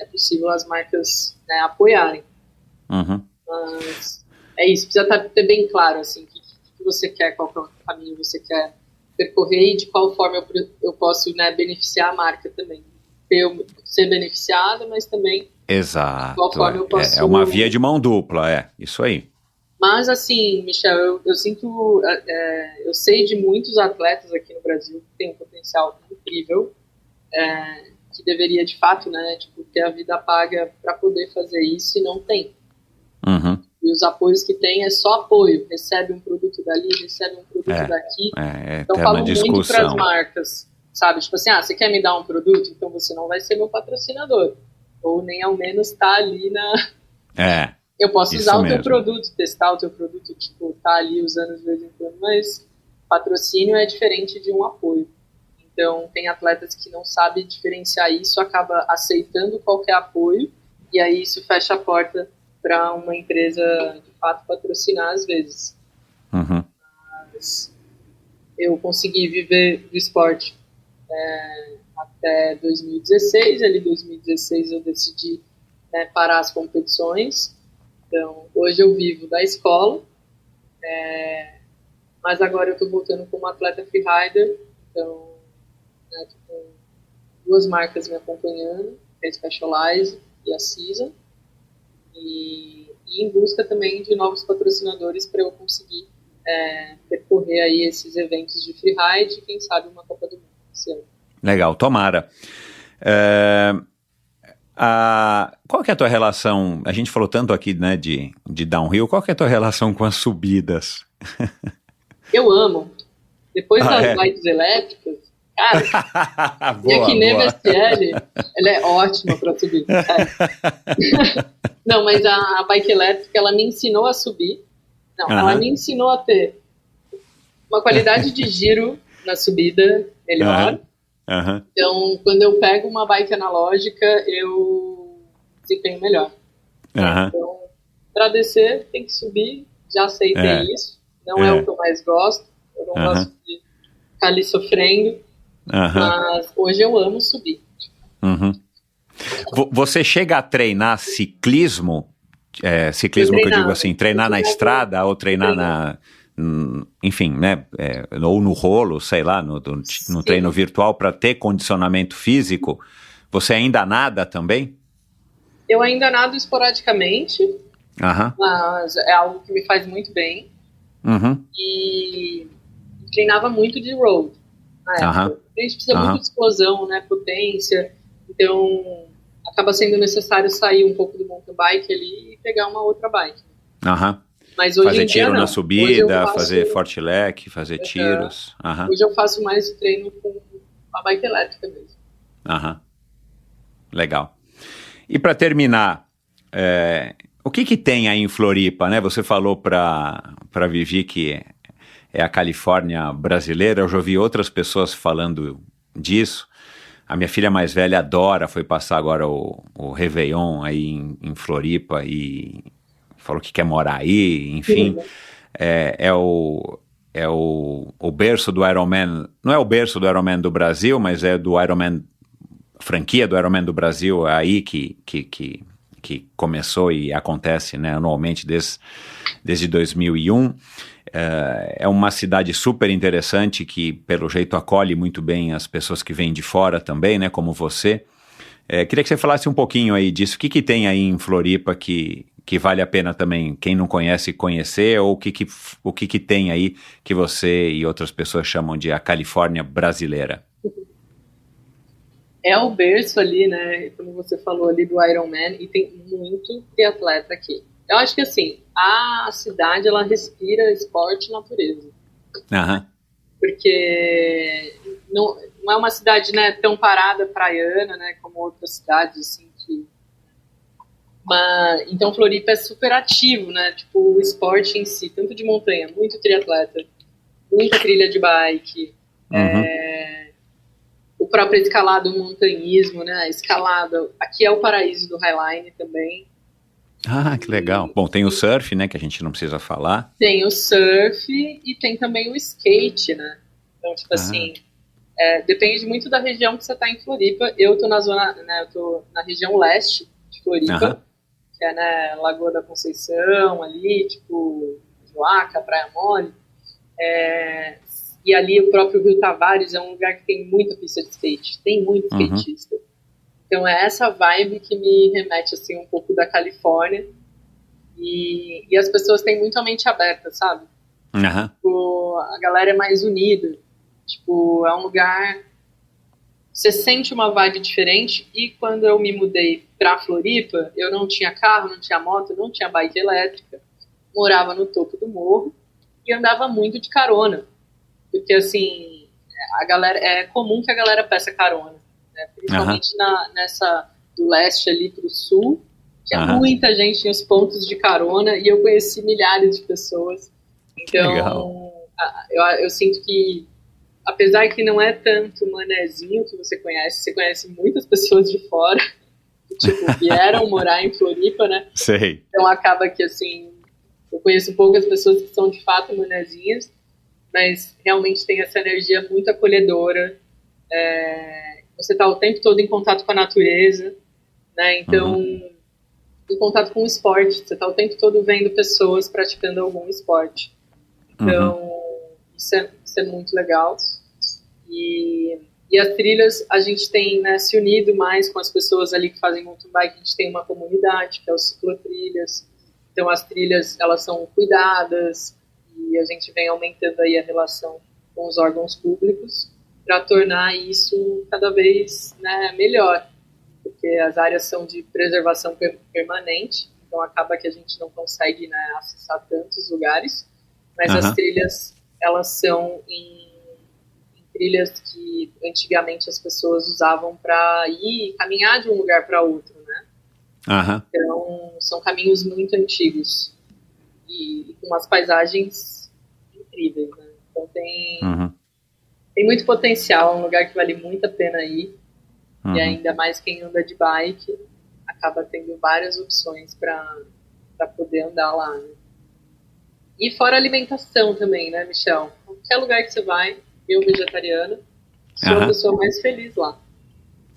é possível as marcas, né, apoiarem. Mas é isso, precisa ter bem claro assim, o que você quer, qual que é o caminho você quer percorrer e de qual forma eu posso, né, beneficiar a marca também. Eu ser beneficiada, mas também exato, de qual forma eu posso... É uma via de mão dupla, isso aí. Mas, assim, Michel, eu sinto... eu sei de muitos atletas aqui no Brasil que têm um potencial incrível, que deveria, de fato, né, tipo, ter a vida paga para poder fazer isso e não tem. E os apoios que tem é só apoio. Recebe um produto dali, recebe um produto daqui. Então, eu falo muito para as marcas, sabe? Tipo assim, você quer me dar um produto? Então você não vai ser meu patrocinador. Ou nem ao menos tá ali na... Eu posso usar o teu produto, testar o teu produto, tipo, tá ali usando de vez em quando, mas patrocínio é diferente de um apoio. Então, tem atletas que não sabem diferenciar isso, acaba aceitando qualquer apoio, e aí isso fecha a porta para uma empresa, de fato, patrocinar às vezes. Mas eu consegui viver do esporte até 2016, ali em 2016 eu decidi, né, parar as competições. Então, hoje eu vivo da escola, mas agora eu estou voltando como atleta freerider, então, né, tô com 2 marcas me acompanhando, a Specialized e a Season, e em busca também de novos patrocinadores para eu conseguir percorrer aí esses eventos de freeride e quem sabe uma Copa do Mundo esse ano. Legal, tomara. Qual que é a tua relação, a gente falou tanto aqui, né, de downhill, qual que é a tua relação com as subidas? Eu amo. Depois das bikes elétricas, cara, boa, e aqui na VSL, ela é ótima para subir. Não, mas a bike elétrica, ela me ensinou a subir. Não, ela me ensinou a ter uma qualidade de giro na subida melhor. Então, quando eu pego uma bike analógica, eu desempenho melhor. Então, para descer, tem que subir. Já aceitei isso. Não é o que eu mais gosto. Eu não gosto de ficar ali sofrendo. Mas hoje eu amo subir. Você chega a treinar ciclismo? Ciclismo que eu digo assim, treinar na estrada ou treinar enfim, né, ou no rolo, sei lá, no treino virtual para ter condicionamento físico. Você ainda nada também? Eu ainda nado esporadicamente, mas é algo que me faz muito bem. E treinava muito de road na época. A gente precisa muito de explosão, né, potência, então acaba sendo necessário sair um pouco do mountain bike ali e pegar uma outra bike. Mas hoje fazer em dia, tiro não. na subida, fazer forteleque, fazer tiros. Hoje eu faço mais treino com a bike elétrica mesmo. Legal. E para terminar, O que tem aí em Floripa, né? Você falou para Vivi que é a Califórnia brasileira, eu já ouvi outras pessoas falando disso. A minha filha mais velha adora, foi passar agora o Réveillon aí em Floripa e falou que quer morar aí, enfim. É o berço do Ironman, não é o berço do Ironman do Brasil, mas é do Ironman, franquia do Ironman do Brasil, é aí que começou e acontece, né, anualmente desde 2001. É uma cidade super interessante que, pelo jeito, acolhe muito bem as pessoas que vêm de fora também, né, como você. Queria que você falasse um pouquinho aí disso. O que tem aí em Floripa que vale a pena também, quem não conhece, conhecer, ou o que tem aí que você e outras pessoas chamam de a Califórnia brasileira? É o berço ali, né, como você falou ali do Ironman, e tem muito triatleta aqui. Eu acho que, assim, a cidade, ela respira esporte e natureza. Aham. Porque não é uma cidade, né, tão parada, praiana, né, como outras cidades, assim, então Floripa é super ativo, né, tipo, o esporte em si, tanto de montanha, muito triatleta, muita trilha de bike, o próprio escalado, o montanhismo, né, a escalada, aqui é o paraíso do Highline também. Ah, que legal. Bom, tem o surf, né, que a gente não precisa falar. Tem o surf e tem também o skate, né? Então, tipo assim, depende muito da região que você tá em Floripa. Eu tô na zona, né, eu tô na região leste de Floripa, que é, né, Lagoa da Conceição, ali, tipo, Joaca, Praia Mole. E ali o próprio Rio Tavares é um lugar que tem muita pista de skate, tem muito skatista. Então é essa vibe que me remete, assim, um pouco da Califórnia. E as pessoas têm muito a mente aberta, sabe? Tipo, a galera é mais unida. Tipo, é um lugar... Você sente uma vibe diferente. E quando eu me mudei pra Floripa, eu não tinha carro, não tinha moto, não tinha bike elétrica. Morava no topo do morro. E andava muito de carona. Porque, assim, é comum que a galera peça carona. Principalmente nessa do leste ali pro sul, tinha muita gente, tinha os pontos de carona, e eu conheci milhares de pessoas. Então, eu sinto que, apesar que não é tanto manezinho que você conhece muitas pessoas de fora, que, tipo, vieram morar em Floripa, né? Sei. Então acaba que, assim, eu conheço poucas pessoas que são de fato manezinhas, mas realmente tem essa energia muito acolhedora. Você está o tempo todo em contato com a natureza, né? Então, em contato com o esporte. Você está o tempo todo vendo pessoas praticando algum esporte. Então, isso é muito legal. E as trilhas, a gente tem, né, se unido mais com as pessoas ali que fazem mountain bike. A gente tem uma comunidade, que é o Ciclotrilhas. Então, as trilhas, elas são cuidadas, e a gente vem aumentando aí a relação com os órgãos públicos, para tornar isso cada vez, né, melhor, porque as áreas são de preservação permanente, então acaba que a gente não consegue, né, acessar tantos lugares, mas as trilhas, elas são em trilhas que antigamente as pessoas usavam para ir caminhar de um lugar para outro, né? Então são caminhos muito antigos e com umas paisagens incríveis, né? Então tem muito potencial, é um lugar que vale muito a pena ir. E ainda mais quem anda de bike acaba tendo várias opções para poder andar lá, né? E fora alimentação também, né, Michel? Qualquer lugar que você vai, eu vegetariana, sou a pessoa mais feliz lá.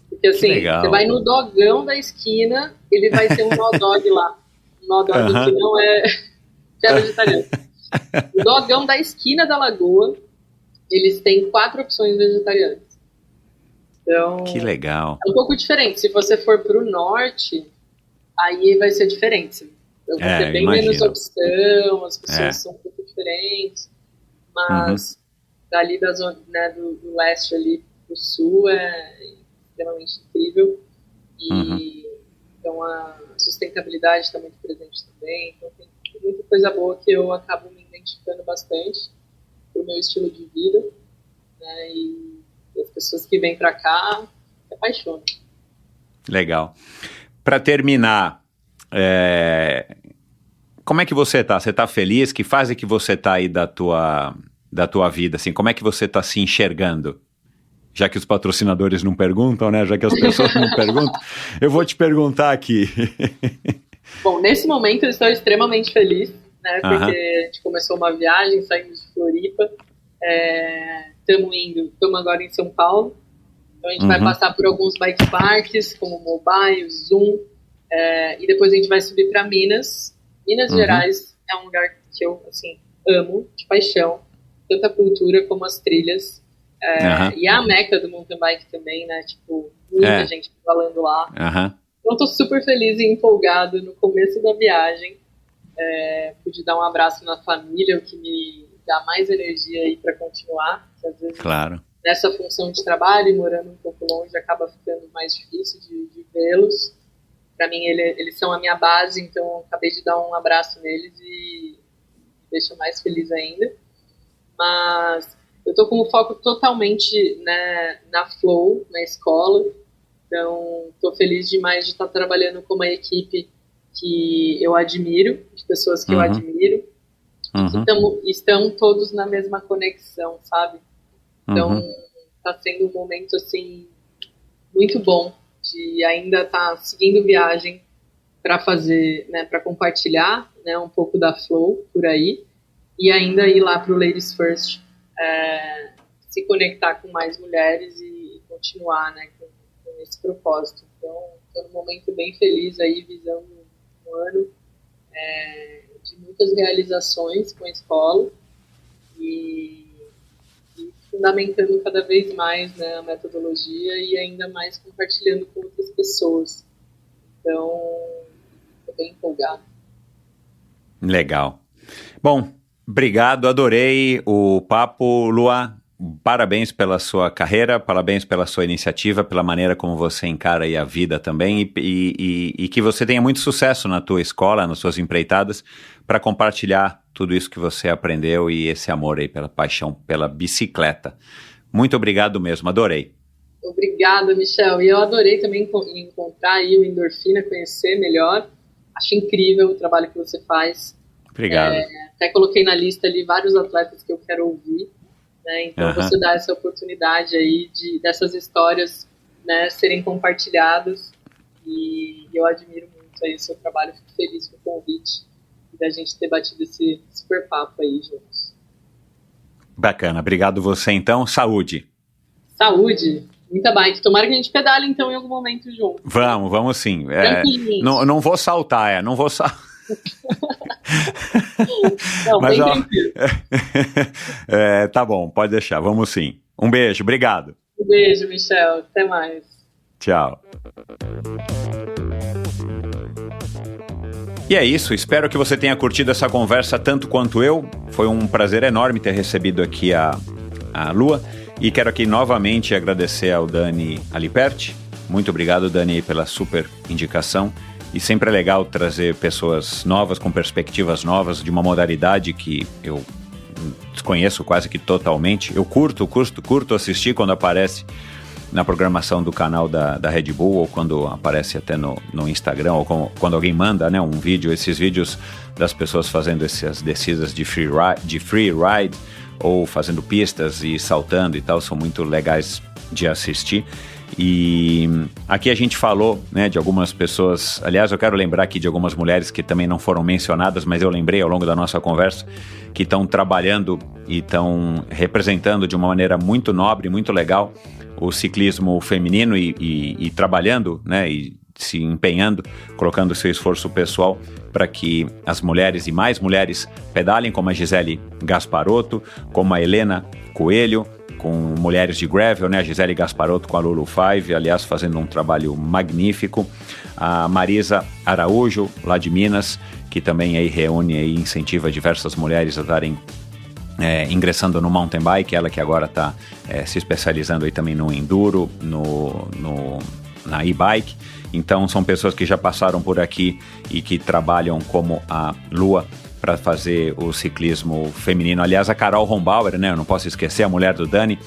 Porque assim, você vai no dogão da esquina, ele vai ter um hot dog lá. Um hot dog que não que é vegetariano. O dogão da esquina da lagoa, eles têm 4 opções vegetarianas. Então, que legal. É um pouco diferente. Se você for pro norte, aí vai ser diferente. Vai ter bem menos opção, as pessoas são um pouco diferentes. Mas dali da zona, né, do leste ali pro sul é extremamente incrível. E então a sustentabilidade está muito presente também. Então tem muita coisa boa que eu acabo me identificando bastante pro meu estilo de vida, né, e as pessoas que vêm para cá se apaixonam. Legal. Para terminar, como é que você tá? Você tá feliz? Que fase que você tá aí da tua vida, assim? Como é que você tá se enxergando? Já que os patrocinadores não perguntam, né? Já que as pessoas não perguntam, eu vou te perguntar aqui. Bom, nesse momento eu estou extremamente feliz, né? Porque a gente começou uma viagem, saímos de Floripa, estamos agora em São Paulo, então a gente vai passar por alguns bike parks, como o Mobile, o Zoom, e depois a gente vai subir para Minas. Minas Gerais é um lugar que eu, assim, amo, de paixão, tanto a cultura como as trilhas. E a meca do mountain bike também, né? Tipo, muita gente falando lá. Então, eu tô super feliz e empolgado no começo da viagem. Pude dar um abraço na família, o que me dá mais energia aí pra continuar. Que às vezes, nessa função de trabalho e morando um pouco longe, acaba ficando mais difícil de vê-los. Pra mim, eles são a minha base, então eu acabei de dar um abraço neles e me deixa mais feliz ainda. Mas eu tô com o foco totalmente, né, na Flow, na escola. Então, tô feliz demais de estar trabalhando com uma equipe que eu admiro, de pessoas que eu admiro. Estão todos na mesma conexão, sabe? Então, tá sendo um momento, assim, muito bom de ainda estar seguindo viagem para fazer, né, para compartilhar, né, um pouco da Flow por aí e ainda ir lá pro Ladies First, se conectar com mais mulheres e continuar, né, com esse propósito. Então, estou num momento bem feliz aí, visando um ano de muitas realizações com a escola e fundamentando cada vez mais, né, a metodologia e ainda mais compartilhando com outras pessoas. Então, estou bem empolgado. Legal. Bom, obrigado, adorei o papo, Lua. Parabéns pela sua carreira, parabéns pela sua iniciativa, pela maneira como você encara aí a vida também e que você tenha muito sucesso na tua escola, nas suas empreitadas, para compartilhar tudo isso que você aprendeu e esse amor aí pela paixão pela bicicleta. Muito obrigado mesmo, adorei. Obrigada, Michel. E eu adorei também encontrar aí o Endorfina, conhecer melhor. Acho incrível o trabalho que você faz. Obrigado. Até coloquei na lista ali vários atletas que eu quero ouvir. Né? Então você dá essa oportunidade aí dessas histórias, né, serem compartilhadas e eu admiro muito aí o seu trabalho, fico feliz com o convite e da gente ter batido esse super papo aí juntos. Bacana, obrigado você então, saúde. Saúde, muita bike, tomara que a gente pedale então em algum momento junto. Vamos sim, não vou saltar, não vou saltar. Não, mas bem ó, tranquilo. Tá bom, pode deixar, vamos sim. Um beijo, obrigado. Um beijo, Michel, até mais. Tchau. E é isso, espero que você tenha curtido essa conversa tanto quanto eu. Foi um prazer enorme ter recebido aqui a Lua. E quero aqui novamente agradecer ao Dani Aliperti. Muito obrigado, Dani, pela super indicação. E sempre é legal trazer pessoas novas, com perspectivas novas, de uma modalidade que eu desconheço quase que totalmente. Eu curto assistir quando aparece na programação do canal da Red Bull, ou quando aparece até no Instagram, ou quando alguém manda, né, um vídeo, esses vídeos das pessoas fazendo essas descidas de free ride, ou fazendo pistas e saltando e tal, são muito legais de assistir. E aqui a gente falou, né, de algumas pessoas, aliás eu quero lembrar aqui de algumas mulheres que também não foram mencionadas, mas eu lembrei ao longo da nossa conversa, que estão trabalhando e estão representando de uma maneira muito nobre, muito legal o ciclismo feminino e trabalhando, né, e se empenhando, colocando seu esforço pessoal para que as mulheres e mais mulheres pedalem, como a Gisele Gasparotto, como a Helena Coelho, com mulheres de gravel, né? A Gisele Gasparotto com a Lulu 5, aliás, fazendo um trabalho magnífico. A Marisa Araújo, lá de Minas, que também aí reúne e incentiva diversas mulheres a estarem ingressando no mountain bike, ela que agora está se especializando aí também no enduro, na e-bike. Então são pessoas que já passaram por aqui e que trabalham como a Lua para fazer o ciclismo feminino. Aliás, a Carol Rombauer, né? Eu não posso esquecer, a mulher do Dani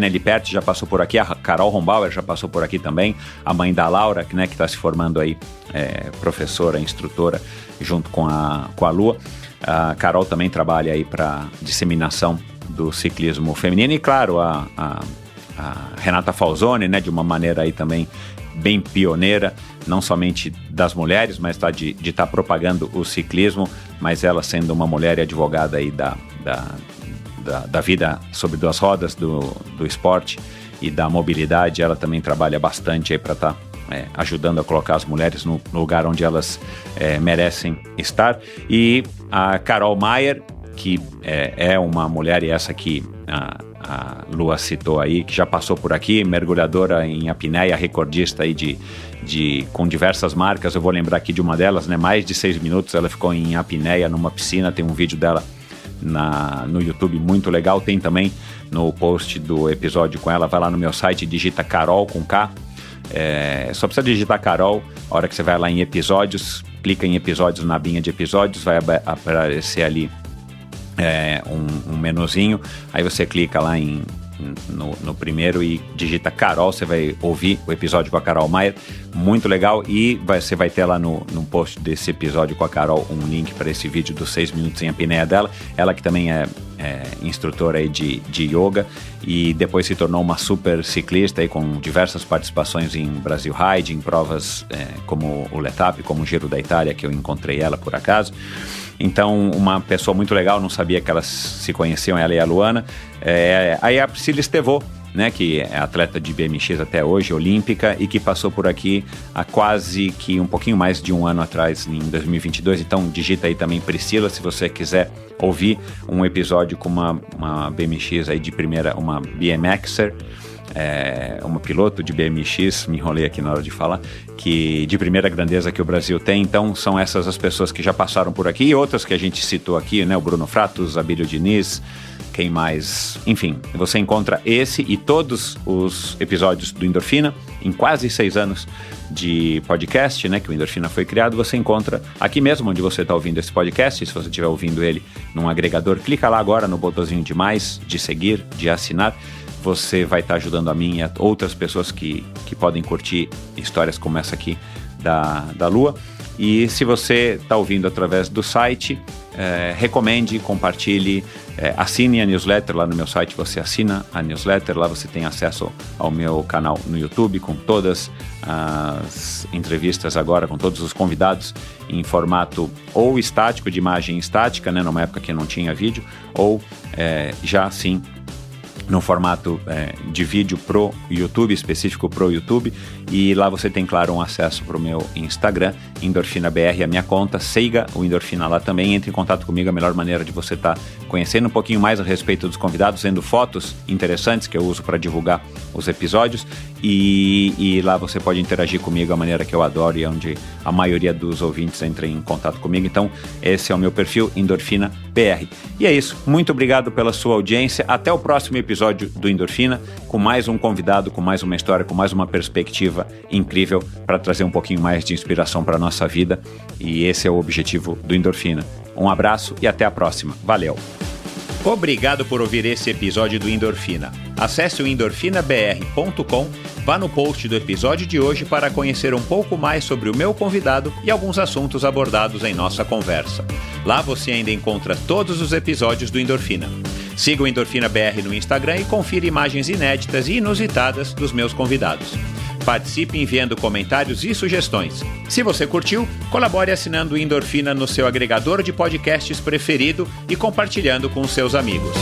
Liperti já passou por aqui, a Carol Rombauer já passou por aqui também, a mãe da Laura, né, que está se formando aí, professora, instrutora, junto com a Lua. A Carol também trabalha aí para disseminação do ciclismo feminino e, claro, a Renata Falzoni, né, de uma maneira aí também bem pioneira, não somente das mulheres, mas de estar propagando o ciclismo, mas ela sendo uma mulher e advogada aí da vida sobre duas rodas, do esporte e da mobilidade, ela também trabalha bastante aí para estar ajudando a colocar as mulheres no lugar onde elas merecem estar. E a Carol Maier, que é uma mulher, e essa aqui a Lua citou aí, que já passou por aqui, mergulhadora em apneia, recordista aí com diversas marcas. Eu vou lembrar aqui de uma delas, né? Mais de 6 minutos ela ficou em apneia numa piscina. Tem um vídeo dela no YouTube muito legal. Tem também no post do episódio com ela. Vai lá no meu site, digita Carol com K. Só precisa digitar Carol. A hora que você vai lá em episódios, clica em episódios, na abinha de episódios, vai aparecer ali um menuzinho, aí você clica lá no primeiro e digita Carol, você vai ouvir o episódio com a Carol Maier, muito legal, e você vai ter lá no post desse episódio com a Carol um link para esse vídeo dos 6 minutos em apneia dela, ela que também é instrutora aí de yoga e depois se tornou uma super ciclista aí com diversas participações em Brasil Ride, em provas como o Letap, como o Giro da Itália, que eu encontrei ela por acaso. Então, uma pessoa muito legal, não sabia que elas se conheciam, ela e a Luana. Aí a Priscila Estevô, né, que é atleta de BMX até hoje, olímpica, e que passou por aqui há quase que um pouquinho mais de um ano atrás, em 2022. Então, digita aí também Priscila, se você quiser ouvir um episódio com uma BMX aí de primeira, uma BMXer, uma piloto de BMX, me enrolei aqui na hora de falar, que de primeira grandeza que o Brasil tem. Então são essas as pessoas que já passaram por aqui e outras que a gente citou aqui, né? O Bruno Fratos, Abílio Diniz, quem mais? Enfim, você encontra esse e todos os episódios do Endorfina em quase 6 anos de podcast, né, que o Endorfina foi criado. Você encontra aqui mesmo onde você está ouvindo esse podcast. Se você estiver ouvindo ele num agregador, clica lá agora no botãozinho de mais, de seguir, de assinar. Você vai estar ajudando a mim e a outras pessoas que podem curtir histórias como essa aqui da Lua. E se você está ouvindo através do site, recomende, compartilhe, assine a newsletter lá no meu site. Você assina a newsletter, lá você tem acesso ao meu canal no YouTube com todas as entrevistas agora, com todos os convidados em formato ou estático, de imagem estática, né, numa época que não tinha vídeo, ou já sim no formato de vídeo pro YouTube, específico pro YouTube. E lá você tem, claro, um acesso pro meu Instagram, EndorfinaBR, a minha conta. Siga o Endorfina lá também, entre em contato comigo. A melhor maneira de você estar conhecendo um pouquinho mais a respeito dos convidados, vendo fotos interessantes que eu uso para divulgar os episódios. E lá você pode interagir comigo, a maneira que eu adoro e onde a maioria dos ouvintes entra em contato comigo. Então esse é o meu perfil, EndorfinaBR. E é isso, muito obrigado pela sua audiência. Até o próximo episódio do Endorfina, com mais um convidado, com mais uma história, com mais uma perspectiva incrível para trazer um pouquinho mais de inspiração para a nossa vida. E esse é o objetivo do Endorfina. Um abraço e até a próxima. Valeu! Obrigado por ouvir esse episódio do Endorfina. Acesse o endorfinabr.com, vá no post do episódio de hoje para conhecer um pouco mais sobre o meu convidado e alguns assuntos abordados em nossa conversa. Lá você ainda encontra todos os episódios do Endorfina. Siga o Endorfina BR no Instagram e confira imagens inéditas e inusitadas dos meus convidados. Participe enviando comentários e sugestões. Se você curtiu, colabore assinando o Endorfina no seu agregador de podcasts preferido e compartilhando com seus amigos.